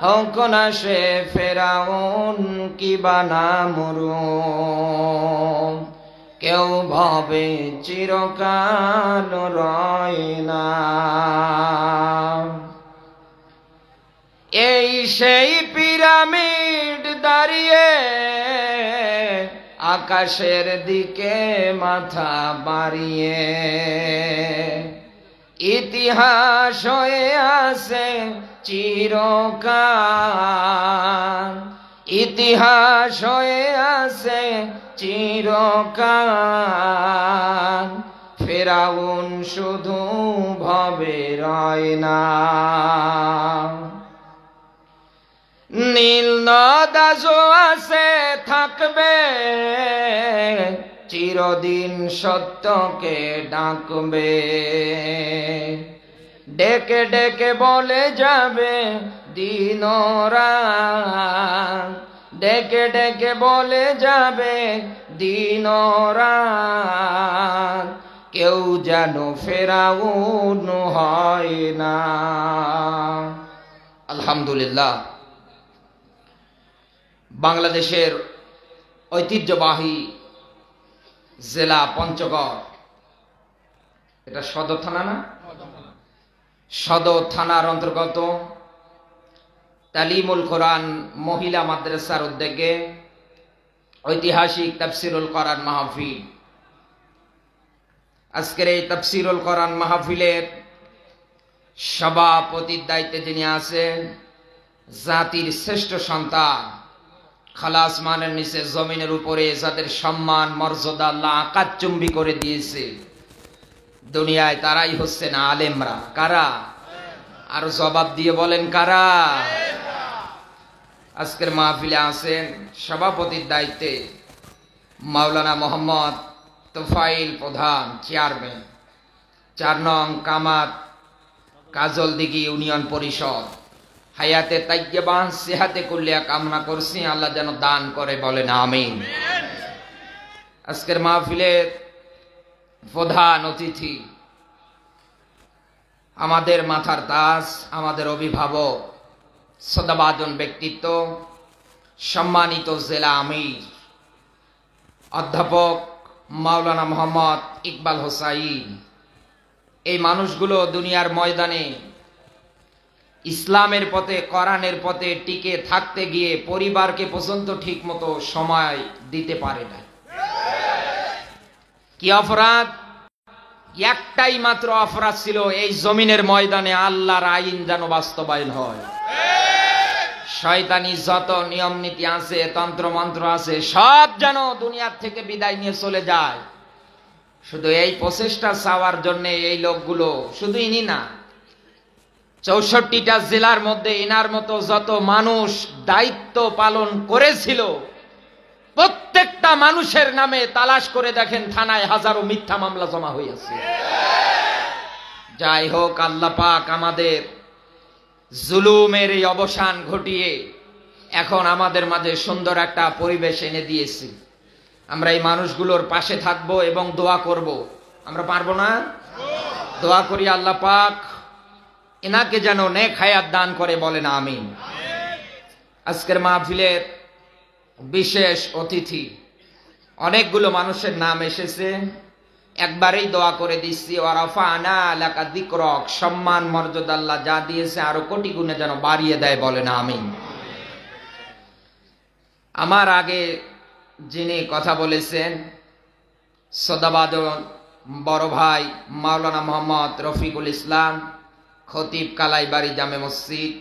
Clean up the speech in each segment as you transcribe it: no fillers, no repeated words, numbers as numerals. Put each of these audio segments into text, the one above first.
হোক না সে ফেরাউন কিবা নামরূপ, কেউ ভাবে চিরকাল রয় না। এই সেই পিরামিড দাঁড়িয়ে আকাশের দিকে মাথা বাড়িয়ে, ইতিহাস হয়ে আছে চিরকাল, ইতিহাস হয়ে আছে চিরকাল, ফেরাউন শুধু ভবে রয় না। নীল নদ আজও আছে থাকবে, চিরদিন সত্যকে ডাকবে, ডেকে ডেকে বলে যাবে দিন রাত, ডেকে ডেকে বলে যাবে দিন রাত, কেউ যেন ফেরাউন হয় না। আলহামদুলিল্লাহ, বাংলাদেশের ঐতিহ্যবাহী জেলা পঞ্চগড়, এটা সদর থানা না? সদর থানার অন্তর্গত তালিমুল কোরআন মহিলা মাদ্রাসার উদ্যোগে ঐতিহাসিক তাফসিরুল কোরআন মাহফিল। আজকের এই তাফসিরুল কোরআন মাহফিলের সভাপতির দায়িত্বে যিনি আছেন, জাতির শ্রেষ্ঠ সন্তান, খালাস মানের নিচে জমিনের উপরে যাদের সম্মান মর্যাদা আল্লাহ আকাশচুম্বী করে দিয়েছে দুনিয়ায়, তারাই হচ্ছেন আলেমরা। কারা? আর জবাব দিয়ে বলেন কারা? আজকের মাহফিলে আছেন সভাপতির দায়িত্বে মাওলানা মোহাম্মদ তোফাইল প্রধান, চেয়ারম্যান, 4 নং কামাত কাজলদিঘি ইউনিয়ন পরিষদ। হায়াতে তাইয়্যিবা সেহাতে কুল্লিয়া কামনা করছি, আল্লাহ যেন দান করে, বলেন আমিন। আজকের মাহফিলের প্রধান অতিথি আমাদের মাথার তাজ, আমাদের অভিভাবক, শ্রদ্ধাভাজন ব্যক্তিত্ব, সম্মানিত জেলা আমির অধ্যাপক মাওলানা মোহাম্মদ ইকবাল হোসাইন। এই মানুষগুলো দুনিয়ার ময়দানে ইসলামের পথে, কোরআনের পথে টিকে থাকতে গিয়ে পরিবারকে পর্যন্ত ঠিক মতো সময় দিতে পারে না। কি অপরাধ? একটাই মাত্র অপরাধ ছিল, এই জমিনের ময়দানে আল্লাহর আইন যেন বাস্তবায়ন হয়। শয়তানি যত নিয়ম নীতি আছে, তন্ত্র মন্ত্র আছে, সব যেন দুনিয়ার থেকে বিদায় নিয়ে চলে যায়। শুধু এই প্রচেষ্টা চাওয়ার জন্য এই লোকগুলো, শুধু ইনি না, 64টা জেলার মধ্যে ইনার মতো যত মানুষ দায়িত্ব পালন করেছিল, প্রত্যেকটা মানুষের নামে তালাশ করে দেখেন থানায় হাজারো মিথ্যা মামলা জমা হয়েছে। যাই হোক, আল্লাহ পাক আমাদের জুলুমের এই অবসান ঘটিয়ে এখন আমাদের মাঝে সুন্দর একটা পরিবেশ এনে দিয়েছে। আমরা এই মানুষগুলোর পাশে থাকবো এবং দোয়া করব। আমরা পারবো না? দোয়া করি আল্লাহ পাক এনাকে যেন নেক হায়াত দান করে, বলেন আমিন। আজকের মাহফিলের বিশেষ অতিথি, অনেকগুলো মানুষের নাম এসেছে, একবারেই দোয়া করে দিচ্ছি, ওয়ারাফা'না লাকা যিকরাক, সম্মান মর্যাদা আল্লাহ যা দিয়েছে আরো কোটি গুণে যেন বাড়িয়ে দেয়, বলেন আমিন। আমার আগে যিনি কথা বলেছেন, শ্রদ্ধাভাজন বড় ভাই মাওলানা মোহাম্মদ রফিকুল ইসলাম, খতিব কালাইবাড়ি জামে মসজিদ।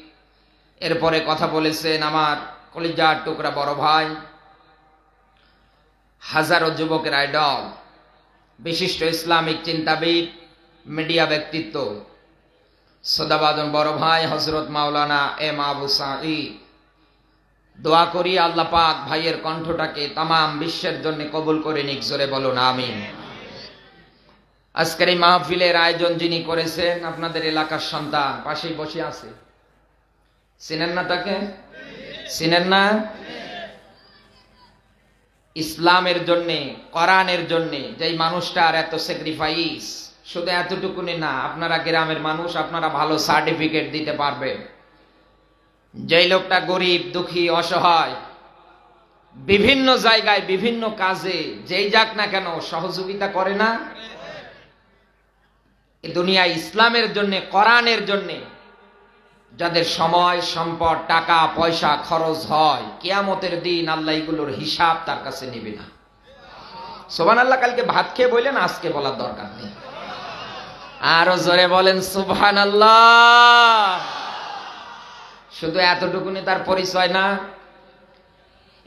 এরপরে কথা বলেছেন আমার কলিজার টুকরা বড় ভাই, হাজারো যুবকের আইডল, বিশিষ্ট ইসলামিক চিন্তাবিদ, মিডিয়া ব্যক্তিত্ব, শ্রদ্ধাভাজন বড় ভাই হযরত মাওলানা এম আবু সাঈদ। দোয়া করি আল্লাহ পাক ভাইয়ের কণ্ঠটাকে তামাম বিশ্বের জন্য কবুল করে নিক, জোরে বলুন আমিন। আজকের এই মাহফিলের আয়োজন যিনি করেছেন, আপনাদের এলাকার সন্তান, পাশেই বসে আছে, চিনেন না তাকে? চিনেন না? ইসলামের জন্য, কোরআনের জন্য যেই মানুষটার এত স্যাক্রিফাইস, শুধু এতটুকুনি না, আপনারা গ্রামের মানুষ, আপনারা ভালো সার্টিফিকেট দিতে পারবেন। যেই লোকটা গরিব, দুঃখী, অসহায়, বিভিন্ন জায়গায় বিভিন্ন কাজে যেই যাক না কেন সহযোগিতা করে না, এই দুনিয়ায় ইসলামের জন্য, কোরআনের জন্য যাদের সময়, সম্পদ, টাকা পয়সা খরচ হয়, কিয়ামতের দিন আল্লাহ এগুলোর হিসাব তার কাছে নেবে না। সুবহানাল্লাহ। কালকে ভাত খেয়ে বললেন, আজকে বলার দরকার নেই। আরো জোরে বলেন সুবহানাল্লাহ। শুধু এতটুকুনি তার পরিচয় না,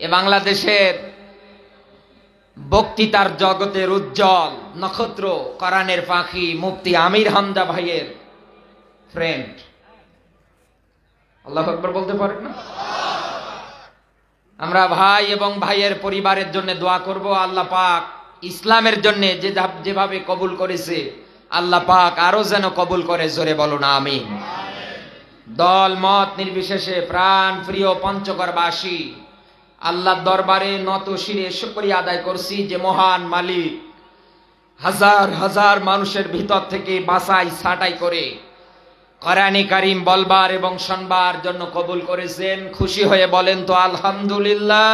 এ বাংলাদেশের বক্তৃতার জগতের উজ্জ্বল নক্ষত্র, কোরআনের পাখি মুফতি আমির হামজা ভাইয়ের ফ্রেন্ড। আল্লাহু আকবার বলতে পারেন না? আমরা ভাই এবং ভাইয়ের পরিবারের জন্য দোয়া করব। আল্লাহ পাক ইসলামের জন্য যেভাবে কবুল করেছে, আল্লাহ পাক আরো যেন কবুল করে। জোরে বলুন আমিন। দল মত নির্বিশেষে প্রাণ প্রিয় পঞ্চগড়বাসী আল্লাহর দরবারে নত শিরে শুকরিয়া আদায় করছি যে মহান মালিক হাজার হাজার মানুষের ভিতর থেকে বাছাই ছাঁটাই করে কোরআনে কারীম বলবার এবং শুনবার জন্য কবুল করেছেন। খুশি হয়ে বলেন তো আলহামদুলিল্লাহ।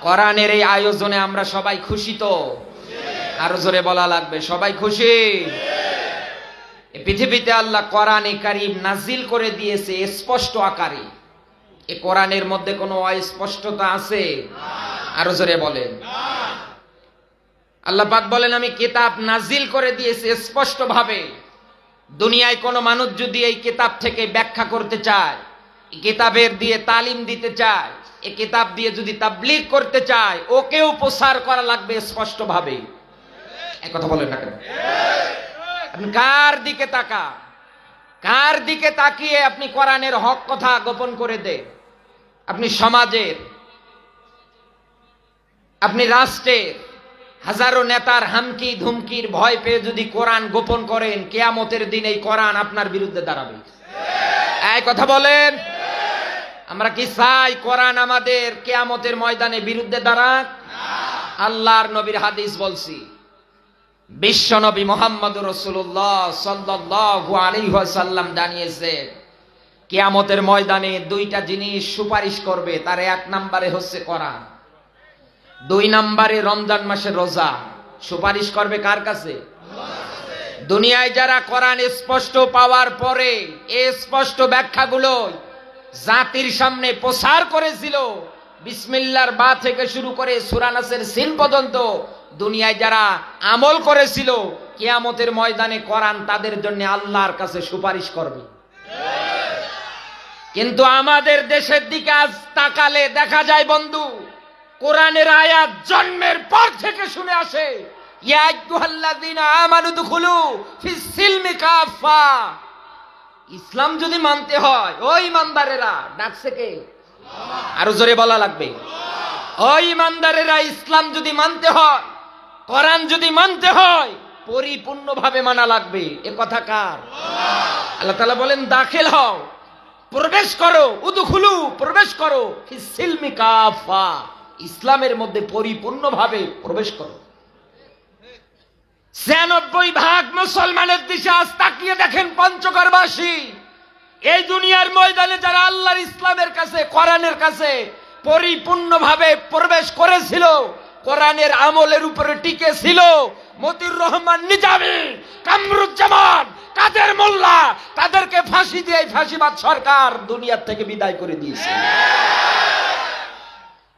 কোরআনের এই আয়োজনে আমরা সবাই খুশি তো? আরো জোরে বলা লাগবে, সবাই খুশি? এই পৃথিবীতে আল্লাহ কোরআনে কারীম নাজিল করে দিয়েছে স্পষ্ট আকারে। এই কোরআনের মধ্যে কোনো অস্পষ্টতা আছে? আরো জোরে বলেন। আল্লাহ পাক বলেন, আমি কিতাব নাজিল করে দিয়েছি স্পষ্ট ভাবে। দুনিয়ায় কোনো মানুষ যদি এই কিতাব থেকে ব্যাখ্যা করতে চায়, এই কিতাবের দিয়ে তালিম দিতে চায়, এই কিতাব দিয়ে যদি তাবলীগ করতে চায়, ওকেও প্রচার করা লাগবে স্পষ্ট ভাবে। এক কথা বলেন না কেন? আপনি কার দিকে তাকা, কার দিকে তাকিয়ে আপনি কোরআনের হক কথা গোপন করে দেন? আপনি সমাজের, আপনি রাষ্ট্রের হাজারো নেতার হামকি ধুমকির ভয় পেয়ে যদি কোরআন গোপন করেন, কিয়ামতের দিন এই কোরআন আপনার বিরুদ্ধে দাঁড়াবে। এই কথা বলেন। আমরা কি চাই কোরআন আমাদের কিয়ামতের ময়দানে বিরুদ্ধে দাঁড়াক? আল্লাহর নবীর হাদিস বলছি, বিশ্ব নবী মুহাম্মদুর রাসূলুল্লাহ সাল্লাল্লাহু আলাইহি ওয়াসাল্লাম জানিয়েছে, কিয়ামতের ময়দানে দুইটা জিনিস সুপারিশ করবে। তার এক নম্বরে হচ্ছে কোরআন, দুই নম্বরে রমজান মাসের রোজা। সুপারিশ করবে কার কাছে? দুনিয়ায় যারা কোরআন স্পষ্ট পাওয়ার পরে এই স্পষ্ট ব্যাখ্যাগুলো জাতির সামনে প্রচার করেছিল, বিসমিল্লাহর বা থেকে শুরু করে সূরা নাসের সিন পর্যন্ত দুনিয়ায় যারা আমল করেছিল, কিয়ামতের ময়দানে কোরআন তাদের জন্য আল্লাহর কাছে সুপারিশ করবে। কিন্তু আমাদের দেশের দিকে আজ তাকালে দেখা যায় বন্ধু, কোরআনের আয়াত জন্মের পর থেকে শুনে আসে, ইয়া আইয়ুহাল্লাযীনা আমানু দুখুলু ফিস সিলমি কাফা। ইসলাম যদি মানতে হয়, ওই ইমানদারেরা ডাকছে কে? আরো জোরে বলা লাগবে। ওই ইমানদারেরা ইসলাম যদি মানতে হয়, কোরআন যদি মানতে হয়, পরিপূর্ণভাবে মানা লাগবে। এ কথা কার? আল্লাহ তাআলা বলেন, দাখিল হও, প্রবেশ করো, উদখুলু, প্রবেশ করো, ফিস সিলমি কাফা, ইসলামের মধ্যে পরিপূর্ণভাবে প্রবেশ করো। ৯৬% মুসলমানের দিকে আজ তাকিয়ে দেখেন পঞ্চগড়বাসী, এই দুনিয়ার ময়দানে যারা আল্লাহর ইসলামের কাছে, কোরআনের কাছে পরিপূর্ণভাবে প্রবেশ করেছিল, কোরআনের আমলের উপরে টিকে ছিল, মতিউর রহমান নিজামী, কামরুজ্জামান, কাদের মোল্লা, তাদেরকে ফাঁসি দিয়ে ফাঁসিবাদ সরকার দুনিয়ার থেকে বিদায় করে দিয়েছে।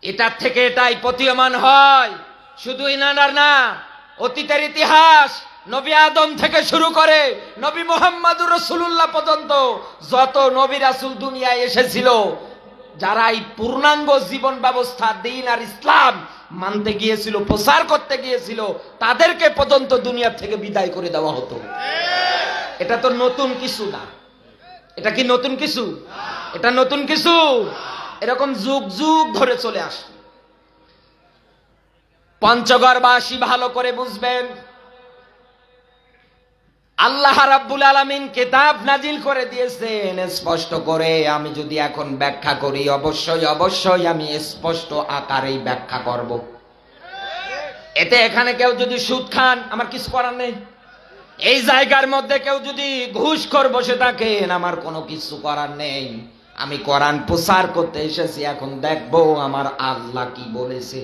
এটার থেকে এটাই প্রতীয়মান হয়। শুধুই না, অতীতের ইতিহাস নবী আদম থেকে শুরু করে নবী মুহাম্মদুর রাসূলুল্লাহ পর্যন্ত যত নবী রাসূল দুনিয়ায় এসেছিল, যারা এই পূর্ণাঙ্গ জীবন ব্যবস্থা, দ্বীন আর ইসলাম মানতে গিয়েছিল, প্রচার করতে গিয়েছিল, তাদেরকে পর্যন্ত দুনিয়া থেকে বিদায় করে দেওয়া হতো। এটা তো নতুন কিছু না। এটা কি নতুন কিছু? এটা নতুন কিছু। এরকম যুগ যুগ ধরে চলে আসে। পঞ্চগড়বাসী ভালো করে বুঝবেন, আল্লাহ রাব্বুল আলামিন কিতাব নাজিল করে দিয়েছেন স্পষ্ট করে। আমি যদি এখন ব্যাখ্যা করি, অবশ্যই আমি স্পষ্ট আকারেই ব্যাখ্যা করব। এতে এখানে কেউ যদি সুদ খান, আমার কিছু করার নেই। এই জায়গার মধ্যে কেউ যদি ঘুষখোর বসে থাকেন, আমার কোনো কিছু করার নেই। আমি কোরআন প্রচার করতে এসেছি, এখন দেখবো আমার আল্লাহ কি বলেছে।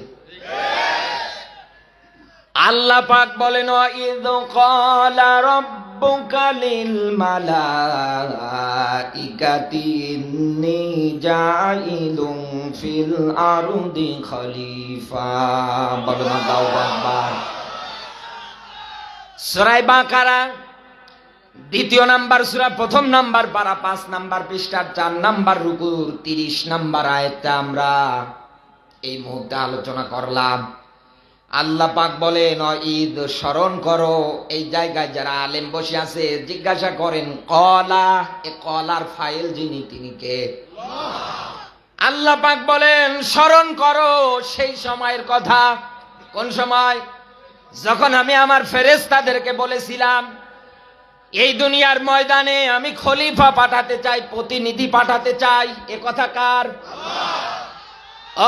আল্লাহ পাক বলেন, ইয ক্বালা রাব্বুকা লিল মালাইকাতি ইন্নী জাইলুন ফিল আরদি খলিফা। বলেন আল্লাহু আকবার। সূরা বাকারা 2 নাম্বার সূরা, 1 নাম্বার পারা, 5 নাম্বার পৃষ্ঠার 4 নাম্বার রুকুর 30 নাম্বার আয়াতটা আমরা এই মুহূর্তে আলোচনা করলাম। আল্লাহ পাক বলেন, ঈদ স্মরণ করো। এই জায়গায় যারা আলেম বসে আছে জিজ্ঞাসা করেন, কলা, এ কলার ফাইল যিনি তিনি কে? আল্লাহ পাক বলেন স্মরণ করো সেই সময়ের কথা। কোন সময়? যখন আমি আমার ফেরেশতাদেরকে বলেছিলাম এই দুনিয়ার ময়দানে আমি খলিফা পাঠাতে চাই, প্রতিনিধি পাঠাতে চাই। এ কথা কার?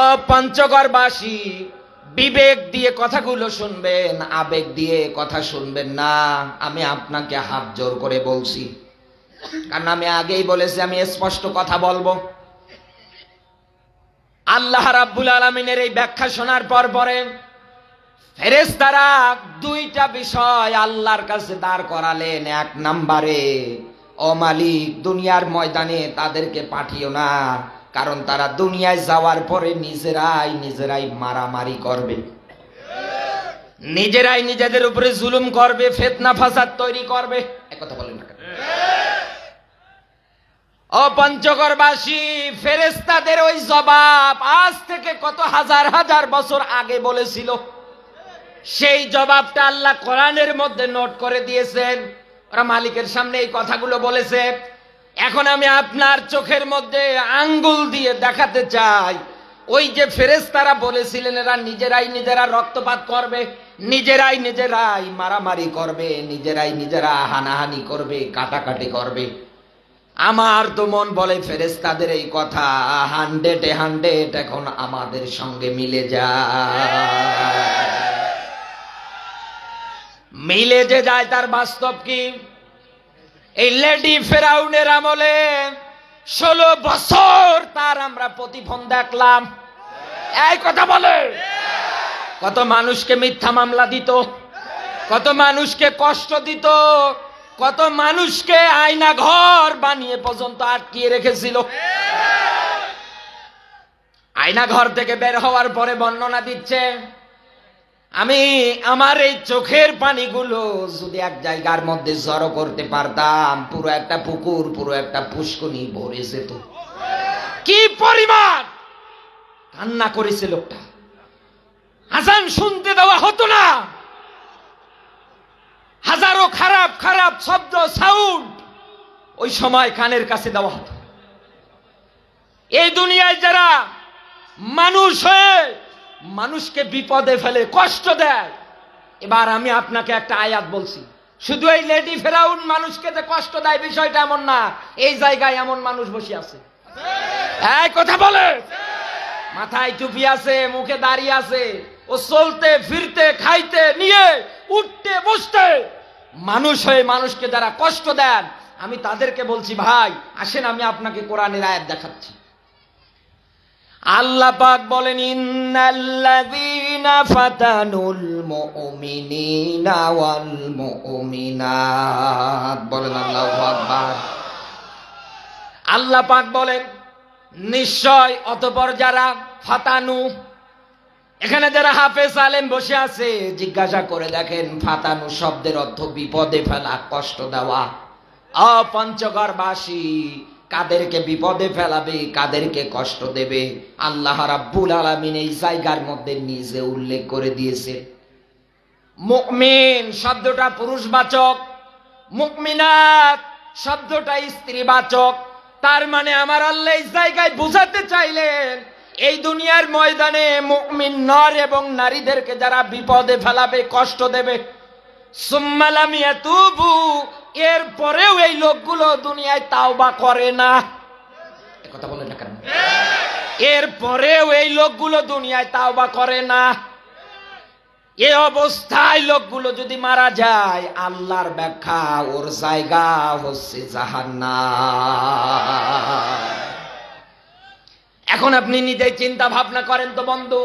ও পঞ্চগড়বাসী, বিবেক দিয়ে কথাগুলো শুনবেন, আবেগ দিয়ে কথা শুনবেন না। আমি আপনাকে হাত জোর করে বলছি, কারণ আমি আগেই বলেছি আমি স্পষ্ট কথা বলবো। আল্লাহ রাব্বুল আলামিনের এই ব্যাখ্যা শোনার পর পরে ফেরেশতারা 2টা বিষয় আল্লাহর কাছে দাঁড় করালেন। 1 নম্বরে, ও মালিক, দুনিয়ার ময়দানে তাদেরকে পাঠিও না, কারণ তারা দুনিয়ায় যাওয়ার পরে নিজেরাই মারামারি করবে, নিজেরাই নিজেদের উপরে জুলুম করবে, ফিতনা ফাসাদ তৈরি করবে। একথা বলেন না? ও পঞ্চগড়বাসী, ফেরেশতাদের ওই জবাব আজ থেকে কত হাজার হাজার বছর আগে বলেছিল, সেই জবাবটা আল্লাহ কোরআনের মধ্যে নোট করে দিয়েছেন। ওরা মালিকের সামনে এই কথাগুলো বলেছে। এখন আমি আপনার চোখের মধ্যে আঙ্গুল দিয়ে দেখাতে চাই, ওই যে ফেরেশতারা বলেছিলেন এরা নিজেরা রক্তপাত করবে, নিজেরাই মারামারি করবে, নিজেরা হানাহানি করবে, কাটাকাটি করবে। আমার তো মন বলে ফেরেশতাদের এই কথা 100 এখন আমাদের সঙ্গে মিলে যায় তার বাস্তব কি? এই লেডি ফেরাউনের আমলে 16 বছর তার আমরা প্রতিফলন দেখলাম। এই কথা বলে কত মানুষকে মিথ্যা মামলা দিত, কত মানুষকে কষ্ট দিত, কত মানুষকে আয়না ঘর বানিয়ে পর্যন্ত আটকিয়ে রেখেছিল। আয়না ঘর থেকে বের হওয়ার পরে বর্ণনা দিচ্ছে, আমি আমার এই চোখের পানিগুলো যদি এক জায়গার মধ্যে জড়ো করতে পারতাম, পুরো একটা পুকুর, পুরো একটা পুষ্করণী ভরে যেত। কি পরিমাণ কান্না করেছে লোকটা, আজান শুনতে দেওয়া হতো না, হাজারো খারাপ খারাপ শব্দ সাউন্ড ওই সময় কানের কাছে দেওয়া হতো। এই দুনিয়ায় যারা মানুষ হয়ে মানুষকে বিপদে ফেলে, কষ্ট দেয়, এবার আমি আপনাকে একটা আয়াত বলছি, শুধু এই লেডি ফেরাউন মানুষকে যে কষ্ট দেয় বিষয়টা এমন না, এই জায়গায় এমন মানুষ বসে আছে। এই কথা বলে, মাথায় টুপি আছে, মুখে দাড়ি আছে, ও চলতে ফিরতে খাইতে নিয়ে উঠতে বসতে মানুষ হয়ে মানুষকে যারা কষ্ট দেন, আমি তাদেরকে বলছি ভাই আসেন আমি আপনাকে কোরআনের আয়াত দেখাচ্ছি। আল্লাহ পাক বলেন, ইন্নাল্লাযীনা ফাতানুল মুমিনিনা ওয়াল মুমিনাত। বলেন আল্লাহু আকবার। আল্লাহ পাক বলেন নিশ্চয় অতঃপর যারা ফাতানু, এখানে যারা হাফেজ আলেম বসে আছে জিজ্ঞাসা করে দেখেন ফাতানু শব্দের অর্থ বিপদে ফেলা, কষ্ট দেওয়া। পঞ্চগড়বাসী কাদেরকে বিপদে ফেলাবে, কাদেরকে কষ্ট দেবে, আল্লাহ রাব্বুল আলামিন এই জায়গার মধ্যে নিজে উল্লেখ করে দিয়েছে। মুমিন শব্দটা পুরুষবাচক, মুমিনাত শব্দটা স্ত্রীবাচক। তার মানে আমার আল্লাহ এই জায়গায় বোঝাতে চাইলেন এই দুনিয়ার ময়দানে মুমিন নর এবং নারীদেরকে যারা বিপদে ফেলাবে, কষ্ট দেবে, সুম্মা লাম ইয়াতুবু, এর পরেও এই লোকগুলো দুনিয়ায় তাওবা করে না। কথা বলেন না কেন? এর পরেও এই লোকগুলো দুনিয়ায় তাওবা করে না। এ অবস্থায় লোকগুলো যদি মারা যায়, আল্লাহর ব্যাখ্যা ওর জায়গা হচ্ছে জাহান্নাম। এখন আপনি নিজে চিন্তা ভাবনা করেন তো বন্ধু,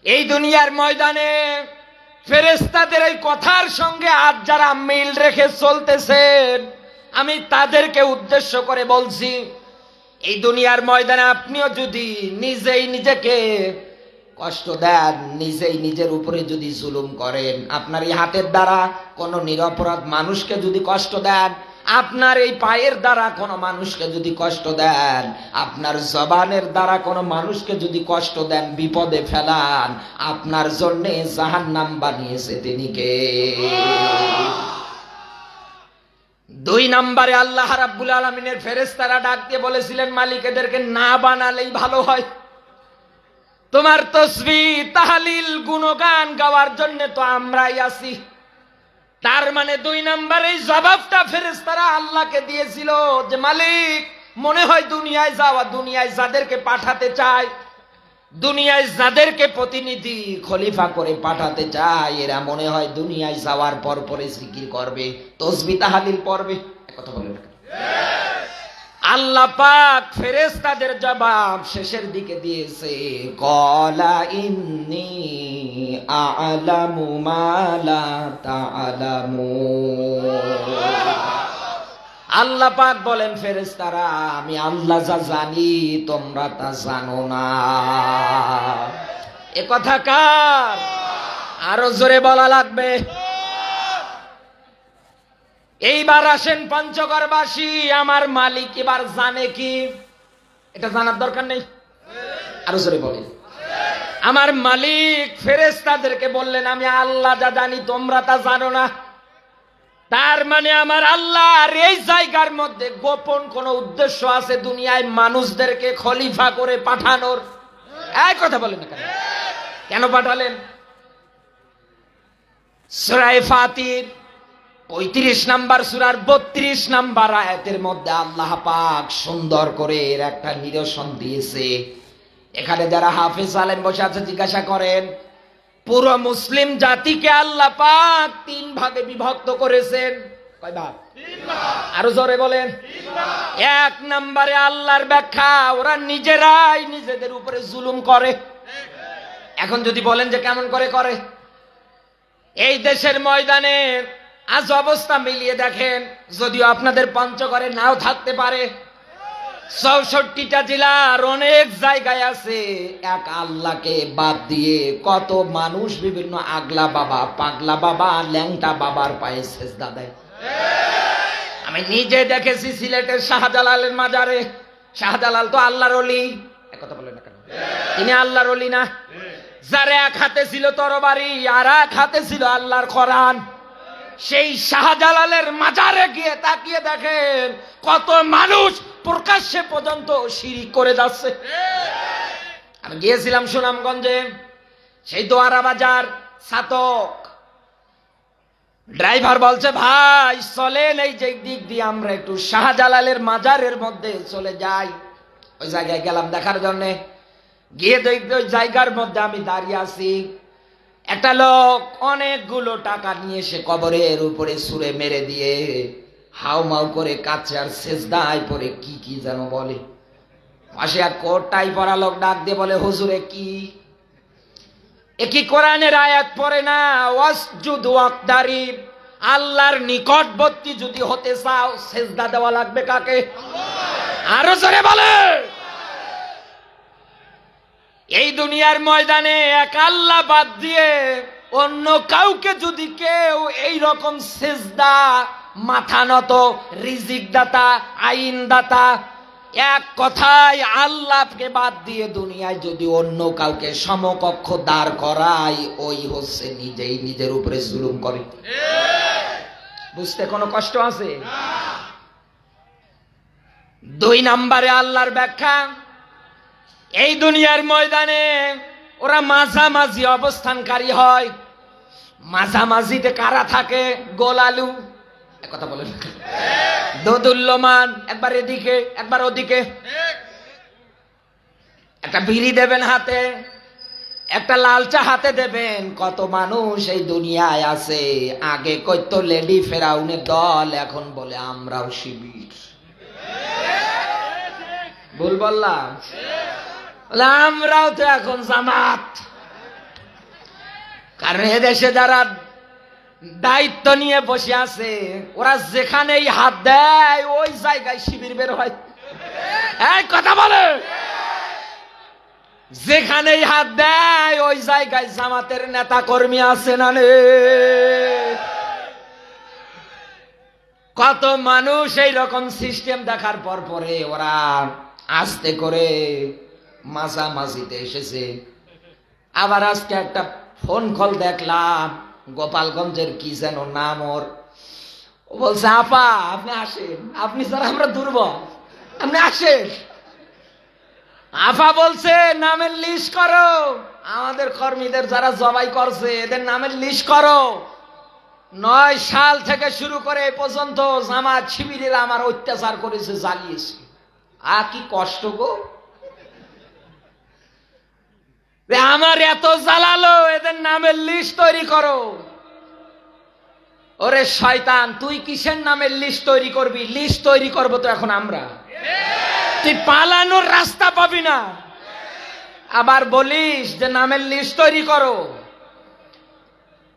এই দুনিয়ার ময়দানে ফেরেশতাদের এই কথার সঙ্গে আজ যারা মিল রেখে চলতেছেন, আমি তাদেরকে উদ্দেশ্য করে বলছি, এই দুনিয়ার ময়দানে আপনিও যদি নিজেই নিজেকে কষ্ট দেন, নিজেই নিজের উপরে যদি জুলুম করেন, আপনার এই হাতের দ্বারা কোনো নিরপরাধ মানুষকে যদি কষ্ট দেন, আপনার এই পায়ের দ্বারা কোনো মানুষকে যদি কষ্ট দেন, আপনার জবানের দ্বারা কোনো মানুষকে যদি কষ্ট দেন, বিপদে ফেলান, আপনার জন্য জাহান্নাম বানিয়েছে তিনি কে? 2 নম্বরে আল্লাহ রাব্বুল আলামিনের ফেরেশতারা ডাক দিয়ে বলেছিলেন, মালিক এদেরকে না বানালেই ভালো হয়, তোমার তাসবিহ তাহলিল গুণগান গাওয়ার জন্য তো আমরাই আছি। তার মানে 2 নম্বরে জবাবটা ফেরেশতারা আল্লাহকে দিয়েছিল যে মালিক মনে হয় দুনিয়ায় যাওয়া, দুনিয়ায় যাদেরকে পাঠাতে চায়, দুনিয়ায় যাদেরকে প্রতিনিধি খলিফা করে পাঠাতে চায়, এরা মনে হয় দুনিয়ায় যাওয়ার পর পরে জিকির করবে, তাসবিহ তাহলিল পড়বে। কথা বলেন না? আল্লাহ পাক ফেরেশতাদের জবাব শেষের দিকে দিয়েছে, ক্বালা ইন্নী আ'লামু মা লা তা'লামুন। আল্লাহ পাক বলেন, ফেরেশতারা আমি আল্লাহ যা জানি তোমরা তা জানো না। এ কথা কার? আরো জোরে বলা লাগবে। এইবার আসেন পঞ্চগড়বাসী, আমার মালিক এবার জানে কি? এটা জানার দরকার নেই? আরো জোরে বলেন। আমার মালিক ফেরেশতাদেরকে বললেন, আমি আল্লাহ যা জানি তোমরা তা জানো না। তার মানে আমার আল্লাহর এই জায়গার মধ্যে গোপন কোন উদ্দেশ্য আছে, দুনিয়ায় মানুষদেরকে খলিফা করে পাঠানোর। এই কথা বলেন না কেন? কেন পাঠালেন? সূরা ফাতির 35 নম্বর সূরার 32 নম্বর আয়াতের মধ্যে আল্লাহ পাক সুন্দর করে এর একটা নিদর্শন দিয়েছে। এখানে যারা হাফেজ আলেম বসে আছে জিজ্ঞাসা করেন, পুরো মুসলিম জাতিকে আল্লাহ পাক 3 ভাগে বিভক্ত করেছেন। কয় ভাগ? 3 ভাগ। আরো জোরে বলেন। 1 নম্বরে আল্লাহর ব্যাখ্যা, ওরা নিজেরাই নিজেদের উপরে জুলুম করে। এখন যদি বলেন যে কেমন করে করে, এই দেশের ময়দানে আজ অবস্থা মিলিয়ে দেখেন, যদিও আপনাদের পঞ্চগড়ে নাও থাকতে পারে, 64টা জেলার অনেক জায়গায় আছে এক আল্লাহকে বাদ দিয়ে কত মানুষ বিভিন্ন আগলা বাবা, পাগলা বাবা, ল্যাংটা বাবার পায়ে সেজদা দেয়। আমি নিজে দেখেছি সিলেটের শাহজালালের মাজারে। শাহজালাল তো আল্লাহর ওলি, কথা বলেন না কেন? তিনি আল্লাহর ওলি না? যার এক হাতে ছিল তরবারি আর এক হাতে ছিল আল্লাহর কোরআন, সেই শাহজালালের মাজারে গিয়ে তাকিয়ে দেখেন কত মানুষ প্রকাশ্যে পর্যন্ত শিরিক করে যাচ্ছে। আমি গিয়েছিলাম সুনামগঞ্জে, সেই দোয়ারা বাজার ছাতক, ড্রাইভার বলছে ভাই চলেন এই যে দিক দিয়ে আমরা একটু শাহজালালের মাজারের মধ্যে চলে যাই। ওই জায়গায় গেলাম দেখার জন্য। গিয়ে দেখতে ওই জায়গার মধ্যে আমি দাঁড়িয়ে আছি, একটা লোক অনেকগুলো টাকা নিয়ে সে কবরের উপরে ছুঁড়ে মেরে দিয়ে হাউ মাউ করে কাছে আর সেজদায় পরে কি কি যেন বলে। পাশে এক কোটটাই পরা লোক ডাক দিয়ে বলে, হুজুরে কি কি কোরআনের আয়াত পড়ে না, ওয়াসজুদ ওয়াকতারিব, আল্লাহর নিকটবর্তী যদি হতে চাও সেজদা দেওয়া লাগবে কাকে? আরো জোরে বলে। এই দুনিয়ার ময়দানে এক আল্লাহ বাদ দিয়ে অন্য কাউকে যদি কেউ এই রকম সেজদা, মাথা নত, রিজিক দাতা, আইন দাতা, এক কথায় আল্লাহকে বাদ দিয়ে দুনিয়ায় যদি অন্য কাউকে সমকক্ষ দাঁড় করায়, ওই হচ্ছে নিজেই নিজের উপরে জুলুম করে। বুঝতে কোনো কষ্ট আছে? 2 নম্বরে আল্লাহর ব্যাখ্যা, এই দুনিয়ার ময়দানে ওরা মাঝামাঝি অবস্থানকারী হয়। মাঝামাঝিতে কারা থাকে? গোলালু, কথা বলেন, দোদুল্যমান, একবার এদিকে একবার ওদিকে। একটা বিড়ি দেবেন হাতে, একটা লাল চা হাতে দেবেন, কত মানুষ এই দুনিয়ায় আছে, আগে কইতো লেডি ফেরাউনের দল, এখন বলে আমরাও শিবির। ভুল বললাম? আমরাও তো এখন জামাত। কারণ এদেশে যারা দায়িত্ব নিয়ে বসে আছে, ওরা যেখানেই হাত দেয় ওই জায়গায় শিবির বের হয়। এই কথা বলে, যেখানেই হাত দেয় ওই জায়গায় জামাতের নেতা কর্মী আছে না নে? কত মানুষ এই রকম সিস্টেম দেখার পর পরে ওরা আস্তে করে মাঝামাঝিতে এসেছে। আবার আজকে একটা ফোন কল দেখলাম, গোপালগঞ্জের কি যেন নাম ওর, ও বলছে আপা আপনি আসেন, আপনি স্যার আমরা দুর্বল, আপনি আসেন। আফা বলছে নামের লিস্ট করো, আমাদের কর্মীদের যারা জবাই করছে এদের নামের লিস্ট করো। 9 সাল থেকে শুরু করে এই পর্যন্ত জামাত শিবিরেরা আমার অত্যাচার করেছে, জ্বালিয়েছে। কি কষ্ট গো, আমার এত জ্বালালো, এদের নামের লিস্ট তৈরি করো। ওরে শয়তান, তুই কিসের নামের লিস্ট তৈরি করবি? লিস্ট তৈরি করবো তো এখন আমরা, তুই পালানোর রাস্তা পাবি না। আবার বলিস যে নামের লিস্ট তৈরি করো,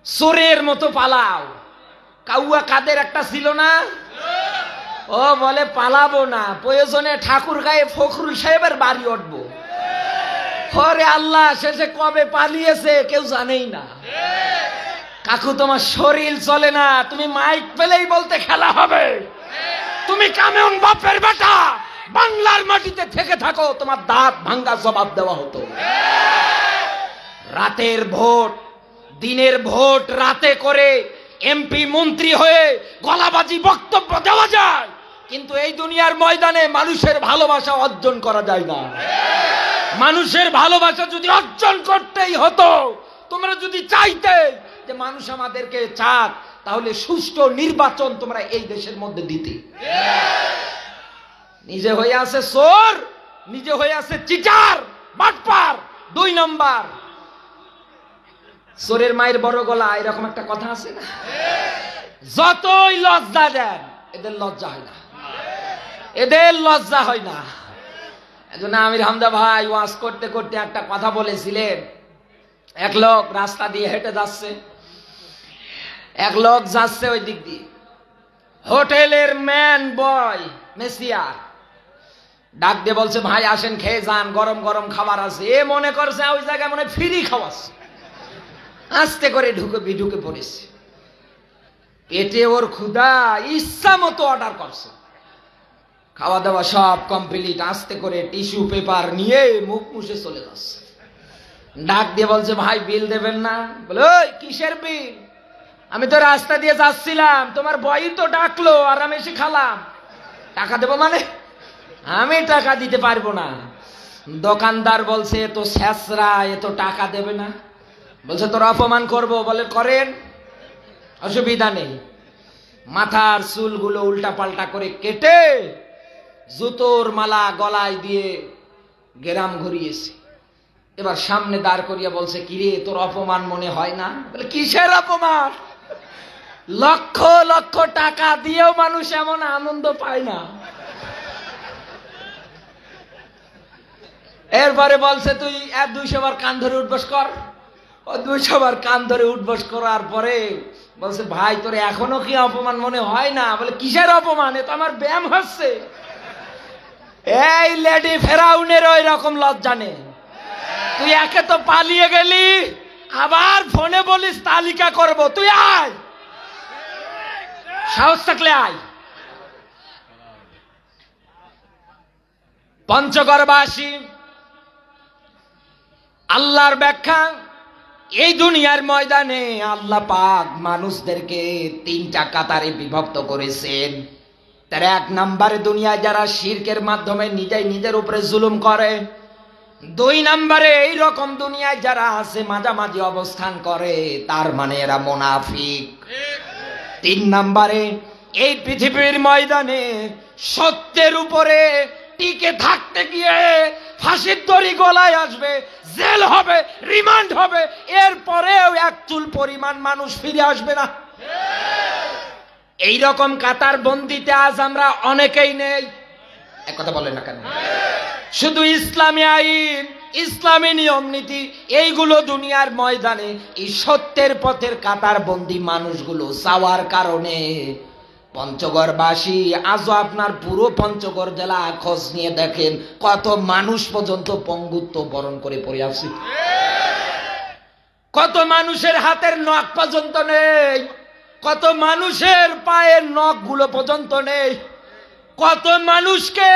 চোরের মতো পালাও। কাউয়া কাদের একটা ছিল না, ও বলে পালাবো না, প্রয়োজনে ঠাকুর গায়ে ফখরুল সাহেবের বাড়ি উঠবো। ওরে আল্লাহ, শেষে কবে পালিয়েছে কেউ জানেই না। কাকু তোমার শরীর চলে না, তুমি মাইক পেলেই বলতে খেলা হবে। তুমি কেমন বাপের বেটা, বাংলার মাটিতে থেকে থাকো, তোমার দাঁত ভাঙ্গা জবাব দেওয়া হতো। রাতের ভোট, দিনের ভোট রাতে করে এমপি মন্ত্রী হয়ে গলাবাজি বক্তব্য দেওয়া যায়, কিন্তু এই দুনিয়ার ময়দানে মানুষের ভালোবাসা অর্জন করা যায় না। মানুষের ভালোবাসা যদি অর্জন করতেই হতো, তোমরা যদি চাইতে যে মানুষ আমাদেরকে চাক, তাহলে সুষ্ঠু নির্বাচন তোমরা এই দেশের মধ্যে দিতে। নিজে হয়ে আছে চোর, নিজে হয়ে আছে চিটার বাটপার। 2 নম্বর, চোরের মায়ের বড় গলা, এরকম একটা কথা আছে না? যতই লজ্জা দেন এদের লজ্জা হয় না, এদের লজ্জা হয় না। এজন্য আমির হামদা ভাই ওয়াজ করতে করতে একটা কথা বলেছিলেন। এক লোক রাস্তা দিয়ে হেঁটে যাচ্ছে, এক লোক যাচ্ছে ওই দিক দিয়ে, হোটেলের ম্যান বয় মেসিয়ার ডাক দিয়ে বলছে ভাই আসেন খেয়ে যান, গরম গরম খাবার আছে। এ মনে করছে ওই জায়গায় মনে ফ্রি খাওয়াচ্ছে, আস্তে করে ঢুকে পড়েছে। পেটে ওর ক্ষুধা, ইচ্ছা মতো অর্ডার করছে, খাওয়া দাওয়া সব কমপ্লিট, আস্তে করে টিস্যু পেপার নিয়ে মুখ মুছে চলে যাচ্ছে। ডাক দিয়ে বলছে ভাই বিল দেবেন না? বলে ওই কিসের বিল, আমি তো রাস্তা দিয়ে যাচ্ছিলাম, তোমার বয়ই তো ডাকলো আর আমি এসে খালাম, টাকা দেবো মানে? আমি টাকা দিতে পারবো না। দোকানদার বলছে এ তো শেষরা, এ তো টাকা দেবে না। বলছে তোর অপমান করবো? বলে করেন, অসুবিধা নেই। মাথার চুলগুলো উল্টা পাল্টা করে কেটে জুতোর মালা গলায় দিয়ে গেরাম ঘুরিয়েছে। এবার সামনে দাঁড় করিয়া বলছে কিরে তোর অপমান মনে হয় না? বলে কিসের অপমান, লক্ষ লক্ষ টাকা দিয়েও মানুষ এমন আনন্দ পায় না। এরপরে বলছে তুই 200 বার কান ধরে উঠবস কর। ও 200 বার কান ধরে উঠবস করার পরে বলছে ভাই তোর এখনো কি অপমান মনে হয় না? বলে কিসের অপমান, এ তো আমার ব্যায়াম হচ্ছে। এই লেডি ফেরাউনের ওই রকম লজ্জা নেই। তুই একে তো পালিয়ে গেলি, আবার ফোনে বলিস তালিকা করব, তুই আয়, সাহস থাকলে আয়। পঞ্চগড়বাসী আল্লাহর ব্যাখ্যা, এই দুনিয়ার ময়দানে আল্লাহ পাক মানুষদেরকে 3টা কাতারে বিভক্ত করেছেন। তার 1 নম্বরে দুনিয়ায় যারা শিরকের মাধ্যমে নিজেই নিজের উপরে জুলুম করে, 2 নম্বরে এই রকম দুনিয়ায় যারা আছে মাঝামাঝি অবস্থান করে, তার মানে এরা মুনাফিক। 3 নম্বরে এই পৃথিবীর ময়দানে সত্যের উপরে টিকে থাকতে গিয়ে ফাঁসির দড়ি গলায় আসবে, জেল হবে, রিমান্ড হবে, এরপরেও এক চুল পরিমাণ মানুষ ফিরে আসবে না। এইরকম কাতার বন্দিতে আজ আমরা অনেকেই নেই। এক কথা বলেন না কেন? শুধু ইসলামী আইন, ইসলামী নিয়ম নীতি এইগুলো দুনিয়ার ময়দানে এই সত্যের পথের কাতার বন্দী মানুষগুলো চাওয়ার কারণে পঞ্চগড়বাসী আজও আপনার পুরো পঞ্চগড় জেলা খোঁজ নিয়ে দেখেন কত মানুষ পর্যন্ত পঙ্গুত্ব বরণ করে পড়ে আছে। কত মানুষের হাতের নখ পর্যন্ত নেই, কত মানুষের পায়ের নখগুলো পর্যন্ত নেই, কত মানুষকে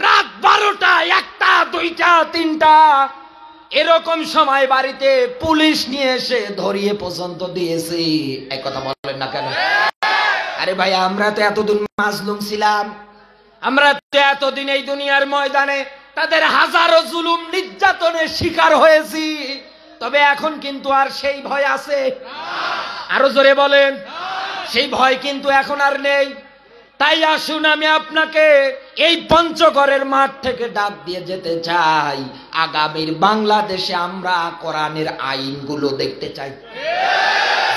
রাত 12টা, 1টা, 2টা, 3টা এরকম সময় বাড়িতে পুলিশ নিয়ে এসে ধরিয়ে পর্যন্ত দিয়েছে। এক কথা বলেন না কেন? আরে ভাই, আমরা তো এতদিন মাজলুম ছিলাম, আমরা তো এতদিন এই দুনিয়ার ময়দানে তাদের হাজারো জুলুম নির্যাতনের শিকার হয়েছি। তবে এখন কিন্তু আর সেই ভয় আছে? আরো জোরে বলেন। সেই ভয় কিন্তু এখন আর নেই। তাই আসুন, আমি আপনাকে এই পঞ্চগড়ের মাঠ থেকে ডাক দিয়ে যেতে চাই, আগামীর বাংলাদেশে আমরা কোরআনের আইনগুলো দেখতে চাই।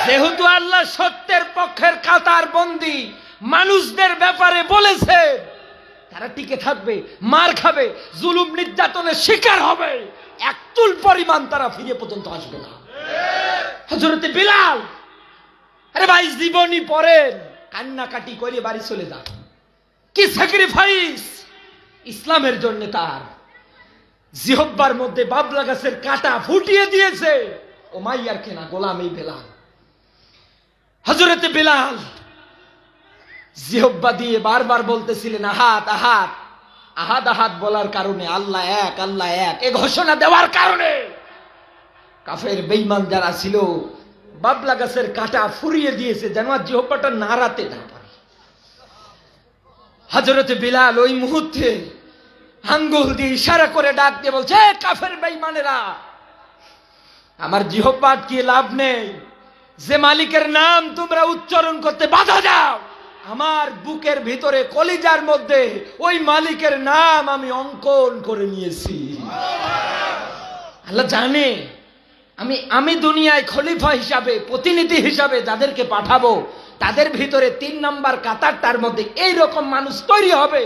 যেহেতু আল্লাহ সত্যের পক্ষের কাতার বন্দী মানুষদের ব্যাপারে বলেছে তারা টিকে থাকবে, মার খাবে, জুলুম নির্যাতনের শিকার হবে, এক চুল পরিমাণ তারা ফিরে পর্যন্ত আসবে না। হযরতে বিলাল, আরে ভাই, জীবনী পড়েন, কান্নাকাটি করে বাড়ি চলে যান। কি স্যাক্রিফাইস ইসলামের জন্য! তার জিহ্বার মধ্যে বাবলা গাছের কাঁটা ফুটিয়ে দিয়েছে উমাইয়ার কেনা গোলাম এই বেলাল। হযরতে বিলাল জিহ্বা দিয়ে বারবার বলতেছিলেন আহাদ আহাদ, আহাদ আহাদ বলার কারণে, আল্লাহ এক, আল্লাহ এক এ ঘোষণা দেওয়ার কারণে কাফের বেঈমান যারা ছিল বাবলা গাছের কাঁটা ফুরিয়ে দিয়েছে যেন আর জিহ্বাটা নাড়াতে না পারে। হযরতে বিলাল ওই মুহূর্তে আঙ্গুল দিয়ে ইশারা করে ডাক দিয়ে বলছে, কাফের বেঈমানেরা, আমার জিহ্বা আটকিয়ে লাভ নেই। যে মালিকের নাম তোমরা উচ্চারণ করতে বাধা দাও, আমার বুকের ভিতরে কলিজার মধ্যে ওই মালিকের নাম আমি অঙ্কন করে নিয়েছি। আল্লাহ জানে আমি দুনিয়ায় খলিফা হিসাবে, প্রতিনিধি হিসাবে যাদেরকে পাঠাবো তাদের ভিতরে 3 নাম্বার কাতারটার মধ্যে এইরকম মানুষ তৈরি হবে।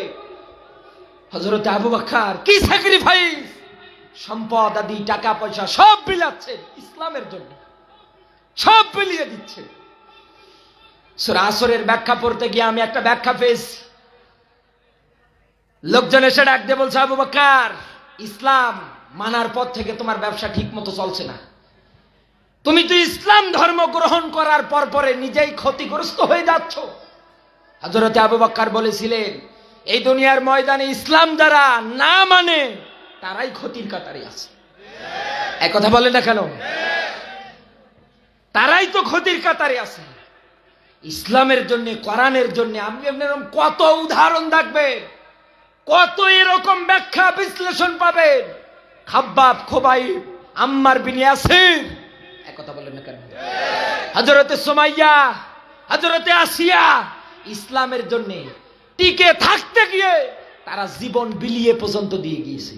হযরতে আবু বকর কি স্যাক্রিফাইস, সম্পদ আদি টাকা পয়সা সব বিলাচ্ছেন ইসলামের জন্য, সব বিলিয়ে দিচ্ছে। সূরা আসরের ব্যাখ্যা পড়তে গিয়ে আমি একটা ব্যাখ্যা পেয়েছি। লোকজন এসে ডাক দিয়ে বলছে, আবু বকর, ইসলাম মানার পর থেকে তোমার ব্যবসা ঠিক মতো চলছে না, তুমি তো ইসলাম ধর্ম গ্রহণ করার পর পরে নিজেই ক্ষতিগ্রস্ত হয়ে যাচ্ছ। হযরতে আবু বকর বলেছিলেন, এই দুনিয়ার ময়দানে ইসলাম যারা না মানে তারাই ক্ষতির কাতারে আছে। এক কথা বলেন না কেন? তারাই তো ক্ষতির কাতারে আছে। ইসলামের জন্য, কোরআনের জন্য আপনি এরকম কত উদাহরণ দেখবেন, কত এরকম ব্যাখ্যা বিশ্লেষণ পাবেন। খাব্বাব, খুবাইব, আম্মার বিন ইয়াসির, এক কথা বলেন না কেন? হযরতে সুমাইয়া, হযরতে আসিয়া, ইসলামের জন্য টিকে থাকতে গিয়ে তারা জীবন বিলিয়ে পর্যন্ত দিয়ে গিয়েছে।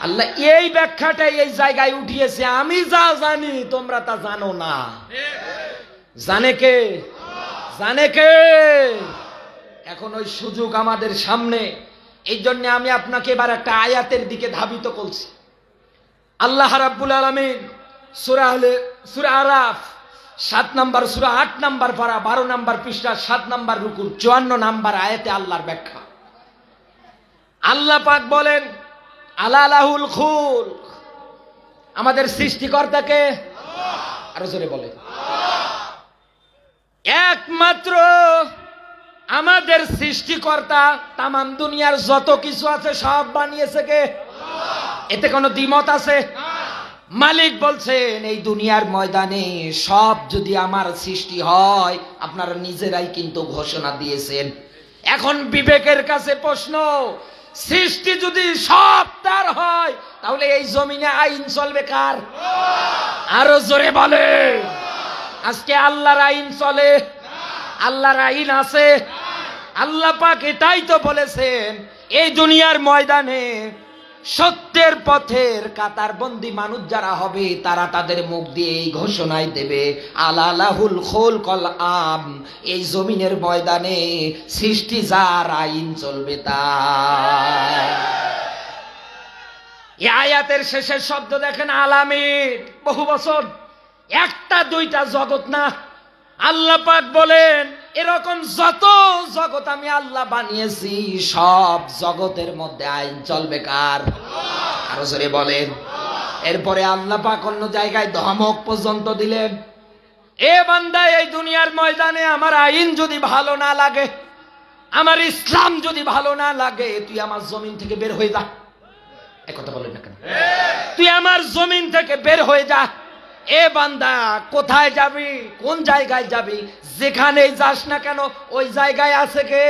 আল্লাহ এই ব্যাখ্যাটাই এই জায়গায় উঠিয়েছে। আমি যা জানি তোমরা তা জানো না। জানে কে? জানে কে? এখন ওই সুযোগ আমাদের সামনে। এই জন্য আমি আপনাকে এবার একটা আয়াতের দিকে ধাবিত করছি। আল্লাহ রাব্বুল আলামিন সূরা আরাফ 7 নাম্বার সূরা 8 নাম্বার পারা 12 নাম্বার পৃষ্ঠা 7 নাম্বার রুকুর 54 নাম্বার আয়াতে আল্লাহর ব্যাখ্যা। আল্লাহ পাক বলেন, আলালাহুল খুলক, আমাদের সৃষ্টিকর্তাকে, আরো জোরে বলেন, একমাত্র আমাদের সৃষ্টিকর্তা। তামাম দুনিয়ার যত কিছু আছে সব বানিয়েছে কে? এতে কোনো দ্বিমত আছে? মালিক বলছেন, এই দুনিয়ার ময়দানে সব যদি আমার সৃষ্টি হয়, আপনারা নিজেরাই কিন্তু ঘোষণা দিয়েছেন। এখন বিবেকের কাছে প্রশ্ন, সৃষ্টি যদি সব তার হয় তাহলে এই জমিনে আইন চলবে কার? আরো জোরে বলে। আজকে আল্লাহর আইন চলে? আল্লাহর আইন আছে? আল্লাহ পাক এটাই তো বলেছেন, এই দুনিয়ার ময়দানে সত্যের পথের কাতারবন্দি মানুষ যারা হবে তারা তাদের মুখ দিয়ে এই ঘোষণাই দেবে, আলালাহুল খুলকুল আম, এই জমিনের ময়দানে সৃষ্টি যার, আইন চলবে তার। এই আয়াতের শেষের শব্দ দেখেন, আলামিন। বহু বছর, একটা দুইটা জগৎ না। আল্লাহ পাক বলেন এরকম যত জগৎ আমি আল্লাহ বানিয়েছি সব জগতের মধ্যে আইন চলবে কার? আরো জোরে বলেন। এরপরে আল্লাহ পাক অন্য জায়গায় ধমক পর্যন্ত দিলেন, এ বান্দা, এই দুনিয়ার ময়দানে আমার আইন যদি ভালো না লাগে, আমার ইসলাম যদি ভালো না লাগে, তুই আমার জমিন থেকে বের হয়ে যা। একথা বলেন না কেন? তুই আমার জমিন থেকে বের হয়ে যা। এ বান্দা, কোথায় যাবি? কোন জায়গায় যাবি? যেখানেই যাস না কেন ওই জায়গায় আছে কে?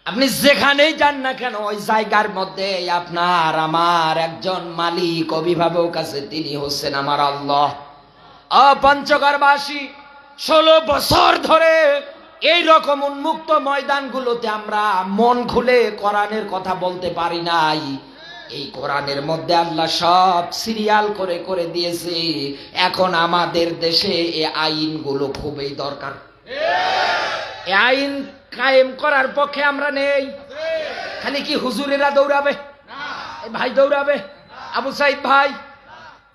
আপনি যেখানেই যান না কেন ওই জায়গার মধ্যে আপনার আমার একজন মালিক, অভিভাবক আছে, তিনি হচ্ছেন আমার আল্লাহ। পঞ্চগড়বাসী 16 বছর ধরে এই রকম উন্মুক্ত ময়দানগুলোতে আমরা মন খুলে কোরআনের কথা বলতে পারি নাই। এই কোরআনের মধ্যে আল্লাহ সব সিরিয়াল করে করে দিয়েছে। এখন আমাদের দেশে এই আইনগুলো খুবই দরকার। এই আইন কায়েম করার পক্ষে আমরা নেই। খালি কি হুজুরেরা দৌড়াবে? ভাই দৌড়াবে? আবু সাইদ ভাই,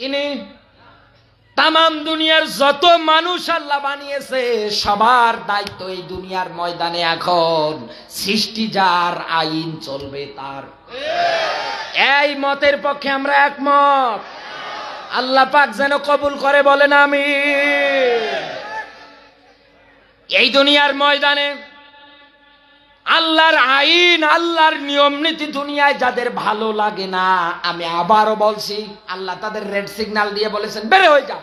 ইনি তামাম দুনিয়ার যত মানুষ আল্লাহ বানিয়েছে সবার দায়িত্ব এই দুনিয়ার ময়দানে এখন সৃষ্টি যার, আইন চলবে তার। এই মতের পক্ষে আমরা একমত। আল্লাহ পাক যেন কবুল করে, বলেন আমিন। এই দুনিয়ার ময়দানে আল্লাহর আইন, আল্লাহর নিয়ম নীতি দুনিয়ায় যাদের ভালো লাগে না, আমি আবারও বলছি, আল্লাহ তাদের রেড সিগন্যাল দিয়ে বলেছেন, বের হয়ে যা,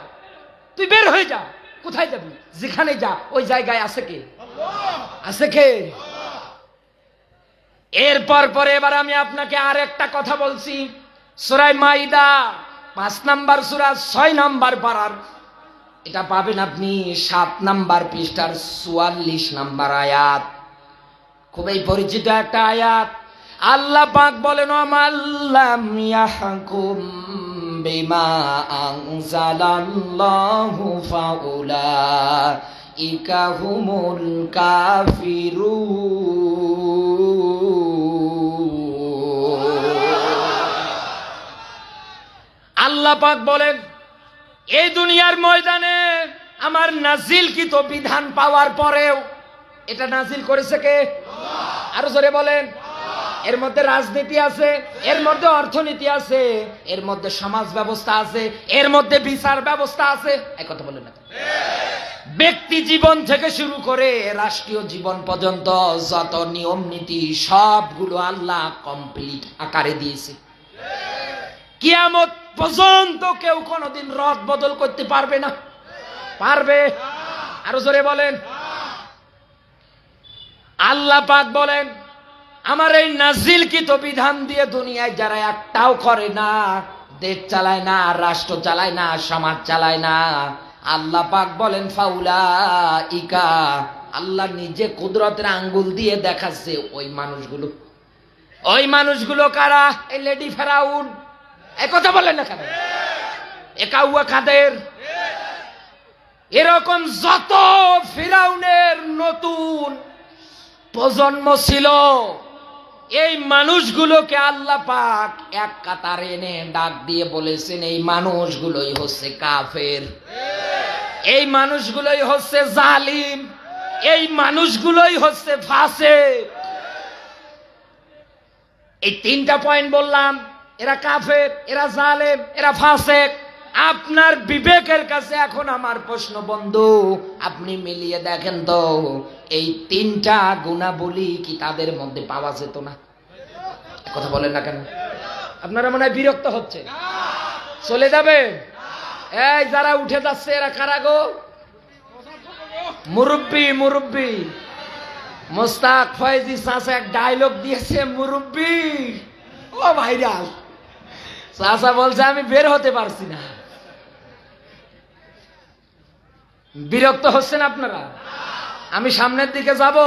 তুই বের হয়ে যা। কোথায় যাবি? যেখানে যা ওই জায়গায় আছে কে? আছে কে? এরপর পরে এবার আমি আপনাকে আর একটা কথা বলছি। সূরা মাইদা 5 নাম্বার সূরা 6 নাম্বার পারার, এটা পাবেন আপনি 7 নাম্বার পৃষ্ঠার 44 নাম্বার আয়াত। খুবই পরিচিত একটা আয়াত। আল্লাহ পাক বলেন, আমাল্লাম ইয়াহকুম বিমা আনজালাল্লাহু ফাউলাইকা হুমুল কাফিরুন। আল্লাহ পাক বলেন, এই দুনিয়ার ময়দানে আমার নাজিলকৃত বিধান পাওয়ার পরেও এটা নাজিল করেছে কে? আরো জোরে বলেন। এর মধ্যে রাজনীতি আছে, এর মধ্যে অর্থনীতি আছে, এর মধ্যে সমাজ ব্যবস্থা আছে, এর মধ্যে বিচার ব্যবস্থা আছে। এই কথা বলেন না? ব্যক্তি জীবন থেকে শুরু করে রাষ্ট্রীয় জীবন পর্যন্ত যত নিয়ম নীতি সবগুলো আল্লাহ কমপ্লিট আকারে দিয়েছে। কিয়ামত পর্যন্ত কেউ কোনোদিন রদ বদল করতে পারবে না। পারবে? আরো জোরে বলেন। আল্লাহ পাক বলেন, আমার এই নাজিলকৃত বিধান দিয়ে দুনিয়ায় যারা একটাও করে না, দেশ চালায় না, রাষ্ট্র চালায় না, সমাজ চালায় না, আল্লাহ পাক বলেন ফাউলাইকা, আল্লাহ নিজে কুদরতের আঙ্গুল দিয়ে দেখাচ্ছে ওই মানুষগুলো। ওই মানুষগুলো কারা? এই লেডি ফেরাউন। এই কথা বলেন না কেন? একাউয়া কাদের? এরকম যত ফিরাউনের নতুন প্রজন্ম ছিল, এই মানুষগুলোকে আল্লাহ পাক এক কাতারে এনে ডাক দিয়ে বলেছেন, এই মানুষগুলোই হচ্ছে কাফের, এই মানুষগুলোই হচ্ছে জালিম, এই মানুষগুলোই হচ্ছে ফাসিক। এই 3টা পয়েন্ট বললাম, এরা কাফের, এরা জালেম, এরা ফাসিক। আপনার বিবেকের কাছে এখন আমার প্রশ্ন, বন্ধু, আপনি মিলিয়ে দেখেন তো এই 3টা গুণাবলী কি তাদের মধ্যে পাওয়া যেত না? কথা বলেন না কেন? আপনারা মনে হয় বিরক্ত হচ্ছে, চলে যাবে? এই যারা উঠে যাচ্ছে এরা কারা গো? মুরব্বি। মুরব্বি মোস্তাক ফয়েজি চাচা এক ডায়লগ দিয়েছে, মুরব্বি। ও ভাইরাল। চাচা বলছে আমি বের হতে পারছি না। বিরক্ত হচ্ছেন আপনারা? আমি সামনের দিকে যাব।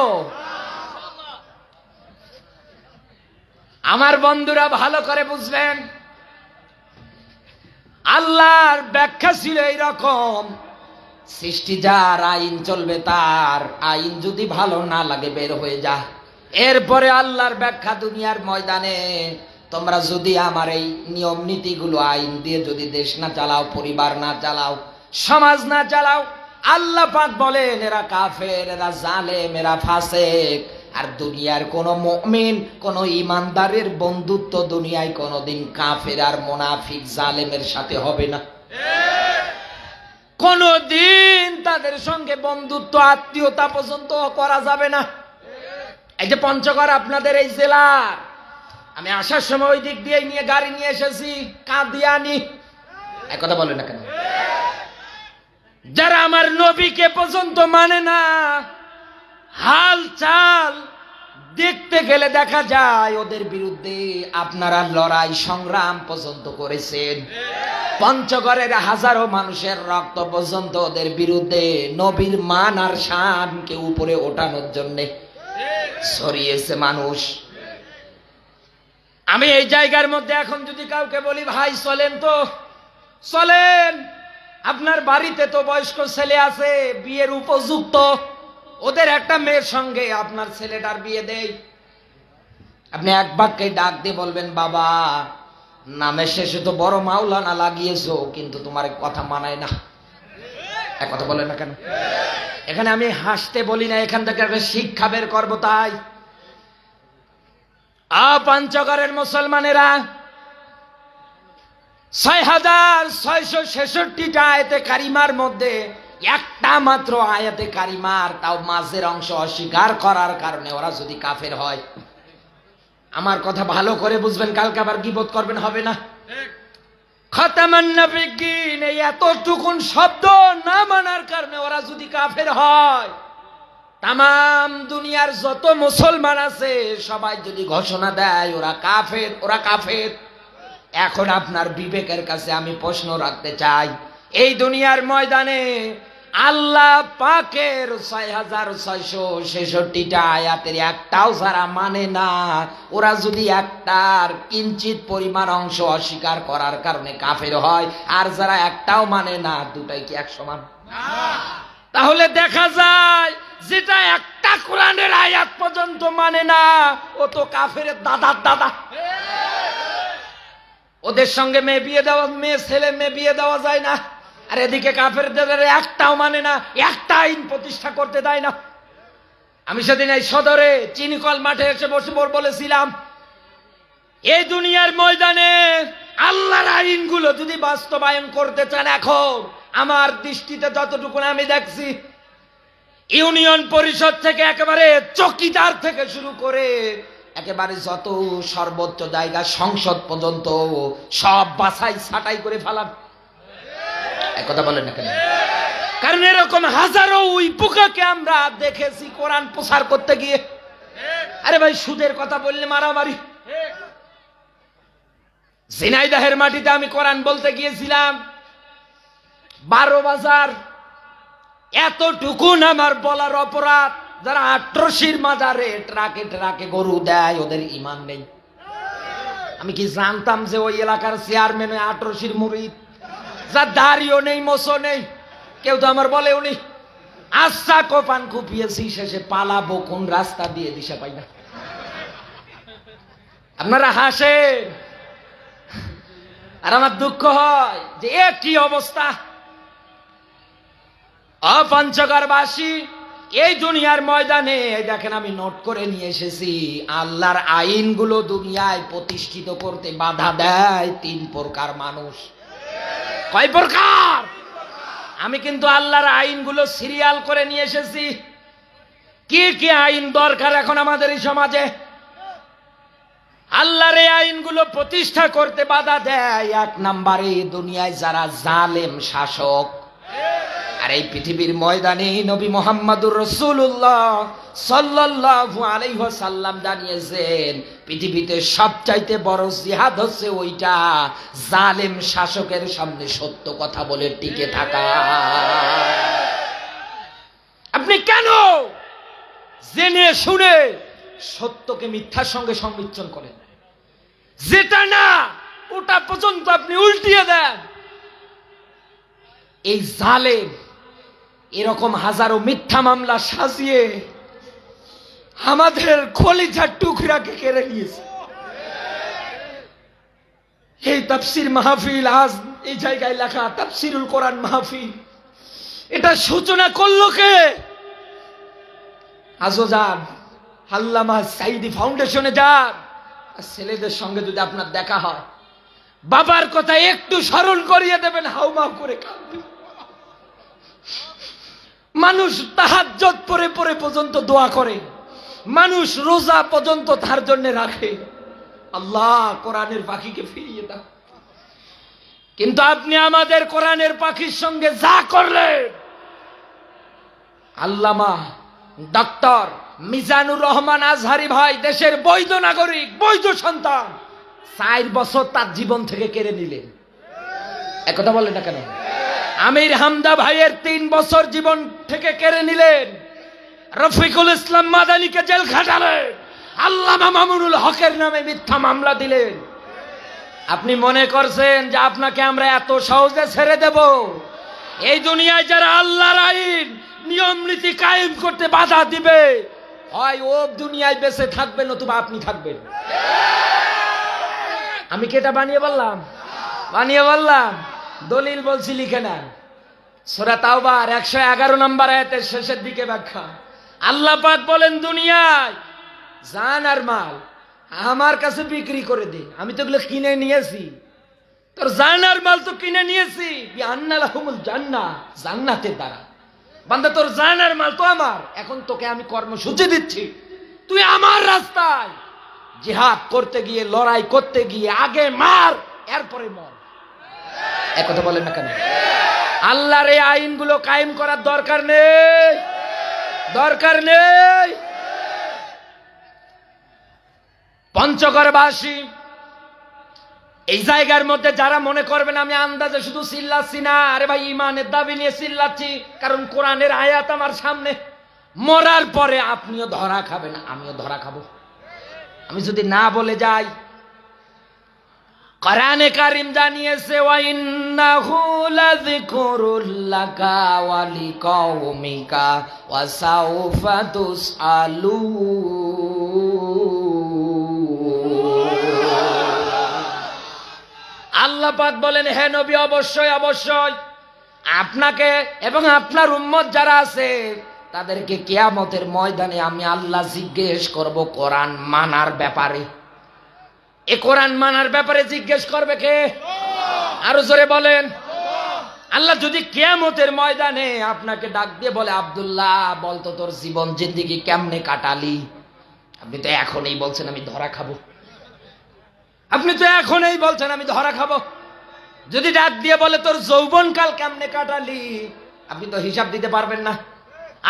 আমার বন্ধুরা ভালো করে বুঝবেন, আল্লাহর ব্যাখ্যা ছিল এইরকম, সৃষ্টি যার আইন চলবে তার, আইন যদি ভালো না লাগে বের হয়ে যা। এরপরে আল্লাহর ব্যাখ্যা দুনিয়ার ময়দানে, তোমরা যদি আমার এই নিয়ম নীতিগুলো আইন দিয়ে যদি দেশ না চালাও, পরিবার না চালাও, সমাজ না চালাও, আল্লাহ পাক বলেন এরা কাফের, এরা জালেম, এরা ফাসেক। আর দুনিয়ার কোন মুমিন, কোন ইমানদারের বন্ধুত্ব দুনিয়ায় কোনদিন কাফের আর মুনাফিক জালেমের সাথে হবে না। কোনদিন তাদের সঙ্গে বন্ধুত্ব আত্মীয়তা পর্যন্ত করা যাবে না। এই যে পঞ্চগড় আপনাদের এই জেলা, আমি আসার সময় ওই দিক দিয়ে নিয়ে গাড়ি নিয়ে এসেছি, কাদিয়ানি, এক কথা বলে না কেন, যারা আমার নবীকে পর্যন্ত মানে না, হাল চাল দেখতে গেলে দেখা যায় ওদের বিরুদ্ধে আপনারা লড়াই সংগ্রাম পর্যন্ত করেছেন। পঞ্চগড়ের হাজারো মানুষের রক্ত পর্যন্ত ওদের বিরুদ্ধে নবীর মান আর শানকে উপরে ওঠানোর জন্য ছড়িয়েছে মানুষ। আমি এই জায়গার মধ্যে এখন যদি কাউকে বলি ভাই চলেন তো চলেন, আপনার বাড়িতে তো বয়স্ক ছেলে আছে, বিয়ের উপযুক্ত, ওদের একটা মেয়ের সঙ্গে আপনার ছেলেটার বিয়ে দেই, আপনি এক বাক্যে ডাক দিয়ে বলবেন বাবা নামের শেষে তো বড় মাওলানা লাগিয়েছো, কিন্তু তোমার কথা মানায় না। এক কথা বলেন না কেন? এখানে আমি হাসতে বলি না, এখান থেকে একটা শিক্ষা বের করবো। তাই পঞ্চগড়ের মুসলমানেরা ৬,৬৬৬টা আয়াতে কারিমার মধ্যে একটা মাত্র আয়াতে কারিমার তাও মাঝের অংশ অস্বীকার করার কারণে ওরা যদি কাফের হয়, আমার কথা ভালো করে বুঝবেন, কালকে আবার গীবত করবেন, হবে না। খাতামান নবিয়্যিন, এই এতটুকুন শব্দ না মানার কারণে ওরা যদি কাফের হয়, তাম দুনিয়ার যত মুসলমান আছে সবাই যদি ঘোষণা দেয় ওরা কাফের, ওরা কাফের। এখন আপনার বিবেকের কাছে আমি প্রশ্ন রাখতে চাই, এই দুনিয়ার ময়দানে আল্লাহ পাকের ৬,৬৬৬টা আয়াতের একটাও যারা মানে না, ওরা যদি একটার কিঞ্চিত পরিমাণ অংশ অস্বীকার করার কারণে কাফের হয়, আর যারা একটাও মানে না, দুটাই কি এক সমান? তাহলে দেখা যায় যেটা একটা কোরআনের আয়াত পর্যন্ত মানে না, ও তো কাফের দাদার দাদা। ওদের সঙ্গে মেয়ে বিয়ে দেওয়া, মেয়ে ছেলে মেয়ে বিয়ে দেওয়া যায় না, আর এদিকে কাফেরদের একটাও মানে না, একটা আইন প্রতিষ্ঠা করতে দেয় না। আমি সেদিন এই সদরে চিনিকল মাঠে এসে বসে বলেছিলাম, এই দুনিয়ার ময়দানে আল্লাহর আইনগুলো যদি বাস্তবায়ন করতে চান, এখন আমার দৃষ্টিতে যতটুকু আমি দেখছি, ইউনিয়ন পরিষদ থেকে একেবারে চকিদার থেকে শুরু করে একেবারে যত সর্বোচ্চ জায়গা সংসদ পর্যন্ত সব বাছাই ছাঁটাই করে ফেলাম। এক কথা বলেন না কেন? কারণ এরকম হাজারো উইপুকাকে আমরা দেখেছি কোরআন প্রচার করতে গিয়ে। আরে ভাই সুদের কথা বললে মারামারি। ঝিনাইদহের মাটিতে আমি কোরআন বলতে গিয়েছিলাম, 12 বাজার, এতটুকুন আমার বলার অপরাধ। যারা 18 মাজারে ট্রাকে ট্রাকে গরু দেয় ওদের ইমান নেই। আমি কি জানতাম যে ওই এলাকার চেয়ারম্যান 18 মুরিদ, যার দাড়িও নেই মোছও নেই, কেউ তো আমার বলেও নেই। আচ্ছা কোপান কুপিয়েছি, শেষে পালাবো কোন রাস্তা দিয়ে দিশা পাই না। আপনারা হাসেন আর আমার দুঃখ হয় যে এ কি অবস্থা। পঞ্চগড়বাসী এই দুনিয়ার ময়দানে দেখেন, আমি নোট করে নিয়ে এসেছি, আল্লাহর আইনগুলো দুনিয়ায় প্রতিষ্ঠিত করতে বাধা দেয় 3 প্রকার মানুষ। কয় প্রকার? আমি কিন্তু আল্লাহর আইনগুলো সিরিয়াল করে নিয়ে এসেছি। কি কি আইন দরকার এখন আমাদের এই সমাজে? আল্লাহর এই আইনগুলো প্রতিষ্ঠা করতে বাধা দেয় 1 নম্বরে দুনিয়ায় যারা জালেম শাসক। আর এই পৃথিবীর ময়দানে নবী মুহাম্মদুর রাসূলুল্লাহ সাল্লাল্লাহু আলাইহি ওয়াসাল্লাম জানিয়েছেন, পৃথিবীতে সবচাইতে বড় জিহাদ হচ্ছে ওইটা, জালেম শাসকের সামনে সত্য কথা বলে টিকে থাকা। আপনি কেন জেনে শুনে সত্যকে মিথ্যার সঙ্গে সংমিশ্রণ করেন? যেটা না ওটা পর্যন্ত আপনি উল্টিয়ে দেন। এই জালেম এরকম হাজারো মিথ্যা মামলা সাজিয়ে আমাদের কলিজার টুকরাকে কেড়ে নিয়েছে। এই তাফসীর মাহফিল, আজ এই জায়গায় লেখা তাফসীরুল কোরআন মাহফিল, এটা সূচনা করলো কে? আজও যান আল্লামা সাইদি ফাউন্ডেশনে যান, ছেলেদের সঙ্গে যদি আপনার দেখা হয়, বাবার কথা একটু স্মরণ করিয়ে দেবেন, হাউমাউ করে কাঁদবে। মানুষ তাহাজ্জুদ পড়ে পড়ে পর্যন্ত দোয়া করে, মানুষ রোজা পর্যন্ত তার জন্য রাখে, আল্লাহ কোরআনের পাখিকে ফিরিয়ে দাও। কিন্তু আপনি আমাদের কোরআনের পাখির সঙ্গে যা করলেন, আল্লামা ডক্টর মিজানুর রহমান আজহারি ভাই দেশের বৈধ নাগরিক, বৈধ সন্তান, 4 বছর তার জীবন থেকে কেড়ে নিলেন। একথা বলেন না কেন? আমির হামদা ভাইয়ের 3 বছর জীবন থেকে কেড়ে নিলেন। রফিকুল ইসলাম মাদানীকে জেল খাটালেন। আল্লামা মামুনুল হকের নামে মিথ্যা মামলা দিলেন। আপনি মনে করছেন যে আপনাকে আমরা এত সহজে ছেড়ে দেব? এই দুনিয়ায় যারা আল্লাহর আইন নিয়ম নীতি কায়েম করতে বাধা দিবে, হয় ও দুনিয়ায় বেঁচে থাকবে, নতুবা আপনি থাকবেন। আমি কি এটা বানিয়ে বললাম? বানিয়ে বললাম? দলিল বলছি, লিখে নেন। সূরা তাওবার 111 নম্বর আয়াতের শেষের দিকে ব্যাখ্যা। আল্লাহ পাক বলেন, দুনিয়ায় জান আর মাল আমার কাছে বিক্রি করে দে, আমি তো এগুলো কিনে নিয়েছি। তোর জান আর মাল তো কিনে নিয়েছি, বিআন্না লাহুমুল জান্নাহ, জান্নাতের দ্বারা। বান্দা তোর জান আর মাল তো আমার, এখন তোকে আমি কর্মসূচি দিচ্ছি, তুই আমার রাস্তায় জিহাদ করতে গিয়ে, লড়াই করতে গিয়ে আগে মার, এরপরে মর। এক কথা বলেন না কেন? আল্লাহর এই আইনগুলো কায়েম করার দরকার নেই, দরকার নেই। পঞ্চগড়বাসী এই জায়গার মধ্যে যারা মনে করবেন আমি আন্দাজে শুধু চিল্লাচ্ছি না, আরে ভাই ইমানের দাবি নিয়ে চিল্লাচ্ছি, কারণ কোরআনের আয়াত আমার সামনে। মরার পরে আপনিও ধরা খাবেন, আমিও ধরা খাবো। আমি যদি না বলে যাই, কোরআনে কারীম জানিয়েছে, ওয়া ইন্নাহু লাযিকরুল লাকা ওয়া লিকাওমিকা ওয়া সাউফা তুসআলুন। আল্লাহ পাক বলেন, হে নবী, অবশ্যই অবশ্যই আপনাকে এবং আপনার উম্মত যারা আছে তাদেরকে কিয়ামতের ময়দানে আমি আল্লাহ জিজ্ঞেস করব কোরআন মানার ব্যাপারে। এ কোরআন মানার ব্যাপারে জিজ্ঞেস করবে কে? আরো জোরে বলেন। আল্লাহ যদি কিয়ামতের ময়দানে আপনাকে ডাক দিয়ে বলে, আব্দুল্লাহ বলতো তোর জীবন জিন্দেগি কেমনে কাটালি, আপনি তো এখনই বলছেন আমি ধরা খাবো, আপনি তো এখনই বলছেন আমি ধরা খাবো। যদি ডাক দিয়ে বলে তোর যৌবনকাল কেমনে কাটালি, আপনি তো হিসাব দিতে পারবেন না।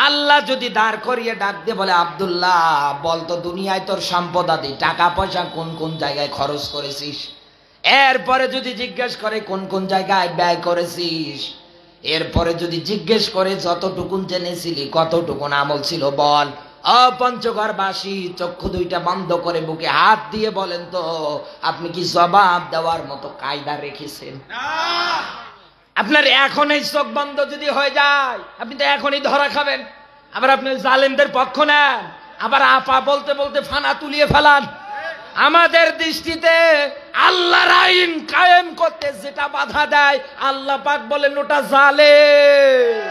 আল্লাহ যদি দাঁড় করিয়ে ডাক দিয়ে বলে, আব্দুল্লাহ বলতো দুনিয়ায় তোর সম্পদ আদি টাকা পয়সা কোন কোন জায়গায় খরচ করেছিস, এরপরে যদি জিজ্ঞেস করে কোন কোন জায়গায় ব্যয় করেছিস, এরপরে যদি জিজ্ঞেস করে যতটুকুন জেনেছিলি কতটুকুন আমল ছিল বল। পঞ্চগড়বাসী চক্ষু দুইটা বন্ধ করে বুকে হাত দিয়ে বলেন তো, আপনি কি জবাব দেওয়ার মতো কায়দা রেখেছেন? আপনার এখনই চোখ বন্ধ যদি হয়ে যায়, আপনি তো এখনই ধরা খাবেন। আবার আপনি জালেমদের পক্ষ নেন, আবার আপা বলতে বলতে ফানা তুলিয়ে ফেলান। আমাদের দৃষ্টিতে আল্লাহর আইন কায়েম করতে যেটা বাধা দেয়, আল্লাহ পাক বলেন ওটা জালেম।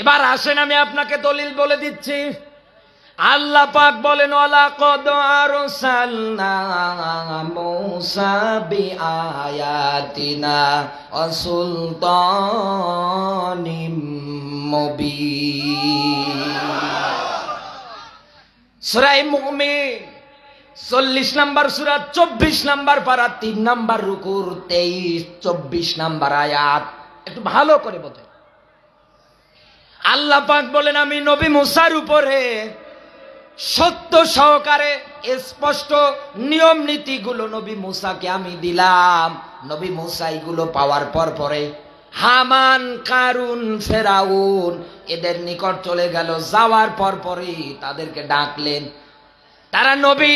এবার আসেন আমি আপনাকে দলিল বলে দিচ্ছি। আল্লাহ পাক বলেন, ওয়ালাকাদ আরসালনা মূসা বিআয়াতিনা ওয়া সুলতানিম মুবিন। সূরা মুমিন 40 নম্বর সূরা 24 নম্বর পারা 3 নম্বর রুকুর 23-24 নম্বর আয়াত। একটু ভালো করে বোঝেন। আল্লাহ পাক বলেন, আমি নবী মুসার উপরে সত্য সহকারে স্পষ্ট নিয়ম নীতিগুলো নবী মুসাকে আমি দিলাম। নবী মুসা এগুলো পাওয়ার পর পরে হামান, কারুন, ফেরাউন এদের নিকট চলে গেল। যাওয়ার পর পরই তাদেরকে ডাকলেন, তারা নবী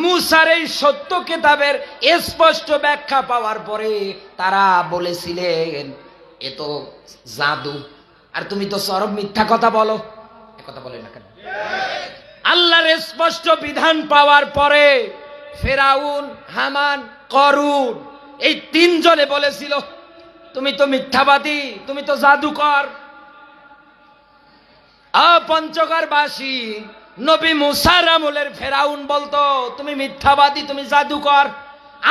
মুসার এই সত্য কিতাবের স্পষ্ট ব্যাখ্যা পাওয়ার পরে তারা বলেছিলেন এ তো জাদু, আর তুমি তো চরম মিথ্যা কথা বলো। কথা বলে না কেন? আল্লাহর স্পষ্ট বিধান পাওয়ার পরে ফেরাউন, হামান, করুন এই তিনজনে বলেছিল তুমি তো মিথ্যাবাদী, তুমি তো জাদুকর। পঞ্চগড়বাসী নবী মুসার আমলের ফেরাউন বলতো তুমি মিথ্যাবাদী, তুমি জাদুকর।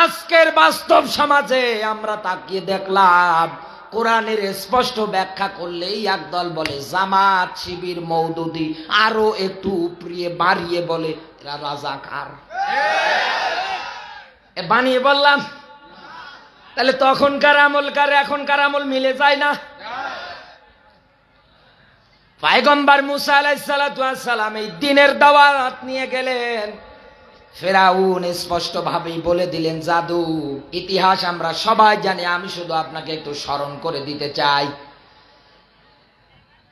আজকের বাস্তব সমাজে আমরা তাকিয়ে দেখলাম কোরআনের স্পষ্ট ব্যাখ্যা করলেই একদল বলে জামাত, শিবির, মওদুদি, আরো একটু উপরিয়ে বাড়িয়ে বলে এরা রাজাকার। বানিয়ে বললাম, তাহলে তখনকার আমলকার এখনকার আমল মিলে যায় না। পয়গম্বর মুসা আলাইহিস সালাতু ওয়াস সালাম এই দ্বীনের দাওয়াত নিয়ে গেলেন, ফেরাউন স্পষ্ট ভাবেই বলে দিলেন জাদু। ইতিহাস আমরা সবাই জানি, আমি শুধু আপনাকে একটু স্মরণ করে দিতে চাই।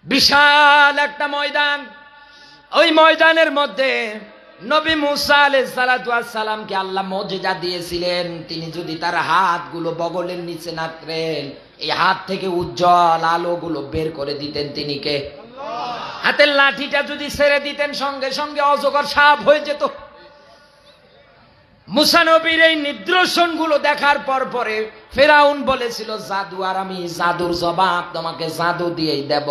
বিশাল একটা ময়দান, ওই ময়দানের মধ্যে নবী মুসা আলাইহিস সালাতু ওয়াস সালামকে আল্লাহ মুজিজা দিয়েছিলেন, তিনি যদি তার হাতগুলো বগলের নিচে রাখতেন এই হাত থেকে উজ্জ্বল আলোগুলো বের করে দিতেন। তিনি কে? হাতের লাঠিটা যদি ছেড়ে দিতেন সঙ্গে সঙ্গে অজগর সাপ হয়ে যেত। মুসা নবীর এই নিদর্শনগুলো দেখার পরে ফেরাউন বলেছিল জাদু, আর আমি জাদুর জবাব তোমাকে জাদু দিয়েই দেব।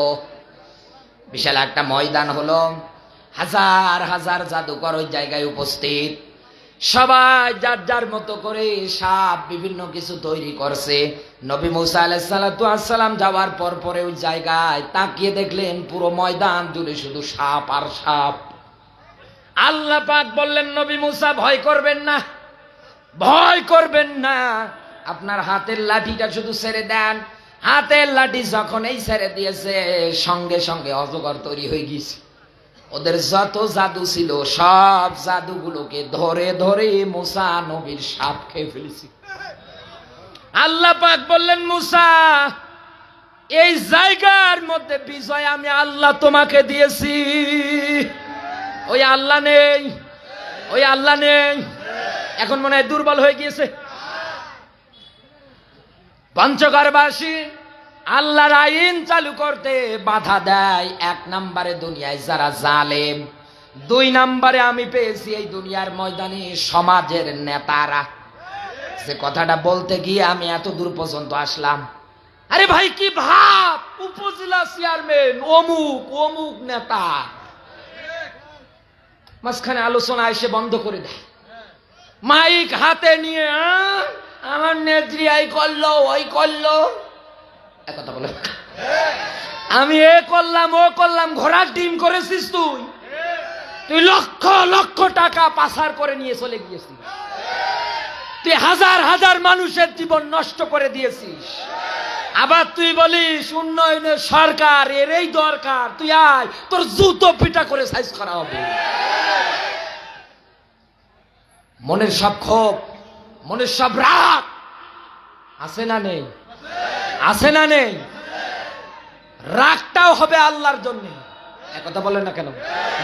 বিশাল একটা ময়দান হলো, হাজার হাজার জাদুকর ওই জায়গায় উপস্থিত, সবাই যার যার মতো করে সাপ বিভিন্ন কিছু তৈরি করছে। নবী মুসা আলাইহিস সালাতু ওয়াস সালাম যাওয়ার পরে ওই জায়গায় তাকিয়ে দেখলেন পুরো ময়দান জুড়ে শুধু সাপ আর সাপ। আল্লাহ পাক বললেন নবী মুসা ভয় করবেন না, ভয় করবেন না, আপনার হাতের লাঠিটা শুধু ছেড়ে দেন। হাতের লাঠি যখন এই ছেড়ে দিয়েছে সঙ্গে সঙ্গে অজগর তৈরি হয়ে গেছে। ওদের যত জাদু ছিল সব জাদুগুলোকে ধরে ধরে মুসা নবীর সাপ খেয়ে ফেলেছি। আল্লাহ পাক বললেন মুসা এই জায়গার মধ্যে বিজয় আমি আল্লাহ তোমাকে দিয়েছি। ওই আল্লাহ নেই, ওই আল্লাহ নেই, এখন মনে হয় দুর্বল হয়ে গিয়েছে। পঞ্চগড়বাসী আল্লাহর আইন চালু করতে বাধা দেয়। এক নম্বরে দুনিয়ায় যারা জালেম, দুই নম্বরে আমি পেয়েছি এই দুনিয়ার ময়দানে সমাজের নেতারা। সে কথাটা বলতে গিয়ে আমি এত দূর পর্যন্ত আসলাম। আরে ভাই কি ভাব, উপজেলা চেয়ারম্যান অমুক অমুক নেতা, মাঝখানে আলোচনা এসে বন্ধ করে দেয়, মাইক হাতে নিয়ে আমার নেত্রী এই করলো ওই করলো, কথা বলে আমি এ করলাম ও করলাম। ঘোড়ার ডিম করেছিস তুই, তুই লক্ষ লক্ষ টাকা পাচার করে নিয়ে চলে গিয়েছিস, তুই হাজার হাজার মানুষের জীবন নষ্ট করে দিয়েছিস। আবার তুই বলিস উন্নয়নের সরকার এর এই দরকার, তুই আয় তোর জুতো পিটা করে সাইজ করা হবে। মনের সব ক্ষোভ, মনের সব রাগ আছে না নেই? আছে না নেই? রাগটাও হবে আল্লাহর জন্য, একথা বলেন না কেন?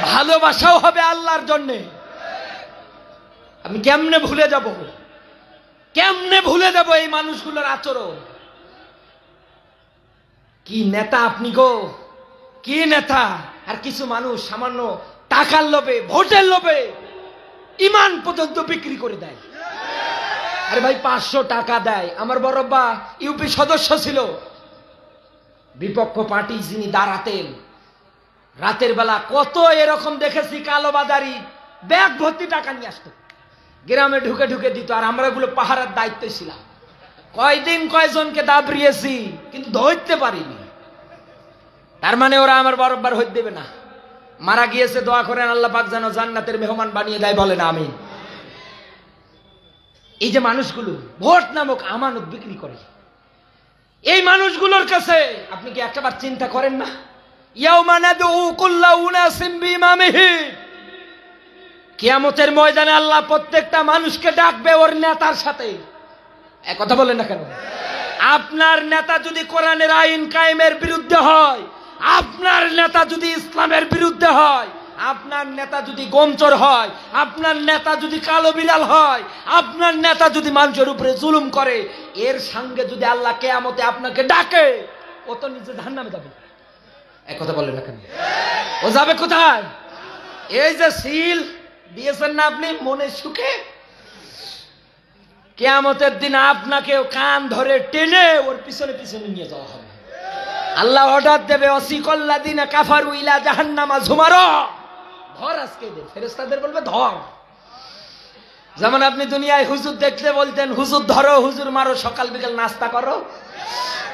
ভালোবাসাও হবে আল্লাহর জন্য। আমি কেমনে ভুলে যাব, কেমনে ভুলে যাব এই মানুষগুলোর আচরণ? কি নেতা আপনি গো, কি নেতা! আর কিছু মানুষ সামান্য টাকার লোভে, ভোটের লোভে ইমান পর্যন্ত বিক্রি করে দেয়। আরে ভাই 500 টাকা দেয়। আমার বড়ব্বা ইউপি সদস্য ছিল, বিপক্ষ পার্টি যিনি দাঁড়াতেন, রাতের বেলা কত এরকম দেখেছি কালোবাজারি ব্যাগ ভর্তি টাকা নিয়ে আসতো, গ্রামে ঢুকে ঢুকে দিত, আর আমরা গুলো পাহারার দায়িত্বে ছিলাম। কয়দিন কয়জনকে দাবড়িয়েছি কিন্তু ধরতে পারিনি। তার মানে ওরা আমার বরাবর হইতে দেবে না। মারা গিয়েছে, দোয়া করেন আল্লাহ পাক যেন জান্নাতের মেহমান বানিয়ে দেয়, বলেন আমিন। এই যে মানুষগুলো ভোট নামক আমানত বিক্রি করে, এই মানুষগুলোর কাছে আপনি কি একটাবার চিন্তা করেন না? ইয়াউমা নাদউ কুল্লা উনাসিম বিইমামিহি, কিয়ামতের ময়দানে আল্লাহ প্রত্যেকটা মানুষকে ডাকবে ওর নেতার সাথে। এক কথা বলেন না কেন? আপনার নেতা যদি কোরআনের আইন কায়েমের বিরুদ্ধে হয়, আপনার নেতা যদি ইসলামের বিরুদ্ধে হয়, আপনার নেতা যদি গোমচোর হয়, আপনার নেতা যদি কালো বিড়াল হয়, আপনার নেতা যদি মানুষের উপরে জুলুম করে, এর সঙ্গে যদি আল্লাহ কিয়ামতে আপনাকে ডাকে, ও তো নিজে জাহান্নামে যাবে। এক কথা বলেন না কেন? ও যাবে কোথায়? এই যে সিল দিয়েছেন না আপনি মনে সুখে, কিয়ামতের দিন আপনাকেও কান ধরে টেনে ওর পিছনে পিছনে নিয়ে যাওয়া হবে। আল্লাহ অর্ডার দেবে, অসিকল্লাযিনা কাফারু ইলা জাহান্নামা যুমারা, ধর আজকে দে। ফেরেশতাদের বলবে ধর। যেমন আপনি দুনিয়ায় হুজুর দেখতে বলতেন, হুজুর ধরো, হুজুর মারো, সকাল বিকাল নাস্তা করো।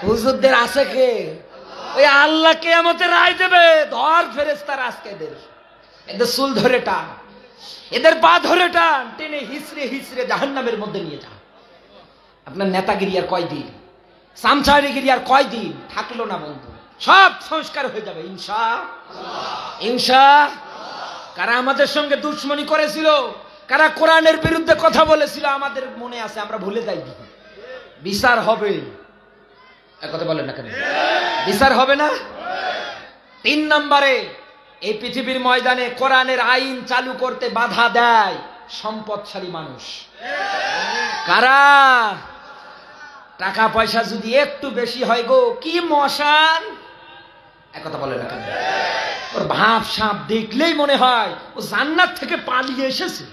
হুজুরদের আছে কে? ওই আল্লাহ কিয়ামতে রায় দেবে, ধর ফেরেশতারা আজকে দে। এদের চুল ধরে টান, এদের পা ধরে টান, টেনে হিসড়ে হিসড়ে জাহান্নামের মধ্যে নিয়ে যা। আপনার নেতাগিরি আর কয়দিন, সামসারিগিরি আর কয়দিন থাকলো না বন্ধু, সব সংস্কার হয়ে যাবে ইনশাআল্লাহ। ইনশাআল্লাহ। কারা আমাদের সঙ্গে দুশ্মনী করেছিল, কারা কোরআনের বিরুদ্ধে কথা বলেছিল, আমাদের মনে আছে, আমরা ভুলে যাই। বিচার হবে। এক কথা বলেন না কেন? বিচার হবে না? 3 নম্বরে, এই পৃথিবীর ময়দানে কোরআনের আইন চালু করতে বাধা দেয় সম্পদশালী মানুষ। কারা? টাকা পয়সা যদি একটু বেশি হয় গো, কি মশান। এক কথা বলে না কেন? ওর ভাব সাপ দেখলেই মনে হয় ও জান্নাত থেকে পালিয়ে এসেছে,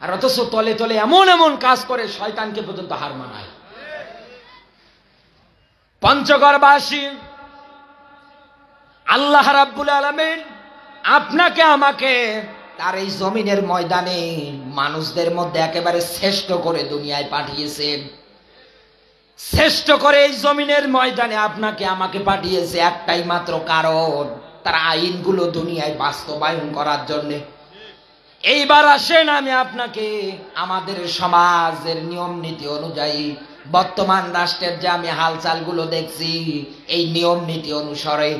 আর অথচ তলে তলে এমন এমন কাজ করে শয়তানকে পর্যন্ত হার মানায়। পঞ্চগড়বাসী, আল্লাহ রাব্বুল আলামিন আপনাকে আমাকে তার এই জমিনের ময়দানে মানুষদের মধ্যে একেবারে শ্রেষ্ঠ করে দুনিয়ায় পাঠিয়েছেন। শ্রেষ্ঠ করে এই জমিনের ময়দানে আপনাকে আমাকে পাঠিয়েছে একটাই মাত্র কারণ, তার আইনগুলো দুনিয়ায় বাস্তবায়ন করার জন্য। এইবার আসেন আমি আপনাকে আমাদের সমাজের নিয়ম নীতি অনুযায়ী, বর্তমান রাষ্ট্রের যে আমি হালচালগুলো দেখছি, এই নিয়ম নীতি অনুসারে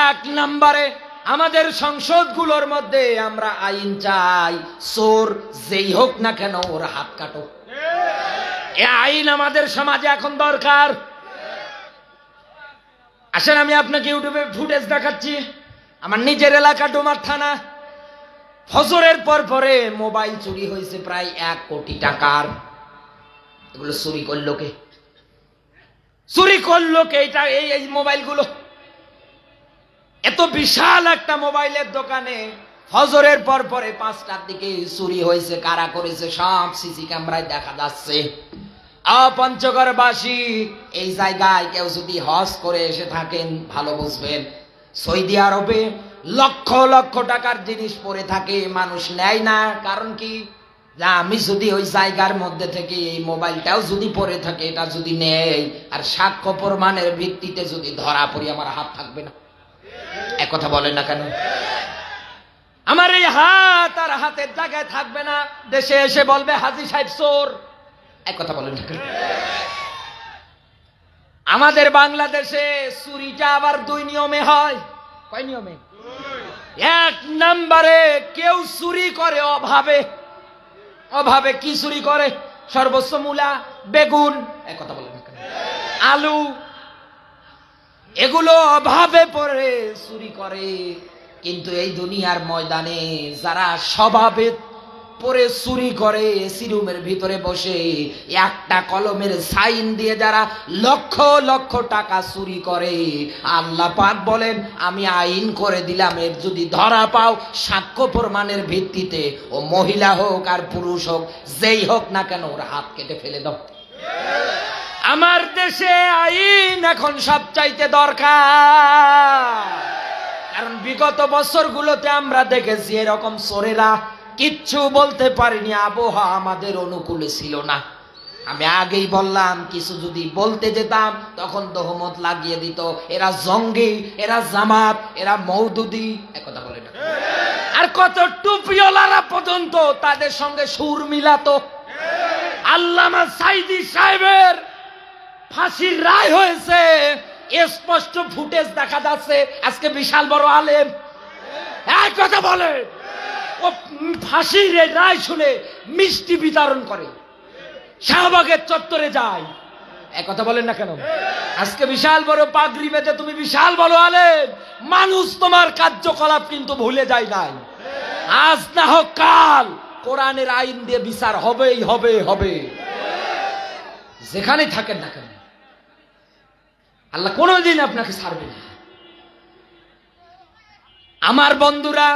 1 নম্বরে আমাদের সংসদগুলোর মধ্যে আমরা আইন চাই, চোর যেই হোক না কেন ওর হাত কাটো। এই আইন আমাদের সমাজে এখন দরকার। আসেন আমি আপনাকে ইউটিউবে ফুটেজ দেখাচ্ছি। আমার নিজের এলাকা ডোমার থানা, ফজরের পর পরে মোবাইল চুরি হয়েছে প্রায় 1 কোটি টাকার। এগুলো চুরি করলো কে? চুরি করলো কে? এই মোবাইলগুলো, এত বিশাল একটা মোবাইলের দোকানে ফজরের পর পরে 5টার দিকে চুরি হয়েছে। কারা করেছে সব সিসি ক্যামেরায় দেখা যাচ্ছে। পঞ্চগড়বাসী, এই জায়গায় কেউ যদি হজ করে এসে থাকেন ভালো বুঝবেন, সৌদি আরবে লক্ষ লক্ষ টাকার জিনিস পরে থাকে, মানুষ নেয় না। কারণ কি? যা আমি যদি ওই জায়গার মধ্যে থেকে এই মোবাইলটাও যদি পরে থাকে, এটা যদি নেই আর সাক্ষ্য প্রমাণের ভিত্তিতে যদি ধরা পড়ি, আমার হাত থাকবে না। এক কথা বলেন না কেন? আমার এই হাত আর হাতের জায়গায় থাকবে না। দেশে এসে বলবে হাজী সাহেব চোর। এক কথা বলেন না কেন? আমাদের বাংলাদেশে চুরিটা আবার 2 নিয়মে হয়। কয় নিয়মে? 1 নম্বরে কেউ চুরি করে অভাবে। অভাবে কি চুরি করে? সর্বোচ্চ মূলা, বেগুন, এক কথা বলেন না কেন? আলু, এগুলো অভাবে পড়ে চুরি করে। কিন্তু এই দুনিয়ার ময়দানে যারা স্বভাবে পরে চুরি করে, এসি রুমের ভিতরে বসে একটা কলমের সাইন দিয়ে যারা লক্ষ লক্ষ টাকা চুরি করে, আল্লাহ পাক বলেন আমি আইন করে দিলাম, এর যদি ধরা পাও সাক্ষ্য প্রমাণের ভিত্তিতে, ও মহিলা হোক আর পুরুষ হোক, যেই হোক না কেন, ওর হাত কেটে ফেলে দাও। আমার দেশে আইন এখন সবচাইতে দরকার। কারণ বিগত বছরগুলোতে আমরা দেখেছি এরকম চোরেরা কিচ্ছু বলতে পারিনি, আবহাওয়া আমাদের অনুকূলে ছিল না। আমি আগেই বললাম, কিছু যদি বলতে যেতাম তখন দহমত লাগিয়ে দিত, এরা জঙ্গি, এরা জামাত, এরা মওদুদি। একথা বলে না? আর কত টুপিওয়ালারা পর্যন্ত তাদের সঙ্গে সুর মিলাতো। আল্লামা সাইদি সাহেবের ফাঁসির রায় হয়েছে, স্পষ্ট ফুটেজ দেখা যাচ্ছে। আজকে বিশাল বড় আলেম, এক কথা বলে, ও ফাঁসির রায় শুনে মিষ্টি বিতরণ করে, শাহবাগের চত্বরে যায়, এক কথা বলেন না কেন? আজকে বিশাল বড় পাগড়ি বেঁধে তুমি বিশাল বড় আলেম, মানুষ তোমার কার্যকলাপ কিন্তু ভুলে যায় নাই। আজ না হোক কাল কোরআনের আইন দিয়ে বিচার হবেই হবে হবে, যেখানেই থাকেন না কেন। আল্লাহ কোনোদিন আপনাকে ছাড়বে না। আমার বন্ধুরা,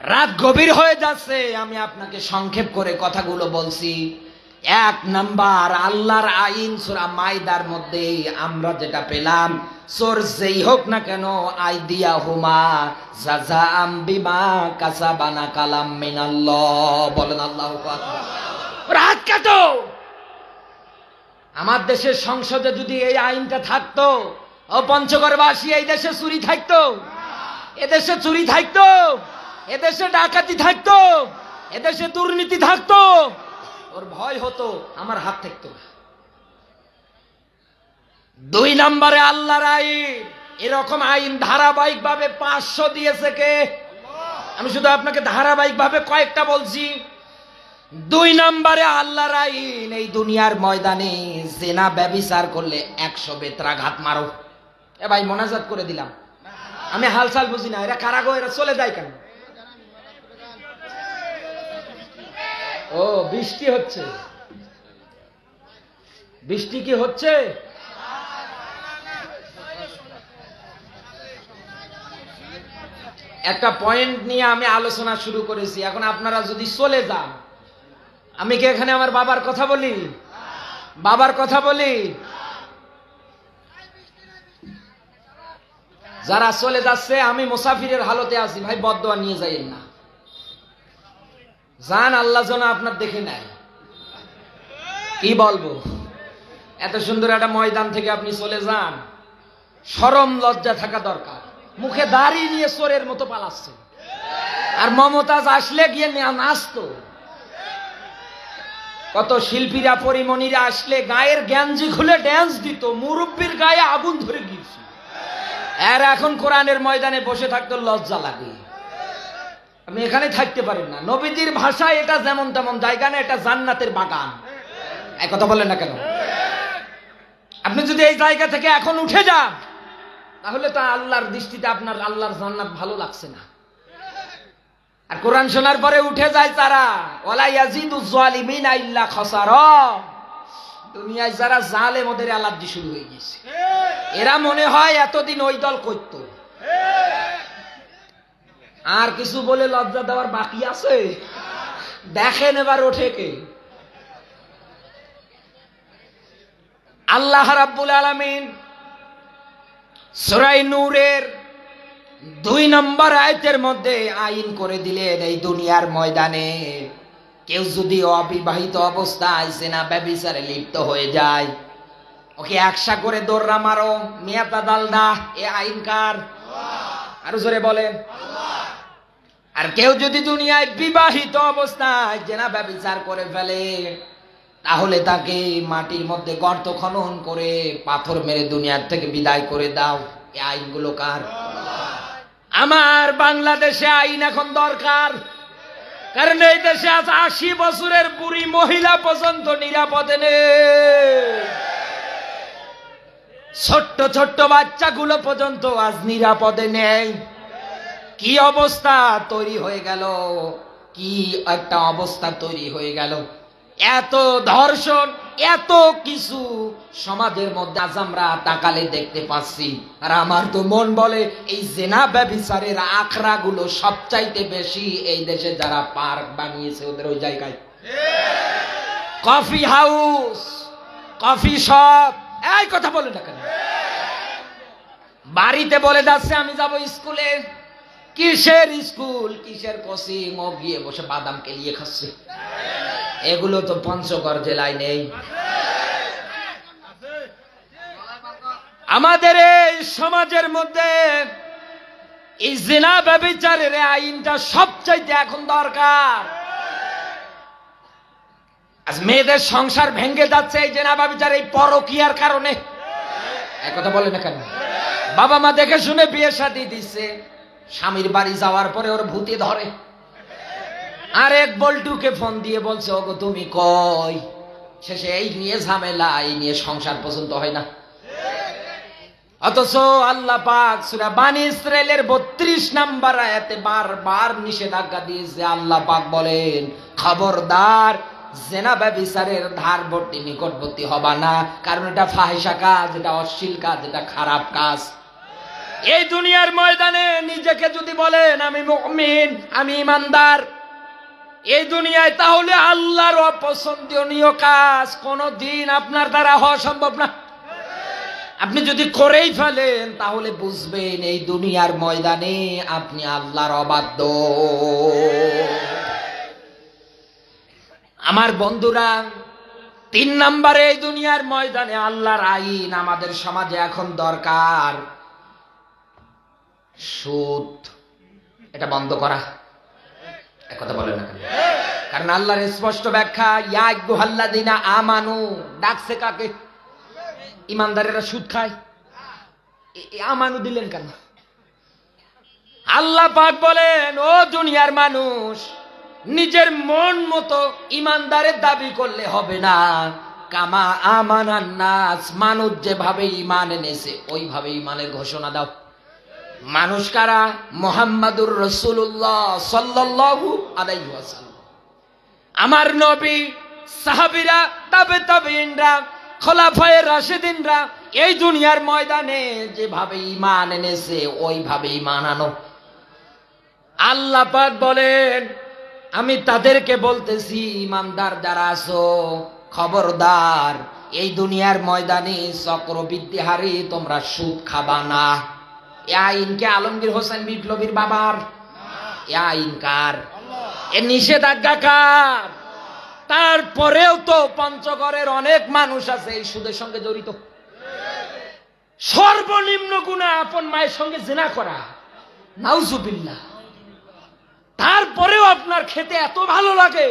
রাত গভীর হয়ে যাচ্ছে, আমি আপনাকে সংক্ষেপ করে কথাগুলো বলছি। এক নাম্বার, আল্লাহর আইন সূরা মাইদার মধ্যে আমরা যেটা পেলাম, চোর যেই হোক না কেন আইদিয়া হুমা জাযাআম বিমা কাসাবানা কালাম মিনাল্লাহ। বলেন আল্লাহু আকবার। রাত কাটো। আমার দেশের সংসদে যদি এই আইনটা থাকতো, ও পঞ্চগড়বাসী, এই দেশে চুরি থাকতো, এদেশে চুরি থাকতো, এদেশে ডাকাতি থাকতো, এদেশে দুর্নীতি থাকতো, ওর ভয় হতো, আমার হাত থাকতো না। দুই নম্বরে আল্লাহর আইন, এরকম আইন ধারাবাহিক ভাবে 500 দিয়েছে কে? আমি শুধু আপনাকে ধারাবাহিক ভাবে কয়েকটা বলছি। দুই নম্বরে আল্লাহর আইন, এই দুনিয়ার ময়দানে জেনা ব্যভিচার করলে 100 বেত্রাঘাত মারো। এ ভাই মোনাজাত করে দিলাম, আমি হালচাল বুঝি না, এরা কারা গো, এরা চলে যায় কেন? ও বৃষ্টি হচ্ছে, বৃষ্টি কি হচ্ছে? একটা পয়েন্ট নিয়ে আমি আলোচনা শুরু করেছি, এখন আপনারা যদি চলে যান, আমি কি এখানে আমার বাবার কথা বলি? বাবার কথা বলি? যারা চলে যাচ্ছে, আমি মুসাফিরের হালতে আছি, ভাই বদদোয়া নিয়ে যাইয়েন না, যান, আল্লাহ যেন আপনার দেখে নেয়। কি বলবো, এত সুন্দর একটা ময়দান থেকে আপনি চলে যান, শরম লজ্জা থাকা দরকার। মুখে দাড়ি নিয়ে চোরের মতো পালাচ্ছে, আর মমতাজ আসলে গিয়ে নাচতো। কত শিল্পীরা পরিমণিরা আসলে গায়ের গেঞ্জি খুলে ড্যান্স দিত, মুরব্বীর গায়ে আগুন ধরে গিয়েছে। আর এখন কোরআনের ময়দানে বসে থাকতে লজ্জা লাগে। আপনি এখানে থাকতে পারেন না। নবীজির ভাষায় এটা যেমন তেমন জায়গা না, এটা জান্নাতের বাগান। এক কথা বলেন না কেন? আপনি যদি এই জায়গা থেকে এখন উঠে যান, তাহলে তো আল্লাহর দৃষ্টিতে আপনার আল্লাহর জান্নাত ভালো লাগছে না। আর কোরআন শোনার পরে উঠে যায় তারা, ওয়ালা ইয়াজিদুজ জালিমিনা ইল্লা খাসারা। দুনিয়ায় যারা জালেম, ওদের আলাদা শুরু হয়ে গেছে। এরা মনে হয় এতদিন ওই দল করত। আর কিছু বলে লজ্জা দেওয়ার বাকি আছে? দেখেন এবার ওঠে কে। আল্লাহ রাব্বুল আলামিন সূরা নূরের 2 নম্বর আয়াতের মধ্যে আইন করে দিলেন, এই দুনিয়ার ময়দানে কেউ যদি অবিবাহিত অবস্থায় জিনা ব্যভিচারে লিপ্ত হয়ে যায়, ওকে 100 করে দৌড়া মারো, মিয়াতা দালদা। এ আইন কার? আরো জোরে বলেন। আর কেউ যদি দুনিয়ায় বিবাহিত অবস্থায় জিনা ব্যভিচার করে ফেলে, তাহলে তাকে মাটির মধ্যে গর্ত খনন করে পাথর মেরে দুনিয়ার থেকে বিদায় করে দাও। এই আইনগুলো কার? আমার বাংলাদেশে আইন এখন দরকার, কারণ এই দেশে আজ 80 বছরের বুড়ি মহিলা পর্যন্ত নিরাপদে নেই। ছোট্ট ছোট্ট বাচ্চাগুলো পর্যন্ত আজ নিরাপদে নেই। কি অবস্থা তৈরি হয়ে গেল, কি একটা অবস্থা তৈরি হয়ে গেল। এত ধর্ষণ, এত কিছু সমাজের মধ্যে আজ আমরা তাকালে দেখতে পাচ্ছি। আর আমার তো মন বলে, এই জিনা ব্যভিচারের আখড়া গুলো সবচাইতে বেশি এই দেশে যারা পার্ক বানিয়েছে ওদের ওই জায়গায়। কফি হাউস, কফি শপ, এই কথা বলে না কেন? বাড়িতে বলে যাচ্ছে আমি যাব স্কুলে। কিসের স্কুল, কিসের কোচিং? ও গিয়ে বসে বাদাম কেলিয়ে খাচ্ছে। এগুলো তো পঞ্চগড় জেলায় নেই। আমাদের এই সমাজের মধ্যে এই জিনা ব্যভিচারের আইনটা সবচাইতে এখন দরকার। আজ মেয়েদের সংসার ভেঙে যাচ্ছে এই জিনা ব্যভিচার, এই পরকীয়ার কারণে। এক কথা বলে না কেন? বাবা মা দেখে শুনে বিয়ে শাদী দিচ্ছে, স্বামীর বাড়ি যাওয়ার পরে ওর ভূতে ধরে। আর এক বল্টুকে ফোন দিয়ে বলছে, ওগো তুমি কই? শেষে এই নিয়ে ঝামেলা, এই নিয়ে সংসার পর্যন্ত হয় না। অথচ আল্লাহ পাক সূরা বানী ইসরাইলের 32 নম্বর আয়াতে বারবার নিষেধাজ্ঞা দিয়েছে। আল্লাহ পাক বলেন, খবরদার জেনা ব্যভিচারের ধারবর্তী নিকটবর্তী হবা না, কারণ এটা ফাহিশা কাজ, এটা অশ্লীল কাজ, এটা খারাপ কাজ। এই দুনিয়ার ময়দানে নিজেকে যদি বলেন আমি মুমিন, আমি ইমানদার এই দুনিয়ায়, তাহলে আল্লাহর অপছন্দনীয় কাজ কোনদিন আপনার দ্বারা হওয়া সম্ভব না। আপনি যদি করেই ফেলেন তাহলে বুঝবেন এই দুনিয়ার ময়দানে আপনি আল্লাহর অবাধ্য। আমার বন্ধুরা, 3 নম্বরে এই দুনিয়ার ময়দানে আল্লাহর আইন আমাদের সমাজে এখন দরকার সুদ। এটা বন্ধ করা। এক কথা বলে না কেন? কারণ আল্লাহর স্পষ্ট ব্যাখ্যা, ইয়া আইয়ুহাল্লাযীনা আমানু ডাকছে কাকে? ইমানদারেরা সুদ খায়। আমানু দিলেন কেন? আল্লাহ পাক বলেন, ও দুনিয়ার মানুষ, নিজের মন মতো ইমানদারের দাবি করলে হবে না। কামা আমানান নাস, মানুষ যেভাবে ঈমান এনেছে ওইভাবে ঈমানের ঘোষণা দাও। মানুষ কারা? মুহাম্মাদুর রাসূলুল্লাহ সাল্লাল্লাহু আলাইহি ওয়াসাল্লাম, আমার নবী, সাহাবীরা, তাবেঈনরা, খোলাফায়ে রাশিদিনরা এই দুনিয়ার ময়দানে যেভাবে ঈমান এনেছে ওইভাবে ঈমান আনো। আল্লাহ পাক বলেন, আমি তাদেরকে বলতেছি, ইমানদার যারা আছো, খবরদার এই দুনিয়ার ময়দানে চক্রবৃদ্ধি হারে তোমরা সুদ খাবা না। এ আইনকে আলমগীর হোসেন বিপ্লবীর বাবার? এ আইন কার? এ নিষেধাজ্ঞা কার? তারপরেও তো পঞ্চগড়ের অনেক মানুষ আছে এই সুদের সঙ্গে জড়িত। সর্বনিম্ন গুনাহ আপন মায়ের সঙ্গে জিনা করা, নাউজুবিল্লাহ। তারপরেও আপনার খেতে এত ভালো লাগে,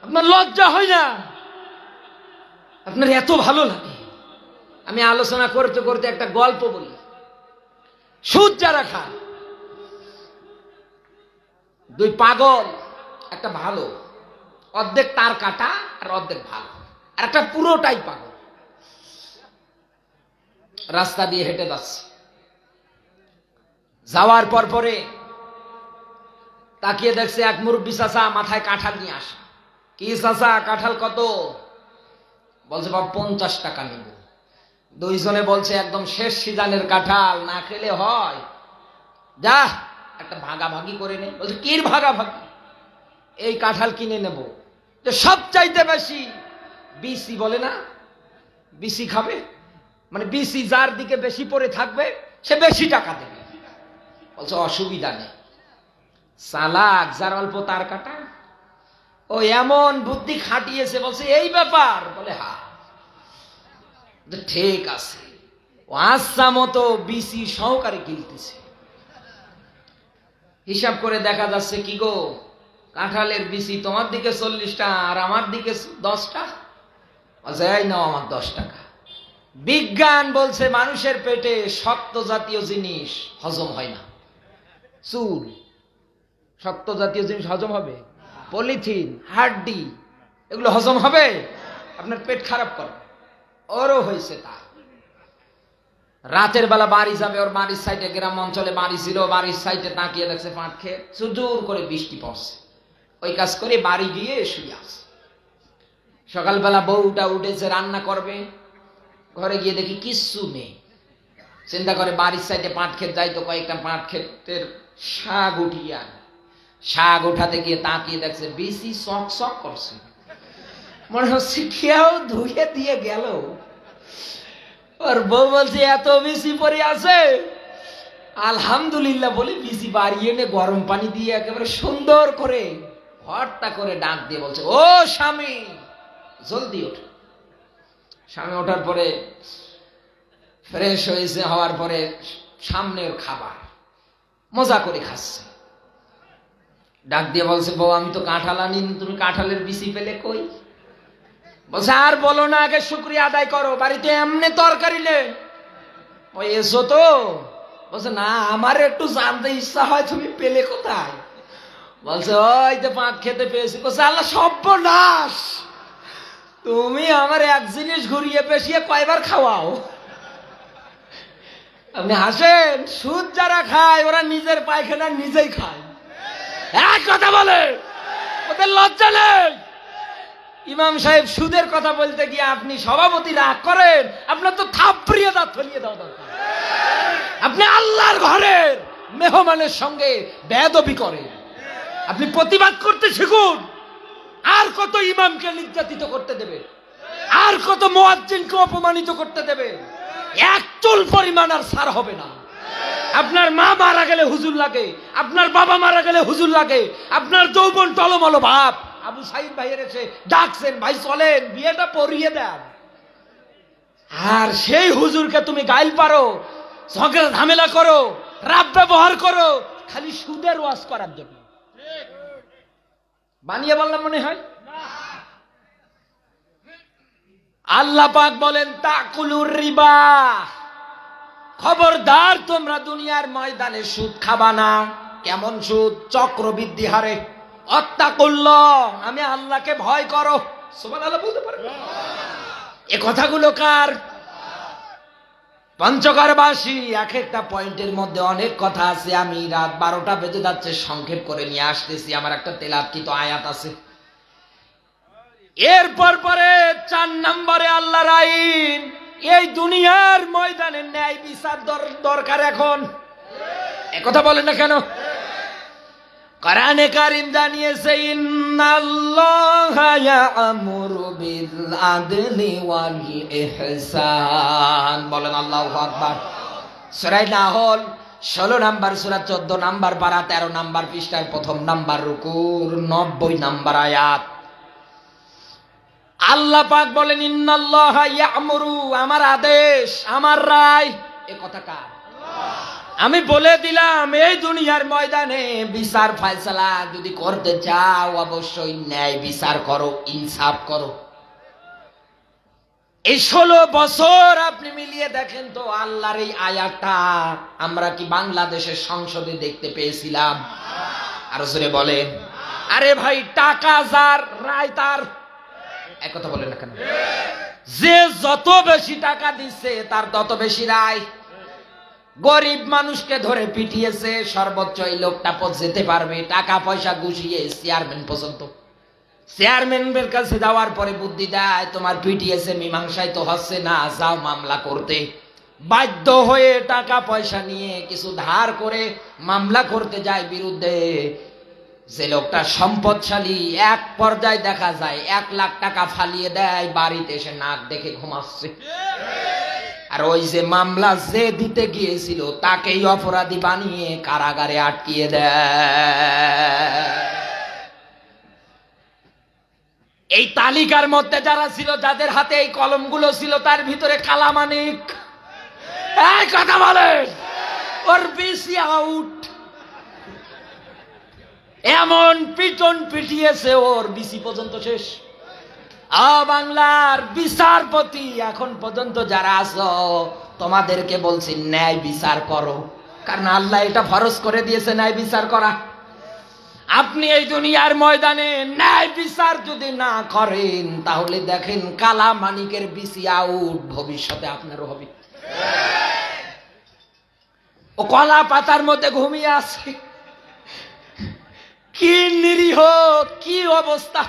আপনার লজ্জা হয় না? আপনার এত ভালো লাগে? আমি আলোচনা করতে করতে একটা গল্প বলি। সুদ যারা খায়, 2 পাগল, একটা ভালো, অর্ধেক তার কাটা আর অর্ধেক ভালো, আর একটা পুরোটাই পাগল। রাস্তা দিয়ে হেঁটে যাচ্ছে, যাওয়ার পরে তাকিয়ে দেখছে এক মুরব্বী চাচা মাথায় কাঁঠাল নিয়ে আসে। কি চাচা, কাঁঠাল কত? বলছে বাবা 50 টাকা নেব। 2 জনে বলছে একদম শেষ সিজনের কাঁঠাল, না খেলে হয়, যা একটা ভাগাভাগি করে নে। বলছে কি ভাগাভাগি? এই কাঁঠাল কিনে নেব, যে সব চাইতে বেশি বিসি বলে না, বিসি খাবে, মানে বিসি যার দিকে বেশি পড়ে থাকবে সে বেশি টাকা দেবে। বলছে অসুবিধা নেই। চালাক যার অল্প তার কাটা, ও এমন বুদ্ধি খাটিয়েছে, বলছে এই ব্যাপার? বলে হ্যাঁ। ঠিক আছে, ও আচ্ছা মতো বিসি সহকারে কিনতেছে। হিসাব করে দেখা যাচ্ছে, কি গো, কাঁঠালের বিসি তোমার দিকে 40টা আর আমার দিকে 10টা। বলছে এই নাও আমার 10 টাকা। বিজ্ঞান বলছে মানুষের পেটে শক্ত জাতীয় জিনিস হজম হয় না। চুল, শক্ত জাতীয় জিনিস হজম হবে? পলিথিন, হাড্ডি, এগুলো হজম হবে? আপনার পেট খারাপ করে। ওরও হয়েছে তা। রাতের বেলা বাড়ি যাবে, ওর বাড়ির সাইডে, গ্রাম অঞ্চলে বাড়ি ছিল, বাড়ির সাইডে তাকিয়ে দেখছে পাট খেয়ে জোর করে বৃষ্টি পড়ছে। ওই কাজ করে বাড়ি গিয়ে শুয়ে আছে। সকালবেলা বউটা উঠেছে, রান্না করবে, ঘরে গিয়ে দেখি কিচ্ছু নেই। চিন্তা করে বাড়ির সাইডে পাট ক্ষেত যাই, তো কয়েকটা পাট ক্ষেতের শাক উঠিয়ে আনে। শাক উঠাতে গিয়ে তাকিয়ে দেখছে বিসি শক শক করছে, মনে হচ্ছে কেউ ধুয়ে দিয়ে গেল। ওর বউ বলছে এত বিসি পরে আছে, আলহামদুলিল্লাহ বলে বিসি বাড়িয়ে এনে গরম পানি দিয়ে একেবারে সুন্দর করে ভর্তা করে ডাক দিয়ে বলছে, ও স্বামী জলদি ওঠ। স্বামী ওঠার পরে ফ্রেশ হয়েছে, হওয়ার পরে সামনের খাবার মজা করে খাচ্ছে। ডাক দিয়ে বলছে, বউ আমি তো কাঁঠাল আনিনি, তুমি কাঁঠালের বিসি পেলে কই? বলছে আর বলো না, আগে শুকরিয়া আদায় করো, বাড়িতে এমনি তরকারি নেই। ওই এসো তো। বলছে না, আমার একটু জানতে ইচ্ছা হয়, তুমি পেলে কোথায়? বলছে ওই তো পাট খেতে পেয়েছি। বলছে আল্লাহ সর্বনাশ, তুমি আমার এক জিনিস ঘুরিয়ে পেশিয়ে কয়বার খাওয়াও? আপনি হাসেন। সুদ যারা খায় ওরা নিজের পায়খানা নিজেই খায়। এক কথা বলে, ওদের লজ্জা নেই। ইমাম সাহেব সুদের কথা বলতে গিয়ে আপনি সভাপতি রাগ করেন, আপনার তো থাপড়িয়ে দাঁত ফেলিয়ে দেওয়া দরকার। আপনি আল্লাহর ঘরের মেহমানের সঙ্গে বেয়াদবি করেন। আপনি প্রতিবাদ করতে শিখুন। আর কত ইমামকে নির্যাতিত করতে দেবে, আর কত মুয়াজ্জিনকে অপমানিত করতে দেবে? এক চুল পরিমাণ আর ছাড় হবে না। আপনার মা মারা গেলে হুজুর লাগে, আপনার বাবা মারা গেলে হুজুর লাগে, আপনার যৌবন টলমল ভাব। আবু সাইদ ভাইয়ের এসে ডাকছেন, ভাই চলেন বিয়েটা পড়িয়ে দেন। আর সেই হুজুরকে তুমি গাইল পারো, ঝগড়া ঝামেলা করো, রাব ব্যবহার করো, খালি সুদের ওয়াজ করার জন্য। বানিয়ে বললাম মনে হয়? আল্লাহ পাক বলেন তাকুলুর রিবা, খবরদার তোমরা দুনিয়ার ময়দানে সুদ খাবা না। কেমন সুদ? চক্রবৃদ্ধি হারে। অত্তাকুল্লাহ, আমি আল্লাহকে ভয় করো। সুবহানাল্লাহ বলতে পারেন? এ কথাগুলো কার? পঞ্চগড়বাসী। এক একটা পয়েন্টের মধ্যে অনেক কথা আছে। আমি রাত 12টা বেজে যাচ্ছে, সংক্ষেপ করে নিয়ে আসতেছি। আমার একটা তেলাওয়াতকৃত আয়াত আছে। এরপর পরে 4 নম্বরে আল্লাহর আইন। এই দুনিয়ার ময়দানে ন্যায় বিচার দরকার এখন। একথা বলেন না কেন? কোরআনে কারীম জানিয়েছে ইন্নাল্লাহা ইয়া'মুরু বিল আদলি ওয়াল ইহসান। বলেন আল্লাহু আকবার। সূরা নাহল 16 নম্বর সূরা 14 নম্বর পারা 13 নম্বর পৃষ্ঠায় 1 নম্বর রুকুর 90 নম্বর আয়াত। আল্লাহ পাক বলেন ইন্নাল্লাহা ইয়া'মুরু, আমার আদেশ, আমার রায়। এ কথা কার? আমি বলে দিলাম এই দুনিয়ার ময়দানে বিচার ফয়সালা যদি করতে চাও অবশ্যই ন্যায় বিচার করো, ইনসাফ করো। এই 16 বছর আপনি মিলিয়ে দেখেন তো আল্লাহর এই আয়াতটা আমরা কি বাংলাদেশের সংসদে দেখতে পেয়েছিলাম? আর জোরে বলেন। আরে ভাই, টাকা যার রায় তার। এক কথা বলেন না কেন? যে যত বেশি টাকা দিচ্ছে তার তত বেশি রায়। গরিব মানুষকে ধরে পিটিয়েছে, সর্বোচ্চ এই লোকটা যেতে পারবে টাকা পয়সা ঘুষিয়ে চেয়ারম্যান পর্যন্ত। চেয়ারম্যানের কাছে যাওয়ার পরে বুদ্ধি দেয়, তোমার পিটিয়েছে, মীমাংসায় তো হচ্ছে না, যাও মামলা করতে। বাধ্য হয়ে টাকা পয়সা নিয়ে কিছু ধার করে মামলা করতে যায় বিরুদ্ধে। যে লোকটা সম্পদশালী, এক পর্যায়ে দেখা যায় 1 লাখ টাকা ফালিয়ে দেয়, বাড়িতে এসে নাক দেখে ঘুমাচ্ছে। আর ওই যে মামলা যে দিতে গিয়েছিল তাকেই অপরাধী বানিয়ে কারাগারে আটকিয়ে দেয়। এই তালিকার মধ্যে যারা ছিল, যাদের হাতে এই কলমগুলো ছিল, তার ভিতরে কালামানিক। এই কথা বলে, ওর বিসি আউট। এমন পিটন পিটিয়েছে, ওর বিসি পর্যন্ত শেষ। বাংলার বিচারপতি এখন পর্যন্ত যারা আছো, তোমাদেরকে বলছি ন্যায় বিচার করো, কারণ আল্লাহ এটা ফরজ করে দিয়েছে ন্যায় বিচার করা। আপনি এই দুনিয়ার ময়দানে ন্যায় বিচার যদি না করেন তাহলে দেখেন কালা মানিকের বিসি আউট, ভবিষ্যতে আপনারও হবে। ও কলা পাতার মধ্যে ঘুমিয়ে আছে। কি নিরীহ, কি অবস্থা!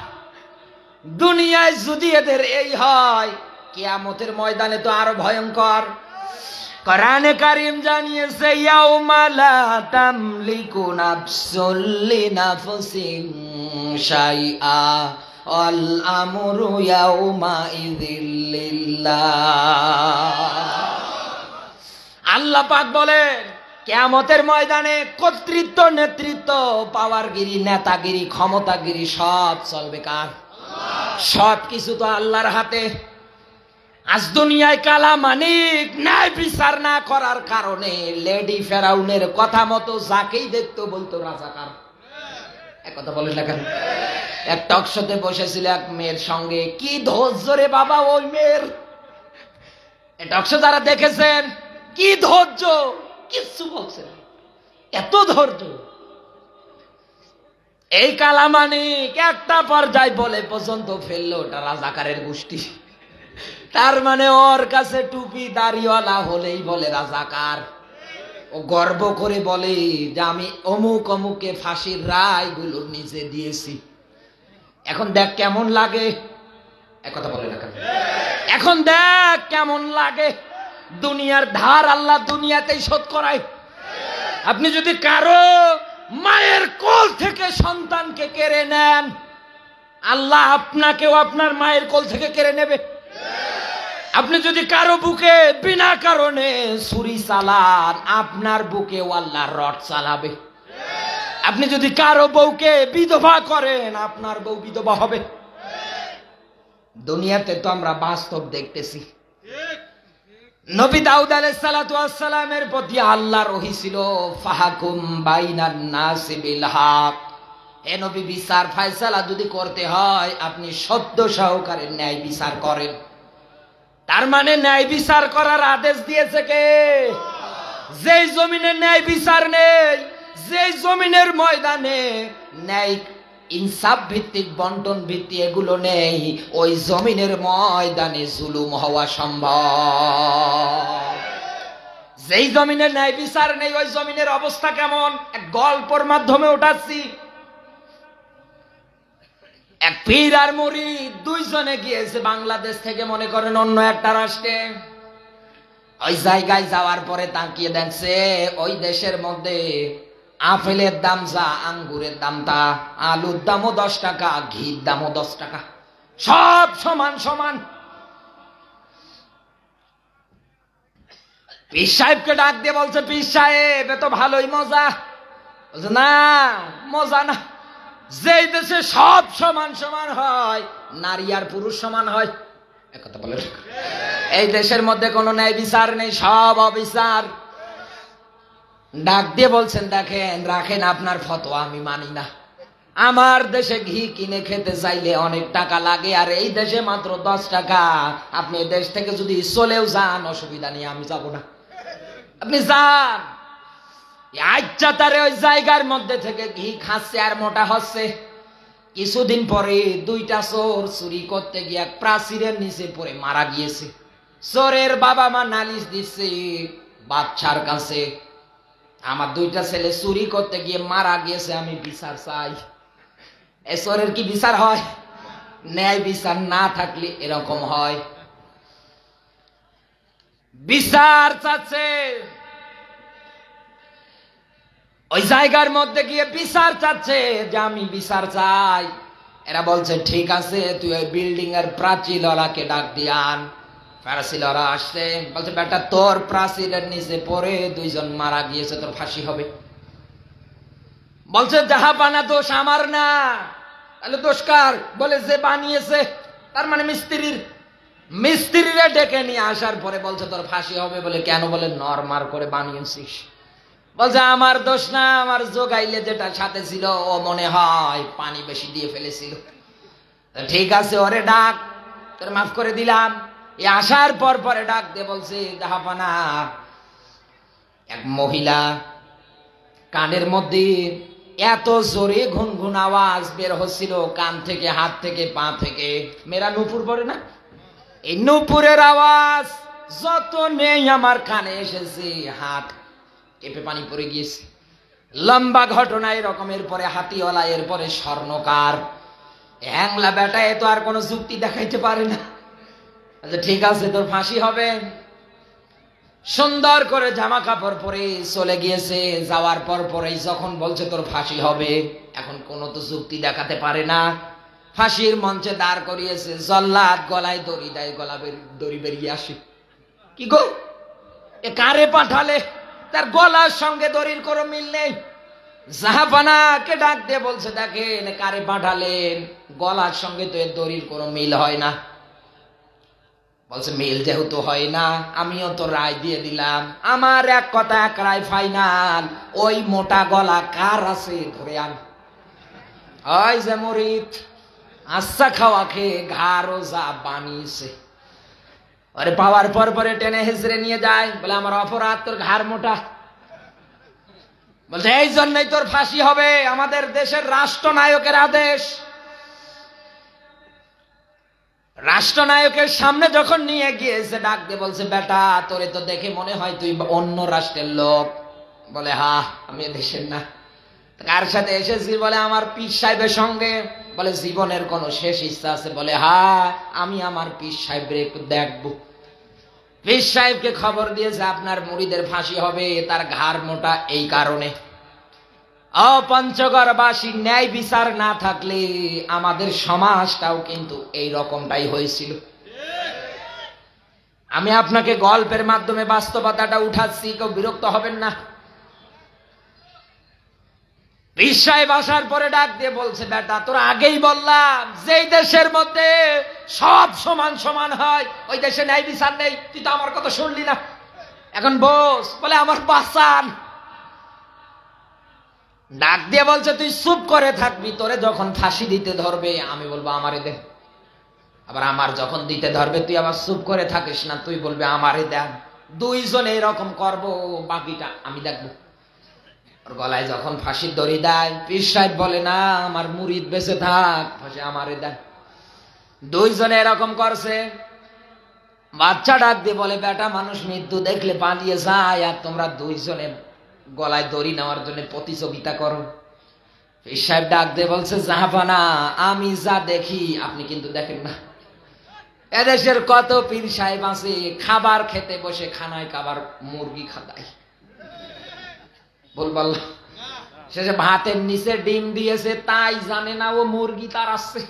দুনিয়ায় যদি এদের এই হয়, কিয়ামতের ময়দানে তো আরো ভয়ঙ্কর। কোরআনে কারীম জানিয়েছে ইয়াউমা লা তামলিকু নাফসুল লিনাফসিন শাইআ আল আমরু ইয়াউমা ইযিল লিল্লাহ। আল্লাহ পাক বলেন কিয়ামতের ময়দানে কর্তৃত্ব, নেতৃত্ব, পাওয়ারগিরি, নেতাগিরি, ক্ষমতাগিরি সব চলবে কার? সব কিছু তো আল্লাহর হাতে। আজ দুনিয়ায় কালা মানিক ন্যায় বিচার না করার কারণে লেডি ফেরাউনের কথা মতো যাকেই দেখতো বলতো রাজাকার। এক কথা বলেন না কেন? এক টকশোতে বসেছিল এক মেয়ের সঙ্গে, কি ধৈর্য রে বাবা ওই মেয়ের। টকশো যারা দেখেছেন, কি ধৈর্য, কিচ্ছু বলছে না, এত ধৈর্য। এই কালামানিক একটা পর্যায় বলে পর্যন্ত ফেললো ওটা রাজাকারের গোষ্ঠী। তার মানে ওর কাছে টুপি দাড়িওয়ালা হলেই বলে রাজাকার। ও গর্ব করে বলে যে আমি অমুক অমুকে ফাঁসির রায় গুলো নিজে দিয়েছি। এখন দেখ কেমন লাগে, একথা বলে না কেন? এখন দেখ কেমন লাগে, দুনিয়ার ধার আল্লাহ দুনিয়াতেই শোধ করায়। আপনি যদি কারো মায়ের কোল থেকে সন্তানকে কেড়ে নেন, আল্লাহ আপনাকেও আপনার মায়ের কোল থেকে কেড়ে নেবে। আপনি যদি কারো বুকে বিনা কারণে ছুরি চালান, আপনার বুকেও আল্লাহ রড চালাবে। আপনি যদি কারো বউকে বিধবা করেন, আপনার বউ বিধবা হবে। দুনিয়াতে তো আমরা বাস্তব দেখতেছি। নবী দাউদ আলাইহিস সালাতু ওয়াস সালামের প্রতি আল্লাহর ওহী ছিল, ফাহাকুম বাইনান নাসি বিল হক। এ নবী, বিচার ফয়সালা যদি করতে হয় আপনি সত্য সহকারে ন্যায় বিচার করেন। তার মানে ন্যায় বিচার করার আদেশ দিয়েছে কে? যেই জমিনে ন্যায় বিচার নেই, যেই জমিনের ময়দানে ন্যায় ইনসাফ ভিত্তিক বন্টন ভিত্তি এগুলো নেই, ওই জমিনের ময়দানে জুলুম হওয়া সম্ভব। যেই জমিনে ন্যায় বিচার নেই ওই জমিনের অবস্থা কেমন এক গল্পের মাধ্যমে উঠাচ্ছি। এক পীর আর মুরিদ দুইজনে গিয়েছে বাংলাদেশ থেকে মনে করেন অন্য একটা রাষ্ট্রে। ওই জায়গায় যাওয়ার পরে তাকিয়ে দেখছে ওই দেশের মধ্যে আপেলের দাম যা, আঙ্গুরের দাম তা, আলুর দামও 10 টাকা, ঘির দামও 10 টাকা, সব সমান সমান। পীর সাহেবকে ডাক দিয়ে বলছে, পীর সাহেব এ তো ভালোই মজা। বলছে না, মজা না। যেই দেশে সব সমান সমান হয়, নারী আর পুরুষ সমান হয়, একথা বলে এই দেশের মধ্যে কোনো ন্যায় বিচার নেই, সব অবিচার। ডাক দিয়ে বলছেন, দেখেন রাখেন আপনার ফতোয়া, আমি মানি না। আমার দেশে ঘি কিনে খেতে চাইলে অনেক টাকা লাগে, আর এই দেশে মাত্র 10 টাকা। আপনি দেশ থেকে যদি চলেও যান অসুবিধা নেই, আমি যাব না, আপনি যান। আচ্ছা, তারে ওই জায়গার মধ্যে থেকে ঘি খাচ্ছে আর মোটা হচ্ছে। কিছুদিন পরে 2টা চোর চুরি করতে গিয়ে প্রাচীরের নিচে পড়ে মারা গিয়েছে। চোরের বাবা মা নালিশ দিচ্ছে বাদশার কাছে, আমার 2টা ছেলে চুরি করতে গিয়ে মারা গিয়েছে, আমি বিচার চাই। এ চোরের কি বিচার হয়? ন্যায় বিচার না থাকলে এরকম হয়। বিচার চাচ্ছে, ওই জায়গার মধ্যে গিয়ে বিচার চাচ্ছে যে আমি বিচার চাই। এরা বলছে ঠিক আছে, তুই ওই বিল্ডিং এর প্রাচীরওয়ালাকে ডাক দিয়ান। প্রাচীরওয়ালা আসছে, বলছে বেটা তোর প্রাচীরের নিচে পড়ে 2 জন মারা গিয়েছে, তোর ফাঁসি হবে। বলছে জাহাপানা, দোষ আমার না। তাহলে দোষ কার? বলে যে বানিয়েছে, তার মানে মিস্ত্রির। মিস্ত্রিরে ডেকে নিয়ে আসার পরে বলছে তোর ফাঁসি হবে। বলে কেন? বলে নরমার করে বানিয়েছিস। বলছে আমার দোষ না, আমার জোগাইলে যেটা সাথে ছিল ও মনে হয় পানি বেশি দিয়ে ফেলেছিল। ঠিক আছে, ওরে ডাক, তোর মাফ করে দিলাম। এ আসার পর পরে ডাক দিয়ে বলছে, জাহাপানা, এক মহিলা কানের মধ্যে এত জোরে ঘুনঘুন আওয়াজ বের হচ্ছিল, কান থেকে, হাত থেকে, পা থেকে। মেয়েরা নূপুর পড়ে না, এই নূপুরের আওয়াজ যত নেই আমার কানে এসেছে, হাত কেঁপে পানি পড়ে গিয়েছে। লম্বা ঘটনা এরকমের পরে হাতিওয়ালা, এরপরে স্বর্ণকার। হ্যাংলা বেটা এ তো আর কোনো যুক্তি দেখাইতে পারে না। আচ্ছা ঠিক আছে, তোর ফাঁসি হবে। সুন্দর করে জামা কাপড় পরে চলে গিয়েছে। যাওয়ার পর পরেই যখন বলছে তোর ফাঁসি হবে, এখন কোনো তো যুক্তি দেখাতে পারে না। ফাঁসির মঞ্চে দাঁড় করিয়েছে, জল্লাদ গলায় দড়ি দেয়, দড়ি বেরিয়ে আসে। কি গো, এ কারে পাঠালে? তার গলার সঙ্গে দড়ির কোনো মিল নেই। জাহাপানাকে ডাক দিয়ে বলছে, দেখেন কারে পাঠালেন, গলার সঙ্গে তো এর দড়ির কোনো মিল হয় না। বলছে মিল যেহেতু হয় না, আমিও তো রায় দিয়ে দিলাম, আমার এক কথা এক রায় ফাইনাল। ওই মোটা গলা কার আছে ধরে আন। ওই যে মরিদ আচ্ছা খাওয়া খেয়ে ঘাড়ও যা বানিয়েছে, আরে পাওয়ার পর পরে টেনে হেসড়ে নিয়ে যায়। বলে আমার অপরাধ, তোর ঘাড় মোটা। বলছে এই জন্যই তোর ফাঁসি হবে, আমাদের দেশের রাষ্ট্রনায়কের আদেশ। রাষ্ট্রনায়কের সামনে যখন নিয়ে গিয়েছে, ডাক দিয়ে বলছে বেটা তোরে তো দেখে মনে হয় তুই অন্য রাষ্ট্রের লোক। বলে হা, আমি দেশের না। কার সাথে এসেছি? বলে আমার পীর সাহেবের সঙ্গে। বলে জীবনের কোন শেষ ইচ্ছা আছে? বলে হা, আমি আমার পীর সাহেবের একটু দেখবো। পীর সাহেবকে খবর দিয়েছে আপনার মুরিদের ফাঁসি হবে, তার ঘাড় মোটা এই কারণে। পঞ্চগড়বাসী ন্যায় বিচার না থাকলে আমাদের সমাজটাও কিন্তু এই রকমটাই হয়েছিল। আমি আপনাকে গল্পের মাধ্যমে বাস্তবতাটা উঠাচ্ছি, কেউ বিরক্ত হবেন না। পীর সাহেব আসার পরে ডাক দিয়ে বলছে বেটা তোরা আগেই বললাম যেই দেশের মধ্যে সব সমান সমান হয় ওই দেশে ন্যায় বিচার নেই, তুই তো আমার কথা শুনলি না, এখন বস। বলে আমার বাঁচান। ডাক দিয়ে বলছে তুই চুপ করে থাকবি, তোরে যখন ফাঁসি দিতে ধরবে আমি বলবো আমারে দে, আবার আমার যখন দিতে ধরবে তুই আবার চুপ করে থাকিস না, তুই বলবি আমারে দেন। দুইজনে এরকম করবো, বাকিটা আমি দেখবো। ওর গলায় যখন ফাঁসির দড়ি দেয়, পীর সাহেব বলে না আমার মুরিদ বেঁচে থাক, ফাঁসি আমারে দেন। দুইজনে এরকম করছে। বাচ্চা ডাক দিয়ে বলে বেটা মানুষ মৃত্যু দেখলে পালিয়ে যায়, আর তোমরা দুইজনে গলায় দড়ি নেওয়ার জন্য প্রতিযোগিতা করো। পীর সাহেব ডাক দিয়ে বলছে জাহাপানা আমি যা দেখি আপনি কিন্তু দেখেন না। এদেশের কত পীর সাহেব আছে খাবার খেতে বসে খানায় খাবার মুরগি খাদায়, বলবাল শেষে ভাতের নিচে ডিম দিয়েছে তাই জানে না ও মুরগি তার আসছে।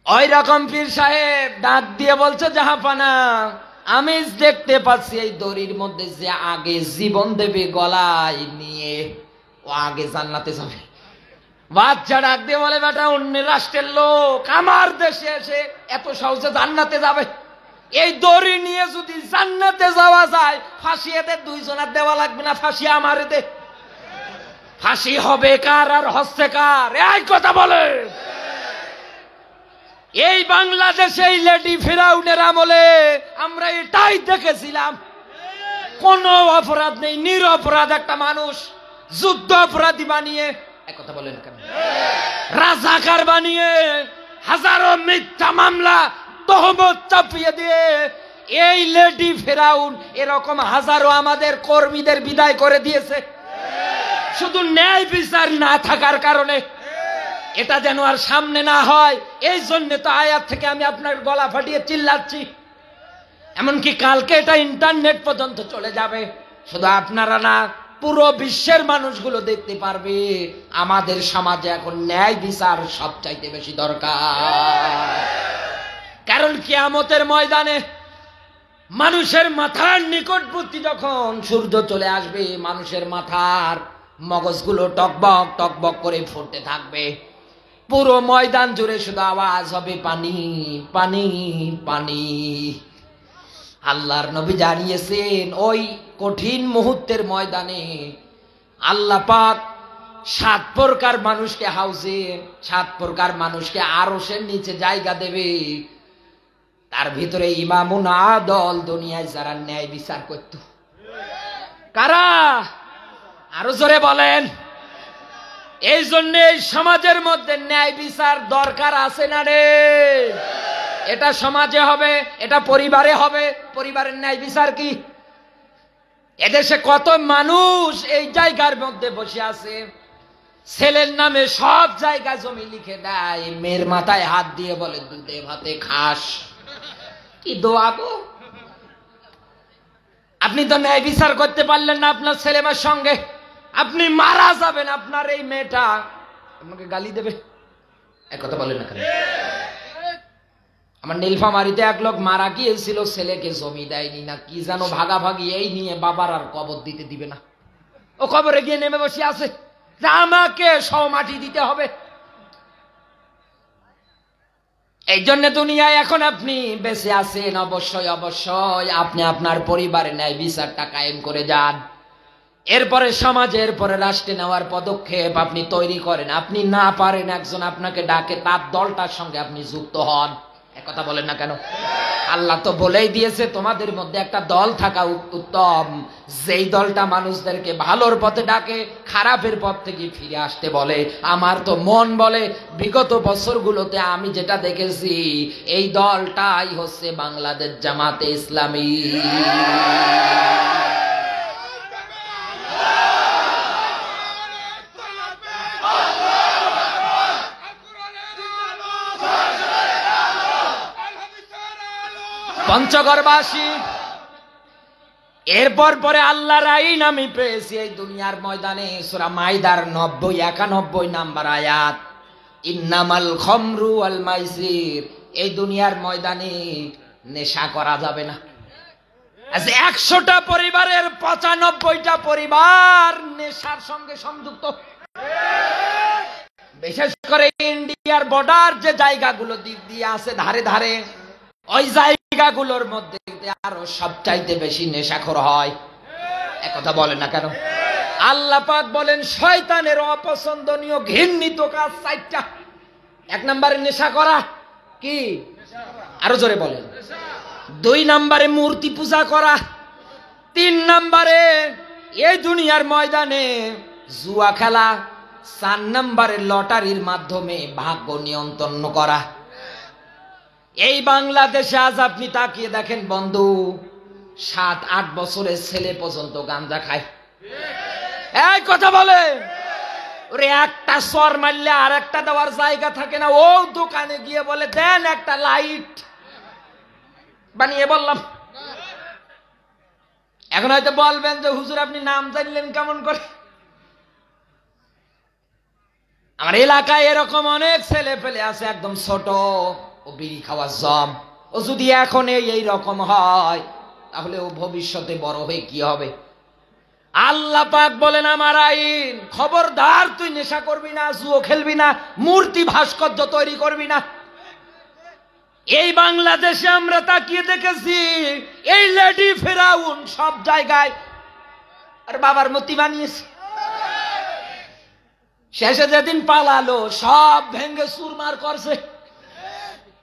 ওই রকম পীর সাহেব ডাক দিয়ে বলছে জাহাপানা আমি দেখতে পাচ্ছি এই দড়ির মধ্যে যে আগে জীবন দেবে গলায় নিয়ে ও আগে জান্নাতে যাবে। বাচ্চা ডাক দিয়ে বলে বেটা অন্য রাষ্ট্রের লোক আমার দেশে এসে এত সহজে জান্নাতে যাবে? এই দড়ি নিয়ে যদি জান্নাতে যাওয়া যায় ফাঁসি এদের দুইজনের দেওয়া লাগবে না, ফাঁসি আমারে দে। ফাঁসি হবে কার আর হচ্ছে কার? এই কথা বলে এই বাংলাদেশে এই লেডি ফিরাউনের আমলে আমরা এটাই দেখেছিলাম, কোন অপরাধ নেই, নিরপরাধ একটা মানুষ যুদ্ধ অপরাধী বানিয়ে, এক কথা বলেন কেন, রাজাকার বানিয়ে হাজারো মিথ্যা মামলা তহমত চাপিয়ে দিয়ে এই লেডি ফিরাউন এরকম হাজারো আমাদের কর্মীদের বিদায় করে দিয়েছে শুধু ন্যায় বিচার না থাকার কারণে। এটা যেন আর সামনে না হয় এই জন্য তো আয়াত থেকে আমি আপনার গলা ফাটিয়ে চিল্লাচ্ছি। এমনকি কালকে এটা ইন্টারনেট পর্যন্ত চলে যাবে, শুধু আপনারা না পুরো বিশ্বের মানুষগুলো দেখতে পারবে আমাদের সমাজে এখন ন্যায় বিচার সবচাইতে বেশি দরকার। কারণ কিয়ামতের ময়দানে মানুষের মাথার নিকটবর্তী যখন সূর্য চলে আসবে মানুষের মাথার মগজগুলো টকবক টকবক করে ফুটতে থাকবে, পুরো ময়দান জুড়ে শুধু আওয়াজ হবে পানি পানি পানি। আল্লাহর নবী জানিয়েছেন ওই কঠিন মুহূর্তের ময়দানে আল্লাহ পাক 7 প্রকার মানুষকে হাউজে, 7 প্রকার মানুষকে আরশের নিচে জায়গা দেবে। তার ভিতরে ইমামুন আদল, দুনিয়ায় যারা ন্যায় বিচার করত। কারা? আরো জোরে বলেন। এই জন্য এই সমাজের মধ্যে ন্যায় বিচার দরকার আছে না রে? এটা সমাজে হবে, এটা পরিবারে হবে। পরিবারের ন্যায় বিচার কি? এদেশে কত মানুষ এই জায়গার মধ্যে বসে আছে, ছেলের নামে সব জায়গায় জমি লিখে দেয়, মেয়ের মাথায় হাত দিয়ে বলে দুধে ভাতে খাস। কি দোয়া গো! আপনি তো ন্যায় বিচার করতে পারলেন না আপনার ছেলে মেয়ের সঙ্গে, আপনি মারা যাবেন, আপনার এই মেয়েটা আপনাকে গালি দেবে। এক কথা বলেন না কেন? আমার নীলফামারীতে এক লোক মারা গিয়েছিল, ছেলেকে জমি দেয়নি না কি জানো ভাগাভাগি, এই নিয়ে বাবার আর কবর দিতে দিবে না। ও কবরে গিয়ে নেমে বসে আছে যে আমাকে সব মাটি দিতে হবে। এই জন্য দুনিয়ায় এখন আপনি বেঁচে আছেন, অবশ্যই অবশ্যই আপনি আপনার পরিবারে ন্যায় বিচারটা কায়েম করে যান। এরপরে সমাজে, এরপরে রাষ্ট্রে নেওয়ার পদক্ষেপ আপনি তৈরি করেন। আপনি না পারেন, একজন আপনাকে ডাকে, তার দলটার সঙ্গে আপনি যুক্ত হন। এক কথা বলেন না কেন? আল্লাহ তো বলেই দিয়েছে তোমাদের মধ্যে একটা দল থাকা উত্তম, যেই দলটা মানুষদেরকে ভালোর পথে ডাকে, খারাপের পথ থেকে ফিরে আসতে বলে। আমার তো মন বলে বিগত বছরগুলোতে আমি যেটা দেখেছি এই দলটাই হচ্ছে বাংলাদেশ জামাতে ইসলামী। পঞ্চগড়বাসী, এরপর পরে আল্লাহর আইন আমি পেয়েছি এই দুনিয়ার ময়দানে। সূরা মাইদার 90-91 নাম্বার আয়াত, ইন্নামাল খামরু ওয়াল মাইসির। এই দুনিয়ার ময়দানে নেশা করা যাবে না। 100টা পরিবারের 95টা পরিবার নেশার সঙ্গে সংযুক্ত। বিশেষ করে ইন্ডিয়ার বর্ডার যে জায়গাগুলো দিক দিয়ে আছে ধারে ধারে, ওই জায়গাগুলোর মধ্যে আরো সবচাইতে বেশি নেশাখোর হয়। একথা বলেন না কেন? আল্লাহ পাক বলেন শয়তানের অপছন্দনীয় ঘৃণিত কাজ 4টা। 1 নম্বরে নেশা করা, কি? আরো জোরে বলেন। 2 নম্বরে মূর্তি পূজা করা। 3 নম্বরে এই দুনিয়ার ময়দানে জুয়া খেলা। 4 নম্বরে লটারির মাধ্যমে ভাগ্য নিয়ন্ত্রণ করা। এই বাংলাদেশে আজ আপনি তাকিয়ে দেখেন বন্ধু, 7-8 বছরের ছেলে পর্যন্ত গাঁজা খায়। এই কথা বলে, ওরে একটা সর মারলে আর একটা দেওয়ার জায়গা থাকে না। ও দোকানে গিয়ে বলে দেন একটা লাইট বানিয়ে বললাম। এখন হয়তো বলবেন যে হুজুর আপনি নাম জানলেন কেমন করে? আমার এলাকায় এরকম অনেক ছেলে পেলে আছে একদম ছোট, ও বিড়ি খাওয়ার জম। ও যদি এখন এই রকম হয় তাহলে ও ভবিষ্যতে বড় হয়ে কি হবে? আল্লাহ পাক বলেন আমার আইন, খবরদার তুই নেশা করবি না, জুয়ো খেলবি না, মূর্তি ভাস্কর্য তৈরি করবি না। এই বাংলাদেশে আমরা তাকিয়ে দেখেছি এই লেডি ফেরাউন সব জায়গায় আর বাবার মূর্তি বানিয়েছে। শেষে যেদিন পালালো সব ভেঙ্গে চুরমার করছে।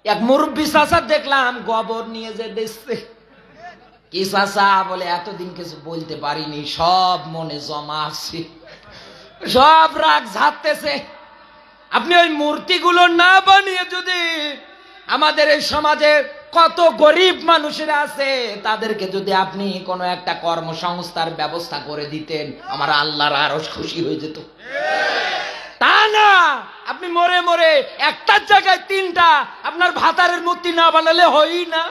এক মুরব্বী চাচা দেখলাম গোবর নিয়ে যে বেচছে। কি চাচা বলে এতদিন কিছু বলতে পারিনি, সব মনে জমা আছে, সব রাগ ঝাড়তেছে। আপনি ওই মূর্তিগুলো না বানিয়ে যদি আমাদের এই সমাজে কত গরিব মানুষেরা আছে তাদেরকে যদি আপনি কোনো একটা কর্মসংস্থার ব্যবস্থা করে দিতেন, আমার আল্লাহর আরো খুশি হয়ে যেত। তা না, আপনি মরে মরে একটার জায়গায় 3টা আপনার ভাতারের মূর্তি না বানালে হই না।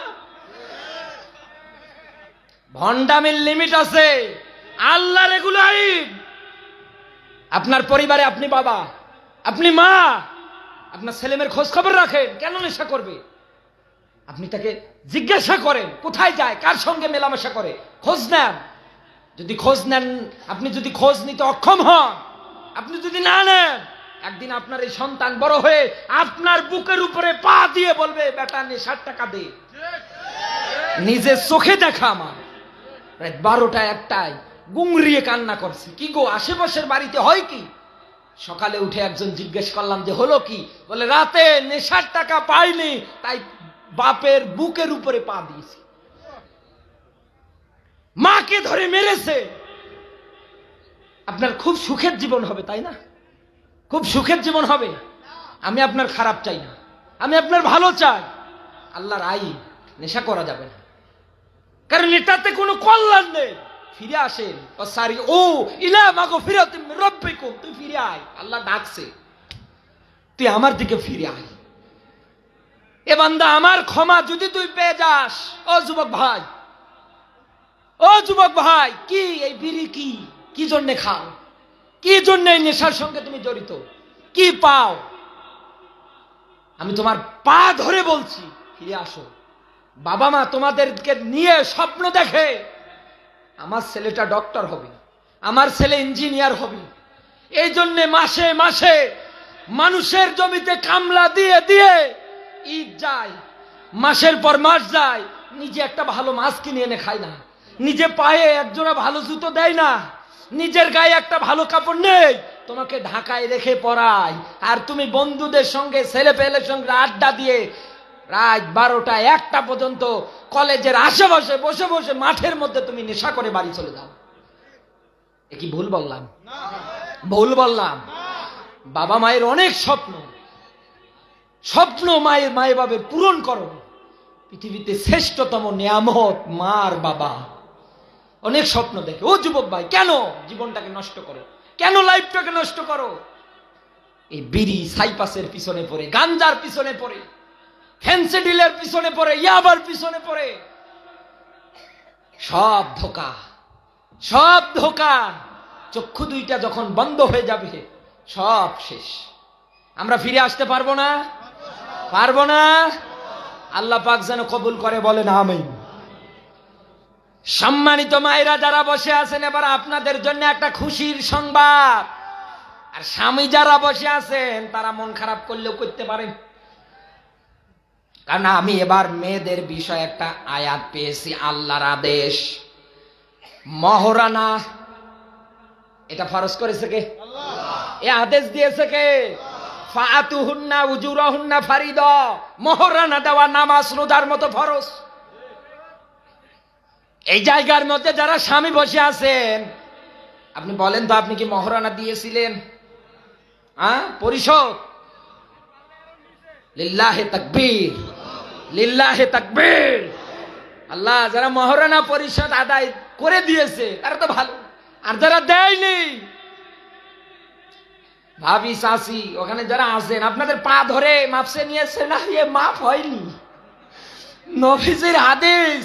ভণ্ডামির লিমিট আছে, আল্লাহর এগুলো আইন। আপনার পরিবারে আপনি বাবা, আপনি মা, আপনার ছেলেমেয়ের খোঁজ খবর রাখেন। কেন নেশা করবে? আপনি তাকে জিজ্ঞাসা করেন কোথায় যায়, কার সঙ্গে মেলামেশা করে, খোঁজ নেন। যদি খোঁজ নেন, আপনি যদি খোঁজ নিতে অক্ষম হন, আপনি যদি না নেন, একদিন আপনার এই সন্তান বড় হয়ে আপনার বুকের উপরে পা দিয়ে বলবে বেটা নেশার টাকা দে। নিজের চোখে দেখা আমার রাত 12টা 1টায় গুংরিয়ে কান্না করছে। কি গো, আশেপাশের বাড়িতে হয় কি? সকালে উঠে একজন জিজ্ঞেস করলাম যে হলো কি? বলে রাতে নেশার টাকা পাইনি, তাই বাপের বুকের উপরে পা দিয়েছে, মাকে ধরে মেরেছে। আপনার খুব সুখের জীবন হবে, তাই না? খুব সুখের জীবন হবে। আমি আপনার খারাপ চাই না, আমি আপনার ভালো চাই। আল্লাহর আইন, নেশা করা যাবে না, কারণ এটাতে কোনো কল্যাণ নেই। ফিরে আসেন, সারি ও ইলা মাগো ফিরাতুম মির রাব্বিকুম, তুই ফিরে আয়, আল্লাহ ডাকছে, তুই আমার দিকে ফিরে আয়। এ বান্দা আমার ক্ষমা যদি তুই পেয়ে যাস, ও যুবক ভাই, ও যুবক ভাই, কি এই বিড়ি কি জন্য খাও? কি জন্য এই নেশার সঙ্গে তুমি জড়িত? কি পাও? আমি তোমার পা ধরে বলছি ফিরে আসো। বাবা মা তোমাদেরকে নিয়ে স্বপ্ন দেখে আমার ছেলেটা ডক্টর হবে, আমার ছেলে ইঞ্জিনিয়ার হবে। এই জন্য মাসে মাসে মানুষের জমিতে কামলা দিয়ে দিয়ে ঈদ যায়, মাসের পর মাস যায়, নিজে একটা ভালো মাছ কিনে এনে খায় না, নিজে পায়ে একজোড়া ভালো জুতো দেয় না, নিজের গায়ে একটা ভালো কাপড় নেই, তোমাকে ঢাকায় রেখে পড়ায়। আর তুমি বন্ধুদের সঙ্গে ছেলে পেলের সঙ্গে আড্ডা দিয়ে রাত 12টা 1টা পর্যন্ত কলেজের আশেপাশে বসে বসে মাঠের মধ্যে তুমি নেশা করে বাড়ি চলে যাও। এ কি ভুল বললাম? ভুল বললাম? বাবা মায়ের অনেক স্বপ্ন, স্বপ্ন মায়ের বাবার পূরণ করো। পৃথিবীতে শ্রেষ্ঠতম নিয়ামত মার বাবা। অনেক স্বপ্ন দেখে। ও যুবক ভাই, কেন জীবনটাকে নষ্ট করো? কেন লাইফটাকে নষ্ট করো? এই বিড়ি সাইপাসের পিছনে পড়ে, গাঞ্জার পিছনে পড়ে, ফেন্সিডিলের পিছনে পড়ে, ইয়াবার পিছনে পড়ে। সব ধোঁকা, সব ধোঁকা। চক্ষু দুইটা যখন বন্ধ হয়ে যাবে সব শেষ। আমরা ফিরে আসতে পারবো না, পারবো না। আল্লাহ পাক যেন কবুল করে, বলেন আমিন। সম্মানিত মায়েরা যারা বসে আছেন, এবার আপনাদের জন্য একটা খুশির সংবাদ। আর স্বামী যারা বসে আছেন তারা মন খারাপ করলেও করতে পারেন, কারণ আমি এবার মেয়েদের বিষয়ে একটা আয়াত পেয়েছি, আল্লাহর আদেশ। মহরানা এটা ফরজ করেছে কে? আল্লাহ। এ আদেশ দিয়েছে কে? ফাতুহুন্না উজুরাহুন্না ফারিদা। মহরানা দেওয়া নামাজ রোজার মতো ফরজ। এই জায়গার মধ্যে যারা স্বামী বসে আছেন, আপনি বলেন তো, আপনি কি মহরানা দিয়েছিলেন? পরিশোধ? লিল্লাহে তাকবীর, লিল্লাহে তাকবীর। আল্লাহ, যারা মহরানা পরিশোধ আদায় করে দিয়েছে তারা তো ভালো, আর যারা দেয়নি, ভাবি চাচি ওখানে যারা আছেন, আপনাদের পা ধরে মাপসে নিয়েছে না, এ মাপ হয়নি। নবীজির আদেশ,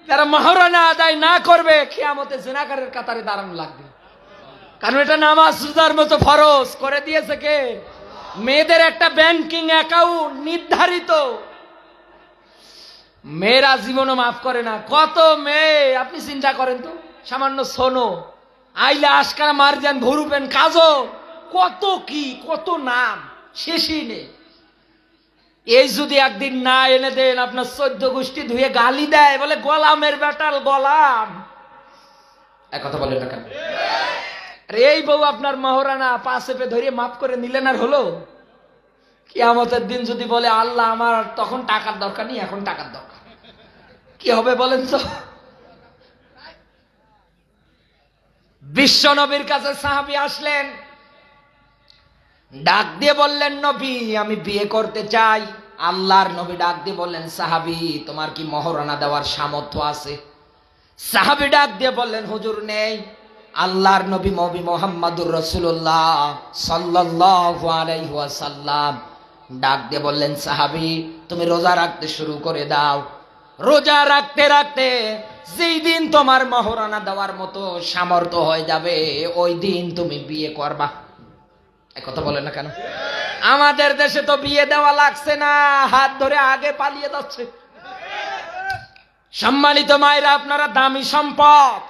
যারা মহরানা আদায় না করবে কিয়ামতে জিনাকারের কাতারে দাঁড়ানো লাগবে, কারণ এটা নামাজ রোজার মতো ফরজ করে দিয়েছে কে? মেয়েদের একটা ব্যাংকিং অ্যাকাউন্ট নির্ধারিত, মেয়েরা জীবনও মাফ করে না। কত মেয়ে আপনি চিন্তা করেন তো, সামান্য সোনো, আইলা, আশকারা, মারজান, ভরুপেন, কাজল, কত কি, কত নাম, শেষই নেই। এই যদি একদিন না এনে দেন, আপনার 14 গোষ্ঠী ধুয়ে গালি দেয়, বলে গোলামের বেটাল গোলাম। এক কথা বলেন না কেন? এই বউ আপনার মহরানা পা চেপে ধরে মাফ করে নিলেন, আর হলো? কিয়ামতের দিন যদি বলে, আল্লাহ আমার তখন টাকার দরকার নেই, এখন টাকার দরকার, কি হবে বলেন তো? বিশ্ব নবীর কাছে সাহাবী আসলেন, ডাক দিয়ে বললেন, নবী আমি বিয়ে করতে চাই। আল্লাহর নবী ডাক দিয়ে বললেন, সাহাবী তোমার কি মহরানা দেওয়ার সামর্থ্য আছে? সাহাবী ডাক দিয়ে বললেন, হুজুর নেই। আল্লাহর নবী মুহাম্মদুর রাসূলুল্লাহ সাল্লাল্লাহু আলাইহি ওয়াসাল্লাম ডাক দিয়ে বললেন, সাহাবী তুমি রোজা রাখতে শুরু করে দাও। রোজা রাখতে রাখতে যেই দিন তোমার মহরানা দেওয়ার মতো সামর্থ্য হয়ে যাবে, ওই দিন তুমি বিয়ে করবা। এক কথা বলেন না কেন? আমাদের দেশে তো বিয়ে দেওয়া লাগছে না, হাত ধরে আগে পালিয়ে যাচ্ছে। সম্মানিত মায়েরা, আপনারা দামি সম্পদ।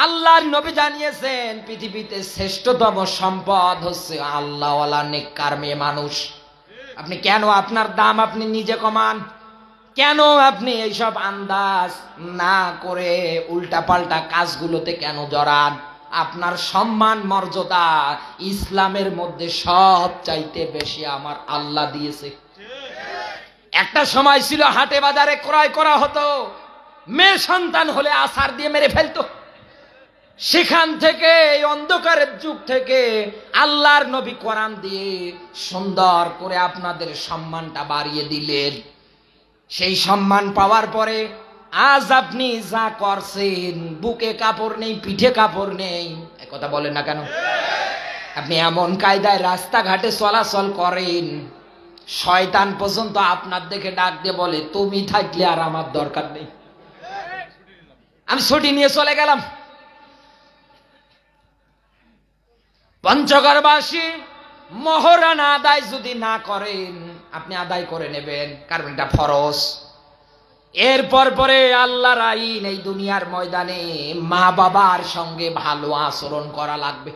আল্লাহর নবী জানিয়েছেন, পৃথিবীতে শ্রেষ্ঠতম সম্পদ হচ্ছে আল্লাহওয়ালা নেককার মেয়ে মানুষ। আপনি কেন আপনার দাম আপনি নিজে কমান? কেন আপনি এইসব আন্দাজ না করে উল্টা পাল্টা কাজগুলোতে কেন জড়ান? আপনার সম্মান মর্যাদা ইসলামের মধ্যে সব চাইতে বেশি আমার আল্লাহ দিয়েছে। একটা সময় ছিল হাটে বাজারে ক্রয় করা হতো, মেয়ে সন্তান হলে আছাড় দিয়ে মেরে ফেলতো। সেখান থেকে, এই অন্ধকারের যুগ থেকে আল্লাহর নবী কোরআন দিয়ে সুন্দর করে আপনাদের সম্মানটা বাড়িয়ে দিলেন। সেই সম্মান পাওয়ার পরে আজ আপনি যা করছেন, বুকে কাপড় নেই, পিঠে কাপড় নেই, একথা বলেন না কেন? আপনি এমন কায়দায় রাস্তাঘাটে চলাচল করেন, শয়তান পর্যন্ত আপনার দেখে ডাক দিয়ে বলে, তুমি থাকলে আর আমার দরকার নেই, আমি ছুটি নিয়ে চলে গেলাম। পঞ্চগড়বাসী মহরানা আদায় যদি না করেন, আপনি আদায় করে নেবেন, কারণ এটা ফরজ। এরপর পরে আল্লাহর আইন, এই দুনিয়ার ময়দানে মা বাবার সঙ্গে ভালো আচরণ করা লাগবে।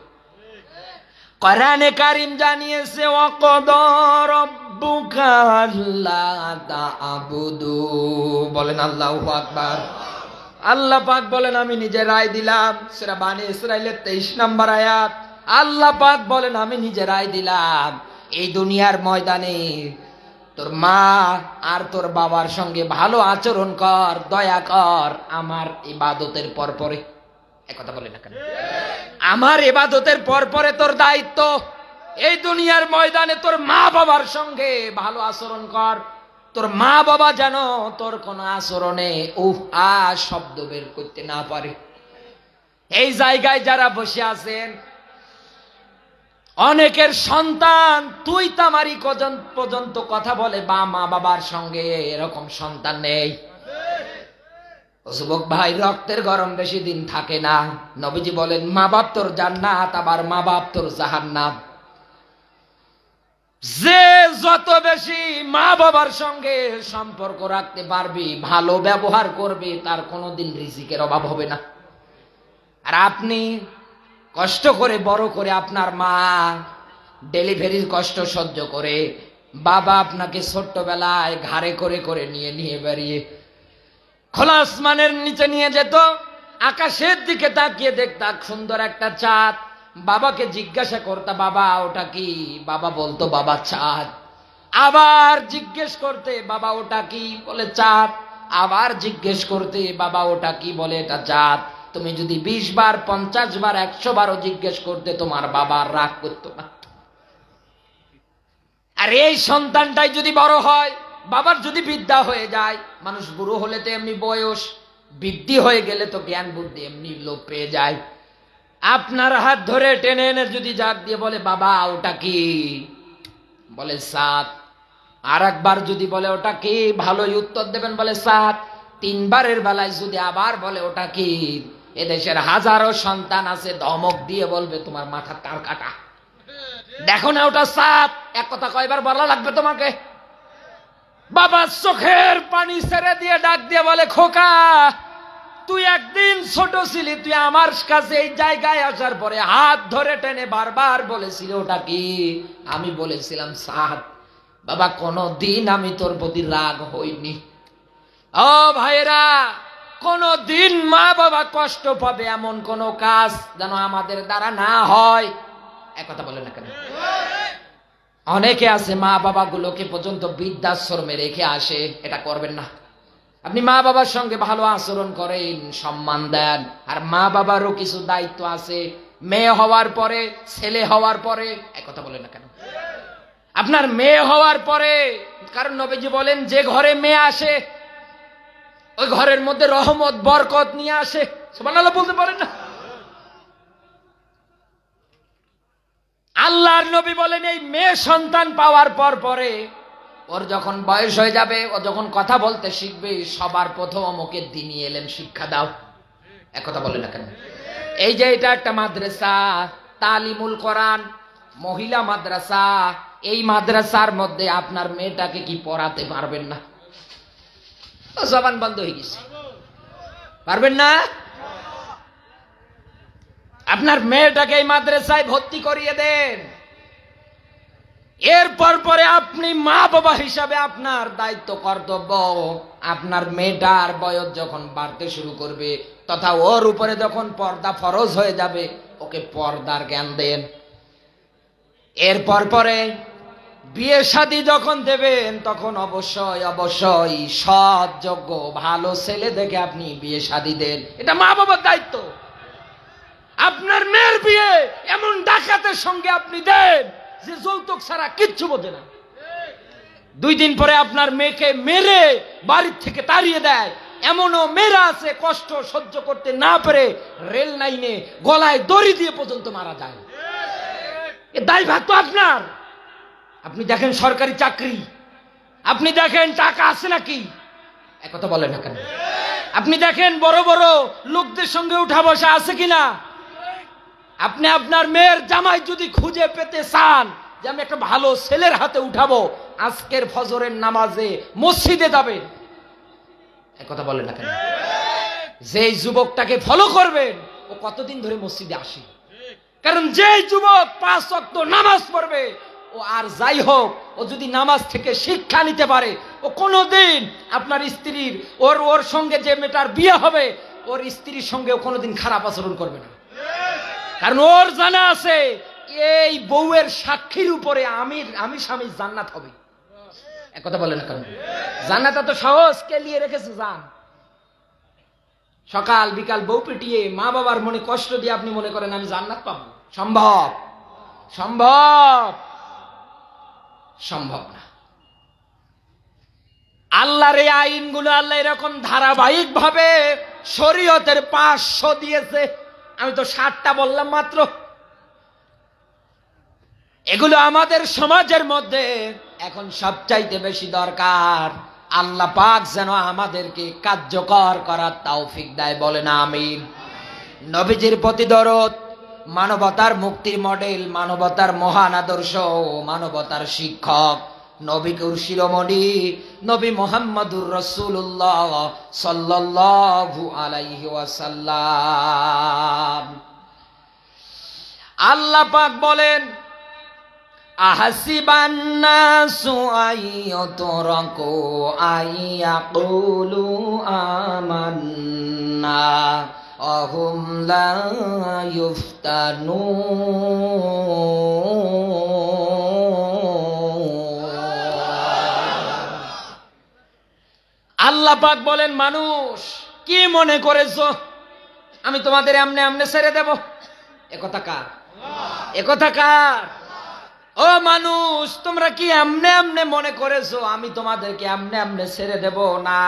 কোরআনে কারীম জানিয়েছে, ওয়াকাদা রাব্বুকা আল্লা তা'বুদু, বলেন আল্লাহু আকবার। আল্লাহ পাক বলেন, আমি নিজে রায় দিলাম। সূরা বানী ইসরাঈলের 23 নম্বর আয়াত। আল্লাহ পাক বলেন, আমি নিজে রায় দিলাম, এই দুনিয়ার ময়দানে তোর মা আর তোর বাবার সঙ্গে ভালো আচরণ কর, দয়া কর আমার ইবাদতের পরপরে। একথা বলে না কেন? আমার ইবাদতের পরপরে তোর দায়িত্ব এই দুনিয়ার ময়দানে তোর মা বাবার সঙ্গে ভালো আচরণ কর। তোর মা বাবা যেন তোর কোন আচরণে শব্দ বের করতে না পারে। এই জায়গায় যারা বসে আছেন, অনেকের সন্তান তুই তামারি পর্যন্ত কথা বলে বা মা বাবার সঙ্গে, এরকম সন্তান নেই। যুবক ভাই, রক্তের গরম বেশি দিন থাকে না। নবীজি বলেন মা বাপ তোর জান্নাত, আবার মা বাপ তোর জাহান্নাম। যে যত বেশি মা বাবার সঙ্গে সম্পর্ক রাখতে পারবি, ভালো ব্যবহার করবে, তার কোনোদিন রিজিকের অভাব হবে না। আর আপনি কষ্ট করে বড় করে, আপনার মা ডেলিভারির কষ্ট সহ্য করে, বাবা আপনাকে ছোট্টবেলায় ঘাড়ে করে করে নিয়ে বেরিয়ে খোলা আসমানের নিচে নিয়ে যেত, আকাশের দিকে তাকিয়ে দেখতাম সুন্দর একটা চাঁদ। বাবাকে জিজ্ঞাসা করতা বাবা ওটা কি? বাবা বলতো বাবা চাঁদ। আবার জিজ্ঞেস করতে বাবা ওটা কি? বলে চাঁদ। আবার জিজ্ঞেস করতে বাবা ওটা কি? বলে এটা চাঁদ। তুমি যদি 20 বার 50 বার 100 বারও জিজ্ঞেস করতে, তোমার বাবার রাগ করতো না। আর এই সন্তানটাই যদি বড় হয়, বাবার যদি বিদ্যা হয়ে যায়, মানুষ বুড়ো হলে তো এমনি বয়স, বৃদ্ধি হয়ে গেলে তো জ্ঞান বুদ্ধি এমনি লোপ পেয়ে যায়। আপনার হাত ধরে টেনে এনে যদি জাগ দিয়ে বলে বাবা ওটা কি? বলে সাত। আর একবার যদি বলে ওটা কি, ভালোই উত্তর দেবেন, বলে সাত। 3 বারের বেলায় যদি আবার বলে ওটা কি, এদেশের হাজারো সন্তান আছে ধমক দিয়ে বলবে তোমার মাথা তার কাটা, দেখো না ওটা সাত। এক কথা কয়বার বলা লাগবে তোমাকে? বাবা চোখের পানি ছেড়ে দিয়ে ডাক দিয়ে বলে খোকা, তুই একদিন ছোট ছিলি, তুই আমার কাছে এই জায়গায় আসার পরে হাত ধরে টেনে বারবার বলেছিল ওটা কি? আমি বলেছিলাম সাত। বাবা কোনদিন আমি তোর প্রতি রাগ হইনি। ও ভাইরা, কোনদিন মা বাবা কষ্ট পাবে এমন কোন কাজ যেন আমাদের দ্বারা না হয়। এক কথা বলে না কেন? অনেকে আছে মা বাবা গুলোকে পর্যন্ত বৃদ্ধাশ্রমে রেখে আসে, এটা করবেন না। আপনি মা বাবার সঙ্গে ভালো আচরণ করেন, সম্মান দেন। আর মা বাবারও কিছু দায়িত্ব আছে, মেয়ে হওয়ার পরে, ছেলে হওয়ার পরে। এক কথা বলে না কেন? আপনার মেয়ে হওয়ার পরে, কারণ নবীজি বলেন যে ঘরে মেয়ে আসে ওই ঘরের মধ্যে রহমত বরকত নিয়ে আসে। সুবহানাল্লাহ বলতে পারেন না? আল্লাহর নবী বলেন এই মেয়ে সন্তান পাওয়ার পর পরে ওর যখন বয়স হয়ে যাবে, ও যখন কথা বলতে শিখবে, সবার প্রথম ওকে দ্বীনি এলেম শিক্ষা দাও। এক কথা বলে না কেন? এই যে এটা একটা মাদ্রাসা, তালিমুল কোরআন মহিলা মাদ্রাসা, এই মাদ্রাসার মধ্যে আপনার মেয়েটাকে কি পড়াতে পারবেন না? জবান বন্ধ হয়ে গেছে, পারবেন না? আপনার মেয়েটাকে এই মাদ্রাসায় ভর্তি করিয়ে দেন। এরপর পরে আপনি মা বাবা হিসাবে আপনার দায়িত্ব কর্তব্য, আপনার মেয়েটার বয়স যখন বাড়তে শুরু করবে তথা ওর উপরে যখন পর্দা ফরজ হয়ে যাবে, ওকে পর্দার জ্ঞান দেন। এরপর পরে বিয়ে শাদী যখন দেবেন, তখন অবশ্যই অবশ্যই সৎ যোগ্য ভালো ছেলে দেখে আপনি বিয়ে শাদী দেন। এটা মা বাবার দায়িত্ব। আপনার মেয়ের বিয়ে এমন ডাকাতের সঙ্গে আপনি দেন যে যৌতুক ছাড়া কিচ্ছু বোঝে না। 2 দিন পরে আপনার মেয়েকে মেরে বাড়ির থেকে তাড়িয়ে দেয়। এমনও মেয়েরা আছে কষ্ট সহ্য করতে না পেরে রেল লাইনে গলায় দড়ি দিয়ে পর্যন্ত মারা যায়। এ দায়ভার তো আপনার। আপনি দেখেন সরকারি চাকরি, আপনি দেখেন টাকা আছে নাকি? একথা বলেন না কেন? আপনি দেখেন বড় বড় লোকদের সঙ্গে উঠা বসা আছে কিনা? আপনি আপনার মেয়ের জামাই যদি খুঁজে পেতে চান যে আমি একটা ভালো ছেলের হাতে উঠাবো, আজকের ফজরের নামাজে মসজিদে যাবেন। একথা বলেন না কেন? যেই যুবকটাকে ফলো করবেন ও কতদিন ধরে মসজিদে আসে? কারণ যেই যুবক 5 ওয়াক্ত নামাজ পড়বে, ও আর যাই হোক, ও যদি নামাজ থেকে শিক্ষা নিতে পারে, ও কোনোদিন আপনার স্ত্রীর ওর সঙ্গে যে মেয়েটার বিয়ে হবে, ওর স্ত্রীর সঙ্গে ও কোনোদিন খারাপ আচরণ করবে না। কারণ ওর জানা আছে এই বউয়ের সাক্ষীর উপরে আমি স্বামী জান্নাত হবে। এক কথা বলেন কেন? জান্নাত তো সহজ, কে নিয়ে রেখেছে? জান সকাল বিকাল বউ পিটিয়ে মা বাবার মনে কষ্ট দিয়ে আপনি মনে করেন আমি জান্নাত পাবো? সম্ভব? সম্ভব? সম্ভব না। আল্লাহর এই আইনগুলো আল্লাহ এরকম ধারাবাহিক ভাবে শরীয়তের 500 দিয়েছে। আমি তো 60টা বললাম মাত্র। এগুলো আমাদের সমাজের মধ্যে এখন সবচাইতে বেশি দরকার। আল্লাহ পাক যেন আমাদেরকে কার্যকর করার তৌফিক দেয়, বলেন আমিন। নবীজির প্রতি দরদ, মানবতার মুক্তির মডেল, মানবতার মহান আদর্শ, মানবতার শিক্ষক, নবীকুর শিরোমণি নবী মুহাম্মদুর রাসূলুল্লাহ সাল্লাল্লাহু আলাইহি ওয়াসাল্লাম। আল্লাহ পাক বলেন, আহাসিবান নাসু আইয়ুতরাকু আইয়াকুলু আমান্না আহুম লা ইফতানুন। আল্লাহ পাক বলেন, মানুষ কি মনে করেছো আমি তোমাদের এমনে এমনে ছেড়ে দেব? একথা কার? একথা কার? ও মানুষ, তোমরা কি এমনে এমনে মনে করেছো আমি তোমাদেরকে এমনে এমনে ছেড়ে দেব? না।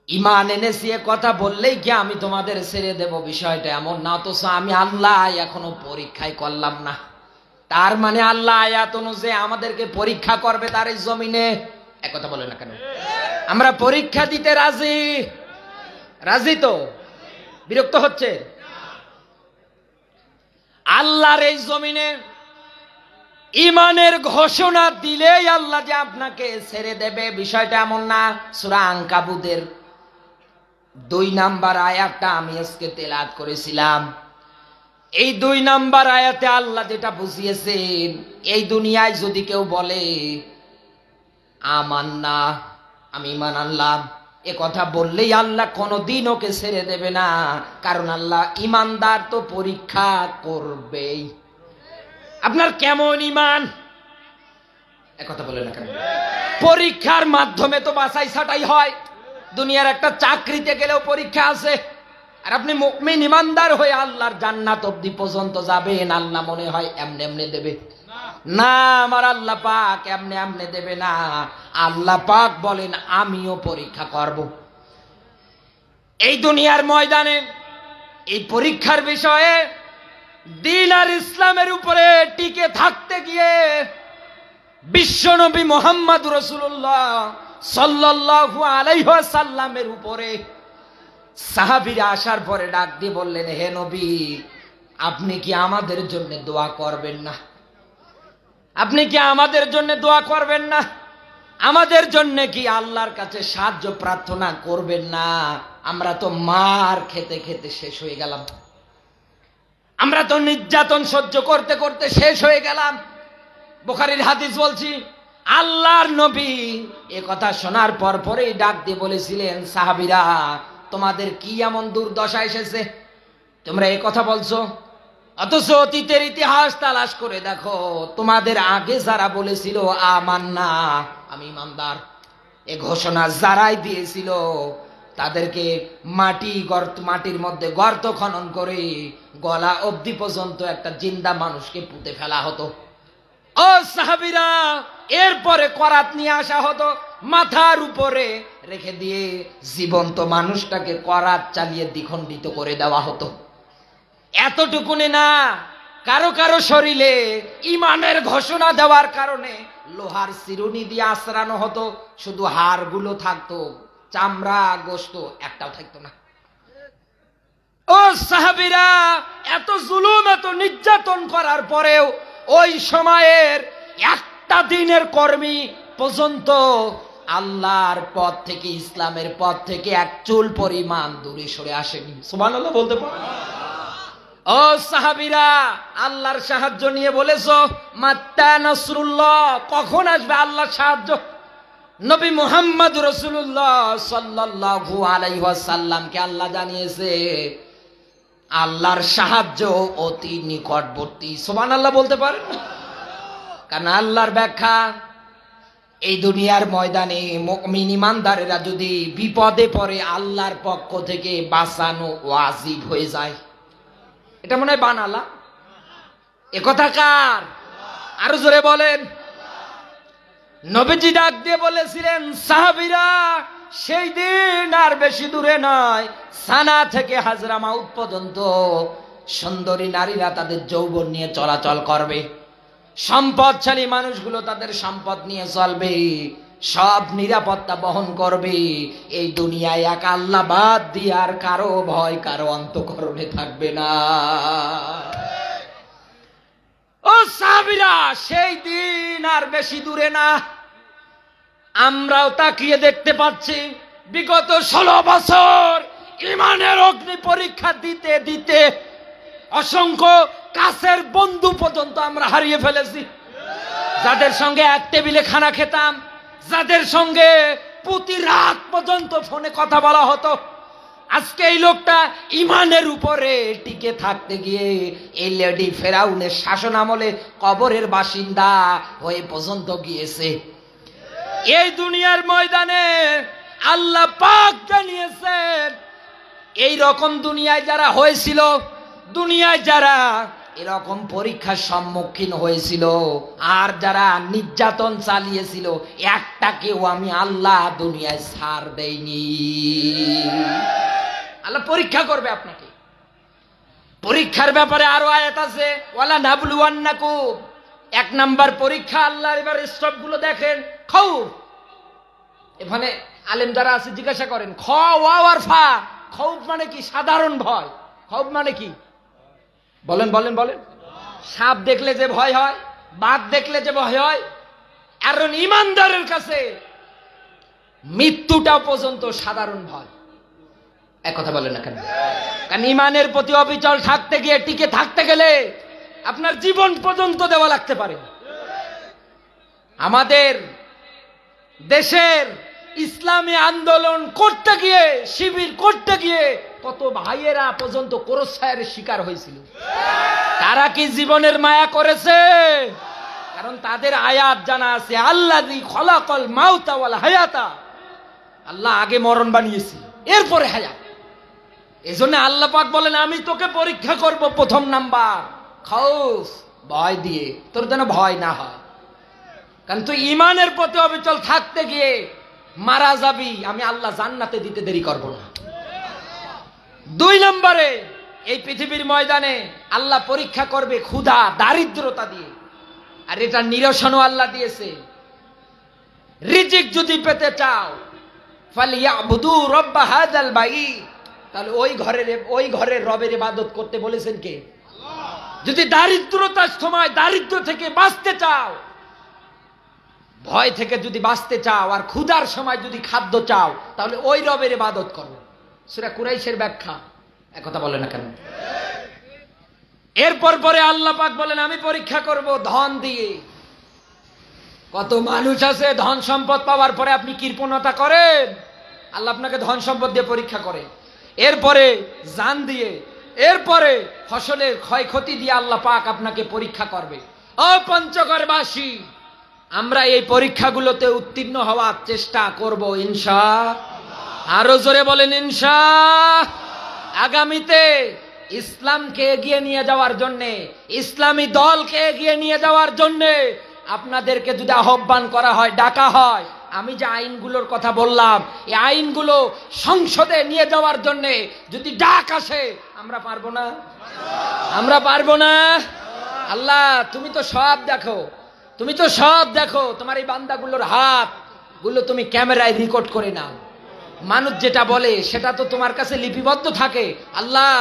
ঈমান এনেছি এ কথা বললেই কি আমি তোমাদের ছেড়ে দেব? বিষয়টা এমন না। অথচ আমি আল্লাহ এখনো পরীক্ষাই করলাম না। তার মানে আল্লাহ আয়াত অনুযায়ী আমাদেরকে পরীক্ষা করবে তার এই জমিনে। একথা বলে না কেন? আমরা পরীক্ষা দিতে রাজি? রাজি তো? বিরক্ত হচ্ছে? আল্লাহর এই জমিনে ঈমানের ঘোষণা দিলেই আল্লাহ যে আপনাকে ছেড়ে দেবে বিষয়টা এমন না। সূরা আনকাবুতের 2 নাম্বার আয়াতটা আমি আজকে তেলাওয়াত করেছিলাম। এই 2 নাম্বার আয়াতে আল্লাহ যেটা বুঝিয়েছেন, এই দুনিয়ায় যদি কেউ বলে আমান্না, আমি ঈমান আনলাম, এ কথা বললেই আল্লাহ কোনদিন ওকে ছেড়ে দেবে না। কারণ আল্লাহ ঈমানদার তো পরীক্ষা করবেই। আপনার কেমন ঈমান? একথা বলে না কেন? পরীক্ষার মাধ্যমে তো বাছাই ছাঁটাই হয়। দুনিয়ার একটা চাকরিতে গেলেও পরীক্ষা আছে। আর আপনি মুমিন ঈমানদার হয়ে আল্লাহর জান্নাত অবধি পর্যন্ত যাবেন, আল্লাহ মনে হয় এমনে এমনে দেবে? না, আমার আল্লাহ পাক এমনে এমনে দেবে না। আল্লাহ পাক বলেন আমিও পরীক্ষা করব। এই দুনিয়ার ময়দানে এই পরীক্ষার বিষয়ে দ্বীন আর ইসলামের উপরে টিকে থাকতে গিয়ে বিশ্বনবী মুহাম্মদ রাসূলুল্লাহ সাল্লাল্লাহু আলাইহি ওয়াসাল্লামের উপরে সাহাবীরা আসার পরে ডাক দিয়ে বললেন, হে নবী, আপনি কি আমাদের জন্য দোয়া করবেন না? আপনি কি আমাদের জন্য দোয়া করবেন না? আমাদের জন্য কি আল্লাহর কাছে সাহায্য প্রার্থনা করবেন না? আমরা তো মার খেতে খেতে শেষ হয়ে গেলাম। আমরা তো নির্যাতন সহ্য করতে করতে শেষ হয়ে গেলাম। বুখারীর হাদিস বলছি, আল্লাহর নবী এ কথা শোনার পর পরেই ডাক দিয়ে বলেছিলেন, সাহাবীরা, তোমাদের কি এমন দুর্দশা এসেছে তোমরা এই কথা বলছো? অথচ অতীতের ইতিহাস তালাশ করে দেখো, তোমাদের আগে যারা বলেছিল আমান্না, আমি ঈমানদার, এ ঘোষণা যারাই দিয়েছিল তাদেরকে মাটির মধ্যে গর্ত খনন করে গলা অবধি পর্যন্ত একটা জিন্দা মানুষকে পুঁতে ফেলা হতো। ও সাহাবীরা, এরপরে করাত নিয়ে আসা হতো, মাথার উপরে রেখে দিয়ে জীবন্ত মানুষটাকে করাত চালিয়ে দ্বিখণ্ডিত করে দেওয়া হতো। এতটুকুনি না, কারো কারো শরীরে ঈমানের ঘোষণা দেওয়ার কারণে লোহার চিরুনি দিয়ে আঁচড়ানো হতো, শুধু হাড়গুলো থাকতো, চামড়া গোশত একটাও থাকতো না। ও সাহাবীরা, এত জুলুম এত নির্যাতন করার পরেও ওই সময়ের একটা দিনের কর্মী পর্যন্ত আল্লাহর পথ থেকে, ইসলামের পথ থেকে এক চুল পরিমাণ দূরে সরে আসেনি। সুবহানাল্লাহ বলতে পারো? ও সাহাবীরা, আল্লাহর সাহায্য নিয়ে বলেছো মাত্তা নাসরুল্লাহ, কখন আসবে আল্লাহর সাহায্য? নবী মুহাম্মদ রাসূলুল্লাহ সাল্লাল্লাহু আলাইহি ওয়াসাল্লামকে আল্লাহ জানিয়েছে আল্লাহর সাহায্য অতি নিকটবর্তী। সুবহানাল্লাহ বলতে পারেন? কারণ আল্লাহর ব্যাখ্যা, এই দুনিয়ার ময়দানে মুমিন ইমানদারেরা যদি বিপদে পড়ে আল্লাহর পক্ষ থেকে বাঁচানো ওয়াজিব হয়ে যায়। এটা মনে হয় বানালা, এ কথা কার? আরো জোরে বলেন। নবীজি ডাক দিয়ে বলেছিলেন, সাহাবীরা সেই দিন আর বেশি দূরে নয়, সানা থেকে হাজরামাউত পর্যন্ত সুন্দরী নারীরা তাদের যৌবন নিয়ে চলাচল করবে, সম্পদশালী মানুষগুলো তাদের সম্পদ নিয়ে চলবে, সব নিরাপত্তা বহন করবে। এই দুনিয়ায় এক আল্লাহ বাদ দিয়ে আর কারো ভয় কারো অন্তঃকরণে থাকবে না। ও সাহাবীরা, সেই দিন আর বেশি দূরে না। আমরাও তাকিয়ে দেখতে পাচ্ছি বিগত 16 বছর ইমানের অগ্নি পরীক্ষা দিতে দিতে অসংখ্য কাছের বন্ধু পর্যন্ত আমরা হারিয়ে ফেলেছি। যাদের সঙ্গে এক টেবিলে খানা খেতাম, যাদের সঙ্গে প্রতি রাত পর্যন্ত ফোনে কথা বলা হতো, আজকে এই লোকটা ইমানের উপরে টিকে থাকতে গিয়ে এই লেডি ফেরাউনের শাসন আমলে কবরের বাসিন্দা হয়ে পর্যন্ত গিয়েছে। এই দুনিয়ার ময়দানে আল্লাহ পাক জানিয়েছেন, এই রকম দুনিয়ায় যারা হয়েছিল, দুনিয়ায় যারা এরকম পরীক্ষার সম্মুখীন হয়েছিল আর যারা নির্যাতন চালিয়েছিল, একটাকেও আমি আল্লাহ দুনিয়ায় ছাড় দেইনি। আল্লাহ পরীক্ষা করবে আপনাকে। পরীক্ষার ব্যাপারে আরো আয়াত আছে, ওয়ালা নাবলুওয়ান্নাকুম। 1 নাম্বার পরীক্ষা আল্লাহ। এবার স্টপ গুলো দেখেন। খাউফ, এখানে আলেম যারা আছে জিজ্ঞাসা করেন, খ ওয়াও আর ফা, খাউফ মানে কি? সাধারণ ভয়। খাউফ মানে কি? বলেন বলেন বলেন। সাপ দেখলে যে ভয় হয়, বাঘ দেখলে যে ভয় হয়, আর ইমানদারের কাছে মৃত্যুটা পর্যন্ত সাধারণ ভয়। এক কথা বলেন না কেন? কারণ ইমানের প্রতি অবিচল থাকতে গিয়ে, টিকে থাকতে গেলে আপনার জীবন পর্যন্ত দেওয়া লাগতে পারে। আমাদের দেশের ইসলামী আন্দোলন করতে গিয়ে, শিবির করতে গিয়ে কত ভাইয়েরা পর্যন্ত ক্রসফায়ারের শিকার হয়েছিল। তারা কি জীবনের মায়া করেছে? কারণ তাদের আয়াত জানা আছে, আল্লাযী খলাকাল মাউতা ওয়াল হায়াতা। আল্লাহ আগে মরণ বানিয়েছে, এরপরে হায়াত। এজন্য আল্লাহ পাক বলেন, আমি তোকে পরীক্ষা করব। 1 নাম্বার খাউফ, ভয় দিয়ে, তোর যেন ভয় না হয়। কারণ তুই ইমানের প্রতি অবিচল থাকতে গিয়ে মারা যাবি, আমি আল্লাহ জান্নাতে দিতে দেরি করব না। 2 নম্বরে, এই পৃথিবীর ময়দানে আল্লাহ পরীক্ষা করবে ক্ষুধা, দারিদ্রতা দিয়ে। আর এটা নিরসনও আল্লাহ দিয়েছে। রিজিক যদি পেতে চাও, ফালিয়াবুদু রাব্বা হাযাল বাইত, তাহলে ওই ঘরের রবের ইবাদত করতে বলেছেন কে? যদি দারিদ্রতার সময় দারিদ্র থেকে বাঁচতে চাও, ভয় থেকে যদি বাঁচতে চাও, আর ক্ষুধার সময় যদি খাদ্য চাও, তাহলে ওই রবের ইবাদত করো। সূরা কুরাইশের ব্যাখ্যা। এক কথা বলে না কেন? এরপর পরে আল্লাহ পাক বলেন, আমি পরীক্ষা করব ধন দিয়ে। কত মানুষ আছে ধন সম্পদ পাওয়ার পরে আপনি কৃপণতা করেন, আল্লাহ আপনাকে ধন সম্পদ দিয়ে পরীক্ষা করে। এরপরে জান দিয়ে, এরপরে ফসলের ক্ষয়ক্ষতি দিয়ে আল্লাহ পাক আপনাকে পরীক্ষা করবে। ও পঞ্চগড়বাসী, আমরা এই পরীক্ষাগুলোতে উত্তীর্ণ হওয়ার চেষ্টা করব ইনশাআল্লাহ। আরো জোরে বলেন ইনশাআল্লাহ। আগামীতে ইসলামকে এগিয়ে নিয়ে যাওয়ার জন্যে, ইসলামী দলকে এগিয়ে নিয়ে যাওয়ার জন্যে আপনাদেরকে যদি আহ্বান করা হয়, ডাকা হয়, আমি যে আইনগুলোর কথা বললাম, এই আইনগুলো সংসদে নিয়ে যাওয়ার জন্যে যদি ডাক আসে, আমরা পারবো না? আমরা পারবো না? আল্লাহ তুমি তো সব দেখো, তুমি তো সব দেখো। তোমার এই বান্দাগুলোর হাত গুলো তুমি ক্যামেরায় রেকর্ড করে নাও। মানুষ যেটা বলে সেটা তো তোমার কাছে লিপিবদ্ধ থাকে। আল্লাহ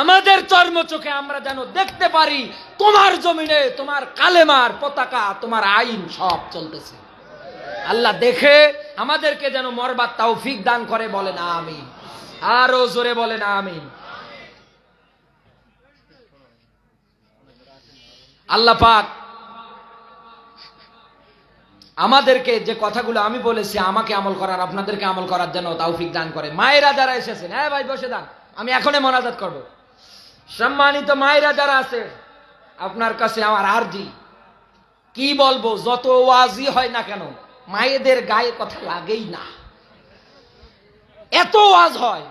আমাদের চর্ম চোখে আমরা যেন দেখতে পারি তোমার জমিনে তোমার কালেমার পতাকা, তোমার আইন সব চলতেছে। আল্লাহ দেখে আমাদেরকে যেন মরবার তৌফিক দান করে। বলেন আমিন। আরো জোরে বলেন আমিন। আল্লাহ পাক আমাদেরকে যে কথাগুলো আমি বলেছি, আমাকে আমল করার, আপনাদেরকে আমল করার জন্য তৌফিক দান করে। মায়েরা যারা এসেছেন, হ্যাঁ ভাই বসে যান, আমি এখনই মোনাজাত করব। সম্মানিত মায়েরা যারা আছে, আপনার কাছে আমার আরজি, কি বলবো, যত ওয়াজি হয় না কেন মায়েদের গায়ে কথা লাগেই না। এত ওয়াজ হয়,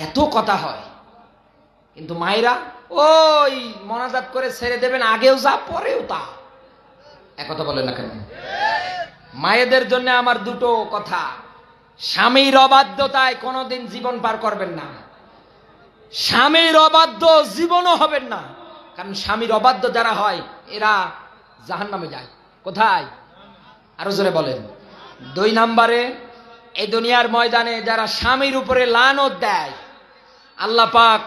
এত কথা হয়, কিন্তু মায়েরা ওই মোনাজাত করে ছেড়ে দেবেন, আগেও যা পরেও তা। একথা বলেন না কেন? মায়েদের জন্য আমার দুটো কথা, স্বামীর অবাধ্যতায় কোনোদিন জীবন পার করবেন না। স্বামীর অবাধ্য জীবনও হবেন না, কারণ স্বামীর অবাধ্য যারা হয় এরা জাহান্নামে যায়। কোথায়? আরো জোরে বলেন। 2 নম্বরে, এই দুনিয়ার ময়দানে যারা স্বামীর উপরে লানত দেয়, আল্লাহ পাক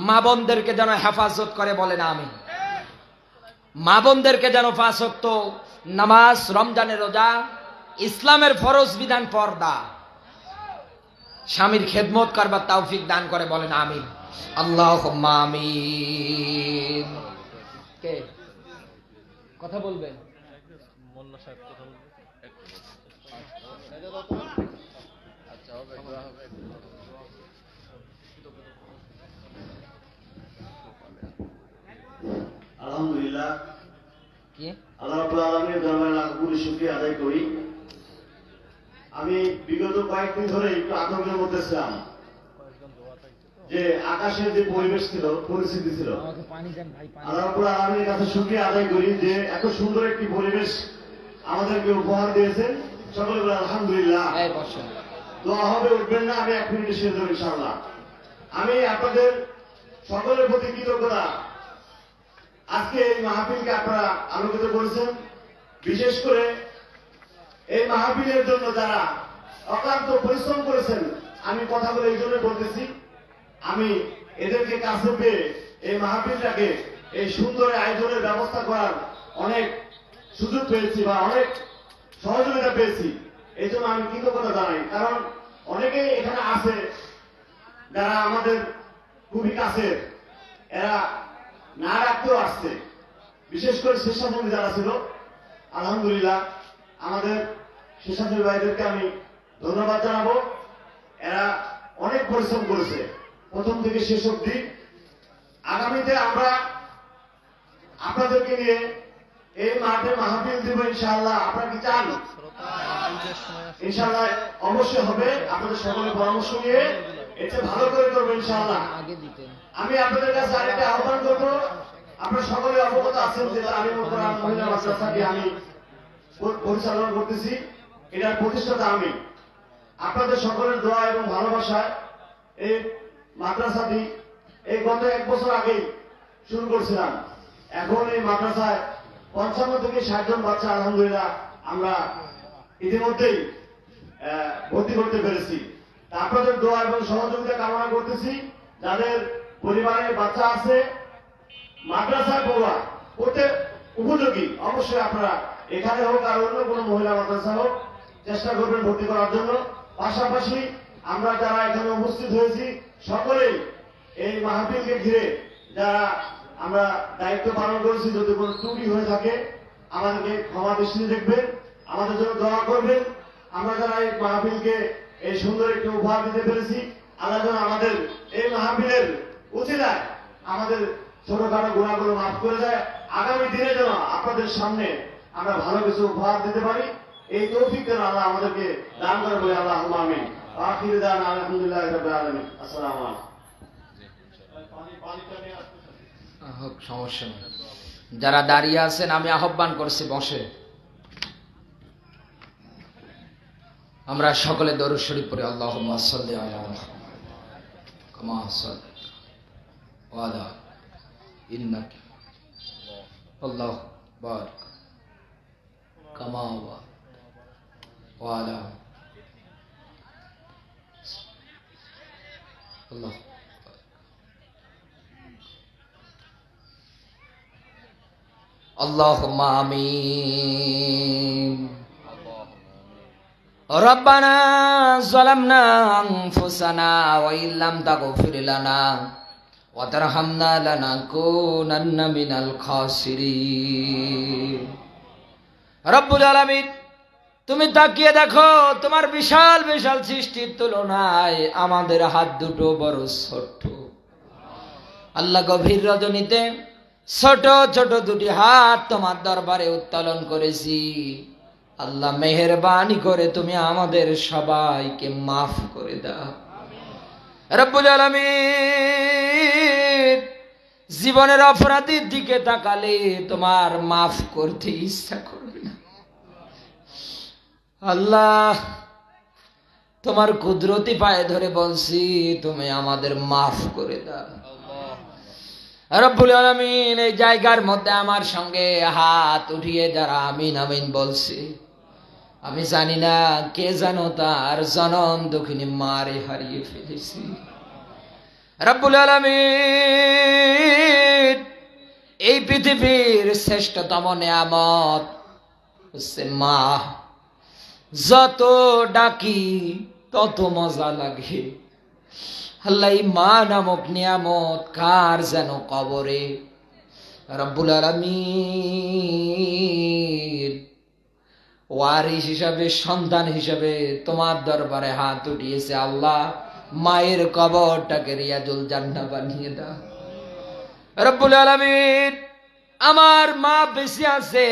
মা বোনদেরকে যেন হেফাজত করে, বলেন আমিন। মা বোনদেরকে যেন 5 ওয়াক্ত নামাজ, রমজানের রোজা, ইসলামের ফরজ বিধান পর্দা, স্বামীর খেদমত করবার তৌফিক দান করে, বলেন আমিন। আল্লাহুম্মা আমিন। কে কথা বলবেন? মোল্লা সাহেব কথা বলবেন। আচ্ছা, হবে। আলহামদুলিল্লাহ, কি আল্লাহ রাব্বুল আলামিনের দরবারে লাখ কোটি শুকরিয়া আদায় করি। আমি বিগত কয়েকদিন ধরে একটু আতঙ্কের মধ্যে ছিলাম যে আকাশের যে পরিবেশ ছিল, পরিস্থিতি ছিল। আল্লাহ রাব্বুল আলামিনের কাছে শুকরিয়া আদায় করি যে এত সুন্দর একটি পরিবেশ আমাদেরকে উপহার দিয়েছেন। সকলে বলে আলহামদুলিল্লাহ। দোয়া হবে, উঠবেন না, আমি 1 মিনিটে শেষ দেব ইনশাআল্লাহ। আমি আপনাদের সকলের প্রতি কৃতজ্ঞতা। আজকে এই মাহফিলকে আপনারা আলোকিত করেছেন, বিশেষ করে এই মাহফিলের জন্য যারা অক্লান্ত পরিশ্রম করেছেন। আমি কথাগুলো এই জন্য বলতেছি, আমি এদেরকে কাছে পেয়ে এই মাহফিলটাকে এই সুন্দর আয়োজনের ব্যবস্থা করার অনেক সুযোগ পেয়েছি বা অনেক সহযোগিতা পেয়েছি। এই জন্য আমি কৃতজ্ঞতা জানাই। কারণ অনেকেই এখানে আছে যারা আমাদের খুবই কাছের, এরা না রাখতেও আসছে। বিশেষ করে স্বেচ্ছাসেবী যারা ছিল, আলহামদুলিল্লাহ আমাদের স্বেচ্ছাসেবী ভাইদেরকে আমি ধন্যবাদ জানাবো। এরা অনেক পরিশ্রম করেছে প্রথম থেকে শেষ অবধি। আগামীতে আমরা আপনাদেরকে নিয়ে এই মাঠে মাহফিল দিব ইনশাআল্লাহ। আপনারা কি চান? ইনশাআল্লাহ অবশ্যই হবে। আপনাদের সকলের পরামর্শ নিয়ে এটা ভালো করে করবো ইনশাআল্লাহ। আমি আপনাদের কাছে আরেকটা আহ্বান করবো, আপনারা সকলে অবগত আছেন যে আমি মহিলা মাদ্রাসাকে আমি পরিচালনা করতেছি, এটার প্রতিষ্ঠাতা আমি। আপনাদের সকলের দোয়া এবং ভালোবাসায় এই মাদ্রাসাটি এই গত 1 বছর আগেই শুরু করছিলাম। এখন এই মাদ্রাসায় 55 থেকে 60 জন বাচ্চা আলহামদুলিল্লাহ আমরা ইতিমধ্যেই ভর্তি করতে পেরেছি। আপনাদের দোয়া এবং সহযোগিতা কামনা করতেছি। যাদের পরিবারের বাচ্চা আছে মাদ্রাসায় পড়তে উপযোগী, অবশ্যই আপনারা এখানে হোক আর অন্য কোনো মহিলা মাদ্রাসা হোক চেষ্টা করবেন ভর্তি করার জন্য। পাশাপাশি আমরা যারা এখানে উপস্থিত হয়েছি সকলেই এই মাহফিলকে ঘিরে যারা আমরা দায়িত্ব পালন করেছি, যদি কোনো ত্রুটি হয়ে থাকে আমাদেরকে ক্ষমা দৃষ্টিতে দেখবেন, আমাদের জন্য দোয়া করবেন। আমরা যারা এই মাহফিলকে এই সুন্দর একটি উপহার দিতে পেরেছি, আল্লাহ যেন আমাদের এই মাহফিলের উচিলায় আমাদের ছোটখাটো গুণাগুলো মাফ করে যায়। আগামী দিনে যেন আপনাদের সামনে আমরা ভালো কিছু উপহার দিতে পারি, এই তৌফিক যেন আল্লাহ আমাদেরকে দান করে বলে আল্লাহুম্মা আমিন। আখির দাওয়ানা আলহামদুলিল্লাহি রাব্বিল আলামিন। আসসালামু আলাইকুম। সমস্যা নেই, যারা দাঁড়িয়ে আছেন আমি আহ্বান করছি বসে। আমরা সকলে দরুদ শরীফ পড়ি। আল্লাহুম্মা সাল্লি আলা মুহাম্মাদ কামা সাল্লাইতা ওয়া আলা ইন্নাকা আল্লাহু বারাক কামা ওয়া আলা আল্লাহ। আল্লাহুম্মা আমিন। রব্বানা যালামনা আনফুসানা ওয়া ইল্লাম তাগফির লানা ওয়া তারহামনা লানাকুনান্না মিনাল খাসিরিন। রব্বুল আলামিন, তুমি তাকিয়ে দেখো তোমার বিশাল বিশাল সৃষ্টির তুলনায় আমাদের হাত দুটো বড় ছোট্ট। আল্লাহ গভীর রজনীতে ছোট ছোট দুটি হাত তোমার দরবারে উত্তোলন করেছি। আল্লাহ মেহেরবানি করে তুমি আমাদের সবাইকে মাফ করে দাও রব্বুল আলামিন। জীবনের অপরাধীর দিকে তাকালে তোমার মাফ করতে ইচ্ছা করবে না। আল্লাহ তোমার কুদরতি পায়ে ধরে বলছি তুমি আমাদের মাফ করে দাও রব্বুল আলামিন। এই জায়গার মধ্যে আমার সঙ্গে হাত উঠিয়ে যারা আমিন আমিন বলছে, আমি জানি না কে জানো তার জনম দুঃখিনী মারে হারিয়ে ফেলেছি রব্বুল আলামিন। এই পৃথিবীর শ্রেষ্ঠতম নিয়ামত হচ্ছে মা। যত ডাকি তত মজা লাগে। আল্লাহ এই মা নামক নিয়ামত কার যেন কবরে রব্বুল আলামিন। ওয়ারিস হিসাবে, সন্তান হিসাবে তোমার দরবারে হাত উঠিয়েছে। আল্লাহ মায়ের কবরটাকে রিয়াজুল জান্নাহ বানিয়ে দাও রব্বুল আলামিন। আমার মা বেঁচে আছে,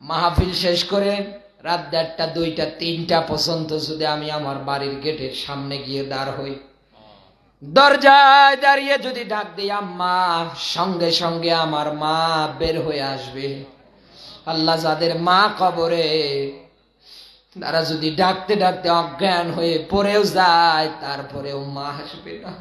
মাহফিল শেষ করে রাত 1টা 2টা 3টা পর্যন্ত যদি আমি আমার বাড়ির গেটের সামনে গিয়ে দাঁড় হই, দরজায় দাঁড়িয়ে যদি ডাক দিই আম্মা, সঙ্গে সঙ্গে আমার মা বের হয়ে আসবে। আল্লাহ যাদের মা কবরে, তারা যদি ডাকতে ডাকতে অজ্ঞান হয়ে পড়েও যায়, তারপরেও মা আসবে না।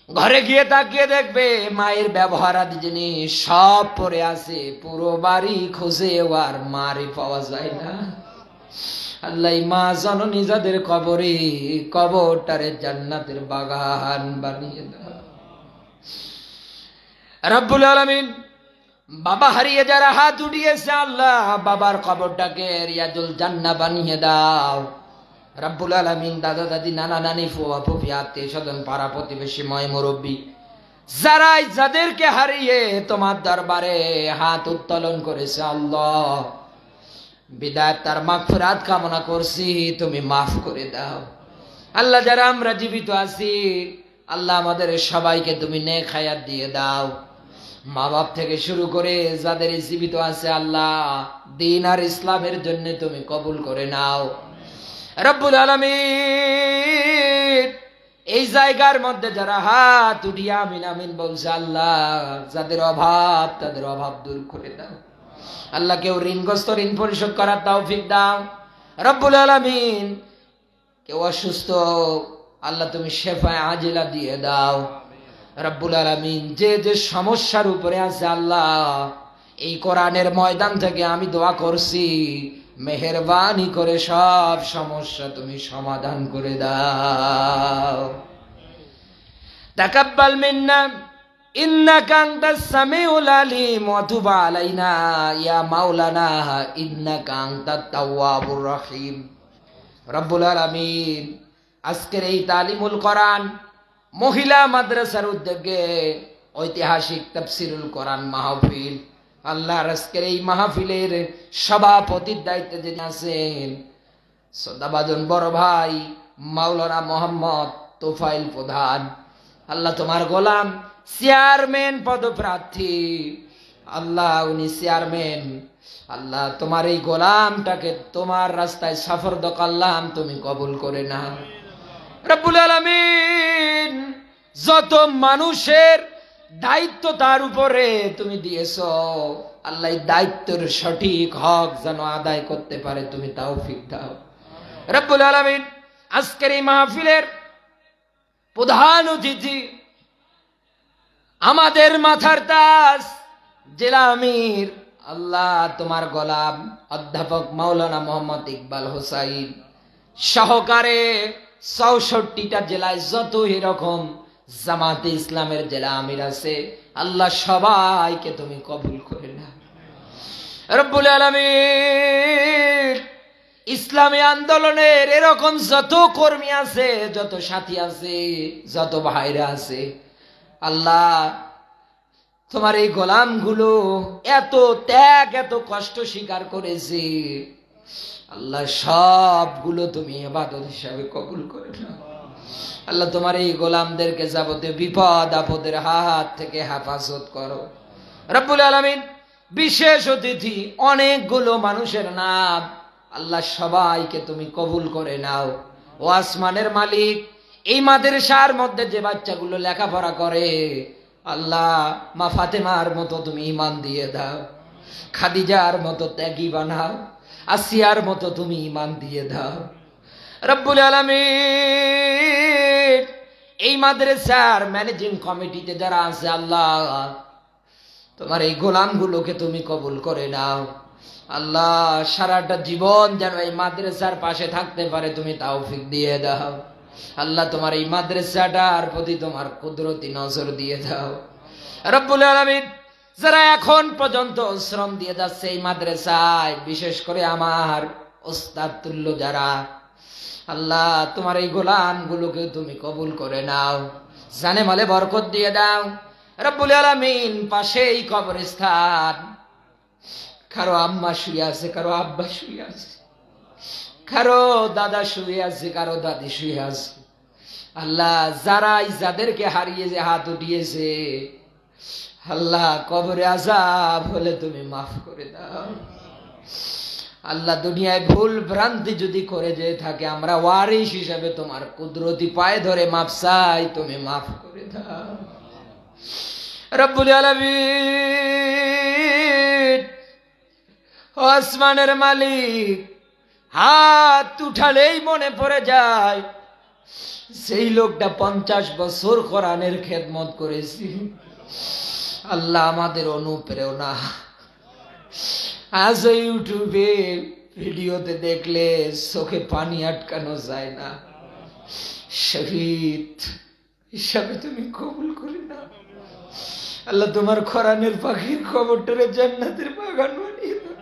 ঘরে গিয়ে তাকিয়ে দেখবে মায়ের ব্যবহারাদি জিনিস সব পড়ে আছে, পুরো বাড়ি খুঁজে আর মারই পাওয়া যায় না। আল্লাহ মা জননী যাদের কবরে, কবরটারে জান্নাতের বাগান বানিয়ে দাও রব্বুল আলামিন। বাবা হারিয়ে যারা হাত উঠিয়েছে, আল্লাহ বাবার কবরটাকে রিয়াজুল জান্নাহ বানিয়ে দাও রব্বুল আলামিন। দাদা দাদি, নানা নানি, ফুয়া ফুফি, আত্মীয় স্বজন, পাড়া প্রতিবেশী, ময় মুরব্বী যারাই যাদেরকে হারিয়ে তোমার দরবারে হাত উত্তোলন করেছে, আল্লাহ বিদায় তার মাগফিরাত কামনা করছি, তুমি মাফ করে দাও আল্লাহ। যারা আমরা জীবিত আছি, আল্লাহ আমাদের সবাইকে তুমি নেক হায়াত দিয়ে দাও। মা বাপ থেকে শুরু করে যাদের জীবিত আছে, আল্লাহ দ্বীন আর ইসলামের জন্য তুমি কবুল করে নাও রব্বুল আলামিন। এই জায়গার মধ্যে যারা হাত উঠিয়ে আমিন আমিন বলছে, আল্লাহ যাদের অভাব তাদের অভাব দূর করে দাও আল্লাহ। কেউ ঋণগ্রস্ত, ঋণ পরিশোধ করার তৌফিক দাও রব্বুল আলামিন। কেউ অসুস্থ, আল্লাহ তুমি শেফায়ে আজিলা দিয়ে দাও রব্বুল আলামিন। যে যে সমস্যার উপরে আছে, আল্লাহ এই কোরআনের ময়দান থেকে আমি দোয়া করছি, মেহেরবানি করে সব সমস্যা তুমি সমাধান করে দাও। তাকাব্বাল মিন্না ইন্নাকা আনতাস সামিউল আলিম ওয়া তুব আলাইনা ইয়া মাওলানা ইন্নাকা আনতাত তাওয়াবুর রহিম রব্বুল আলামিন। আজকের এই তালিমুল কোরআন মহিলা মাদ্রাসার উদ্যোগে ঐতিহাসিক তাফসিরুল কোরআন মাহফিল, আল্লাহ আজকের এই মাহফিলের সভাপতির দায়িত্বে যিনি আছেন শ্রদ্ধাভাজন বড় ভাই মাওলানা মোহাম্মদ তোফাইল প্রধান, আল্লাহ তোমার গোলাম চেয়ারম্যান পদপ্রার্থী, আল্লাহ উনি চেয়ারম্যান, আল্লাহ তোমার এই গোলামটাকে তোমার রাস্তায় সাফরদ করলাম, তুমি কবুল করে নাও রব্বুল আলামিন। যত মানুষের দায়িত্ব তার উপরে তুমি দিয়েছো, আল্লাহ দায়িত্বের সঠিক হক যেন আদায় করতে পারে তুমি তৌফিক দাও রব্বুল আলামিন। আজকের এই মাহফিলের প্রধান অতিথি আমাদের মাথার তাজ জেলা আমির, আল্লাহ তোমার গোলাম অধ্যাপক মাওলানা মোহাম্মদ ইকবাল হোসাইন সহকারে 64টা জেলায় যত এরকম জামাতে ইসলামের জেলা আমির আছে, আল্লাহ সবাইকে তুমি কবুল করে নাও রব্বুল আলামিন। ইসলামী আন্দোলনের এরকম যত কর্মী আছে, যত সাথী আছে, যত ভাইরা আছে, আল্লাহ তোমার এই গোলামগুলো এত ত্যাগ, এত কষ্ট স্বীকার করেছে, আল্লাহ সবগুলো তুমি ইবাদত হিসাবে কবুল করে নাও আল্লাহ তোমার এই গোলামদেরকে যাবতীয় বিপদ আপদের হাত থেকে হেফাজত করো রব্বুল আলামিন। বিশেষ অতিথি অনেকগুলো মানুষের নাম, আল্লাহ সবাইকে তুমি কবুল করে নাও। ও আসমানের মালিক, এই মাদ্রাসার মধ্যে যে বাচ্চাগুলো লেখাপড়া করে, আল্লাহ মা ফাতেমার মতো তুমি ঈমান দিয়ে দাও, খাদিজার মতো ত্যাগী বানাও, আসিয়ার মতো তুমি ঈমান দিয়ে দাও রব্বুল আলামিন। এই মাদ্রাসার ম্যানেজিং কমিটিতে যারা আছে, আল্লাহ তোমার এই গোলামগুলোকে তুমি কবুল করে নাও। আল্লাহ সারাটা জীবন যেন এই মাদ্রাসার পাশে থাকতে পারে তুমি তৌফিক দিয়ে দাও। আল্লাহ তোমার এই মাদ্রাসাটার প্রতি তোমার কুদরতি নজর দিয়ে দাও রব্বুল আলামিন। যারা এখন পর্যন্ত শ্রম দিয়ে যাচ্ছে এই মাদ্রাসায়, বিশেষ করে আমার ওস্তাদ তুল্য যারা, আল্লাহ তোমার এই গোলামগুলোকে তুমি কবুল করে নাও, জানে মালে বরকত দিয়ে দাও রব্বুল আলামিন। পাশেই কবরস্থান, কারো আম্মা শুয়ে আছে, কারো আব্বা শুয়ে আছে, কারো দাদা শুয়ে আছে, কারো দাদি শুয়ে আছে। আল্লাহ যারাই যাদেরকে হারিয়ে যে হাত উঠিয়েছে, আল্লাহ কবরে আযাব হলে তুমি মাফ করে দাও। আল্লাহ দুনিয়ায় ভুল ভ্রান্তি যদি করে যে থাকে, আমরা ওয়ারিস হিসাবে তোমার কুদরতি পায়ে ধরে মাফ চাই, তুমি মাফ করে দাও রব্বুল আলামিন। আসমানের মালিক, হাত উঠালেই মনে পড়ে যায় সেই লোকটা 50 বছর কোরআনের খেদমত করেছি। আল্লাহ আমাদের অনুপ্রেরণা। আজ ইউটিউবে ভিডিওতে দেখলে চোখে পানি আটকানো যায় না। শহীদ হিসাবে তুমি কবুল করে না আল্লাহ। তোমার কোরআনের পাখির কবরটারে জান্নাতের বাগান বানিয়ে দাও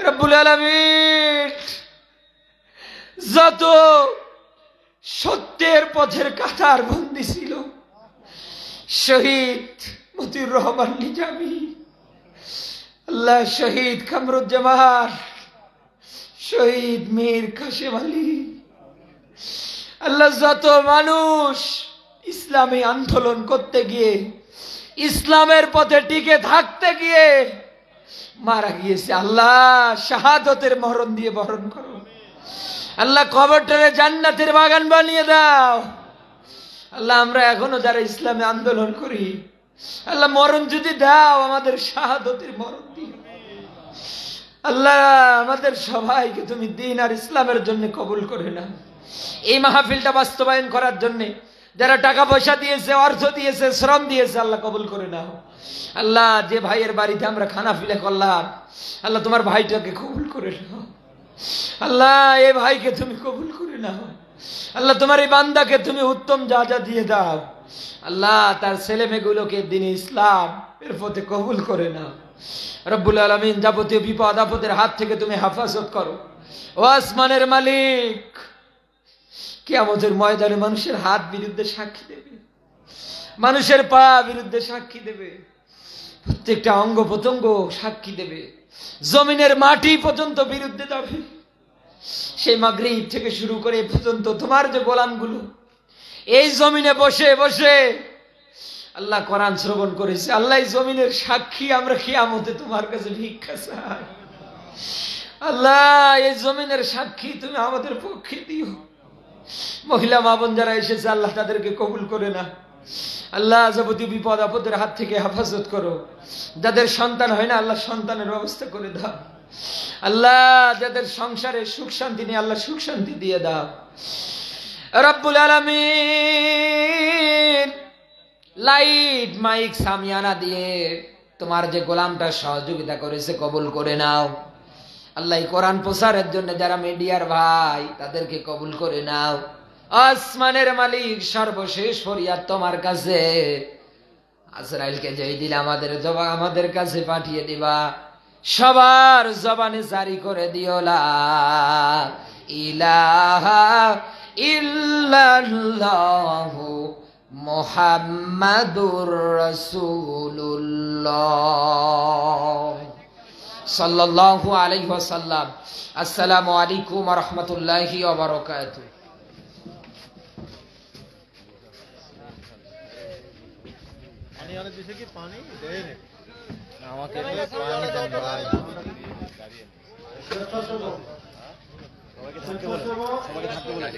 রব্বুল আলামিন। যত সত্যের পথের কাতার বন্দী ছিল, শহীদ মতিউর রহমান নিজামী, আল্লাহ শহীদ কামরুজ্জামান, শহীদ মীর কাশেম আলী, আল্লাহ যত মানুষ ইসলামী আন্দোলন করতে গিয়ে, ইসলামের পথে টিকে থাকতে গিয়ে মারা গিয়েছে, আল্লাহ শাহাদতের মরণ দিয়ে বরণ করো। আল্লাহ কবরটারে জান্নাতের বাগান বানিয়ে দাও। আল্লাহ আমরা এখনো যারা ইসলামে আন্দোলন করি, আল্লাহ মরণ যদি দাও, আমাদের শাহাদতের মরণ দিও। আল্লাহ আমাদের সবাইকে তুমি দ্বীন আর ইসলামের জন্য কবুল করে নাও। এই মাহফিলটা বাস্তবায়ন করার জন্য যারা টাকা পয়সা দিয়েছে, অর্থ দিয়েছে, শ্রম দিয়েছে, আল্লাহ কবুল করে নাও। আল্লাহ যে ভাইয়ের বাড়িতে আমরা খানা ফিলে করলাম, আল্লাহ তোমার ভাইটাকে কবুল করে নাও। আল্লাহ এই ভাইকে তুমি কবুল করে নাও। আল্লাহ তোমার এই বান্দাকে তুমি উত্তম যা যা দিয়ে দাও। আল্লাহ তার ছেলে মেয়েগুলোকে দ্বীন ইসলাম এর পথে কবুল করে নাও রব্বুল আলামিন। যাবতীয় বিপদ আপদের হাত থেকে তুমি হেফাজত করো। ও আসমানের মালিক, কিয়ামতের ময়দানে মানুষের হাত বিরুদ্ধে সাক্ষী দেবে, মানুষের পা বিরুদ্ধে সাক্ষী দেবে, প্রত্যেকটা অঙ্গ প্রত্যঙ্গ সাক্ষী দেবে, জমিনের মাটি পর্যন্ত বিরুদ্ধে যাবে। সেই মাগরিব থেকে শুরু করে পর্যন্ত তোমার যে গোলামগুলো এই জমিনে বসে বসে আল্লাহ কোরআন শ্রবণ করেছে, আল্লাহ এই জমিনের সাক্ষী। আমরা কিয়ামতে তোমার কাছে ভিক্ষা চাই। আল্লাহ এই জমিনের সাক্ষী তুমি আমাদের পক্ষে দিও। মহিলা মা বোন যারা এসেছে, আল্লাহ তাদেরকে কবুল করে না। আল্লাহ যাবতীয় বিপদ আপদের হাত থেকে হেফাজত করো। যাদের সন্তান হয় না, আল্লাহ সন্তানের ব্যবস্থা করে দাও। আল্লাহ যাদের সংসারে সুখ শান্তি নেই, আল্লাহ সুখ শান্তি দিয়ে দাও রব্বুল আলামিন। লাইট মাইক সামিয়ানা দিয়ে তোমার যে গোলামটা সহযোগিতা করেছে কবুল করে নাও। আল্লাহ কোরআন প্রচারের জন্য যারা মিডিয়ার ভাই, তাদেরকে কবুল করে নাও। আসমানের মালিক, সর্বশেষ ফরিয়াদ তোমার কাছে, আজরাইলকে যেই দিন আমাদের কাছে পাঠিয়ে দিবা, সবার জবানে জারি করে দিও লা ইলাহা ইল্লাল্লাহু মুহাম্মাদুর রাসূলুল্লাহ সাল্লাল্লাহু আলাইহি ওয়াসাল্লাম। আসসালামু আলাইকুম ওয়া রাহমাতুল্লাহি ওয়া বারাকাতুহু। দোকানে দিছে কি পানি দেয় না আমাকে স্বেচ্ছাসেবক সবাইকে থাকতে বলে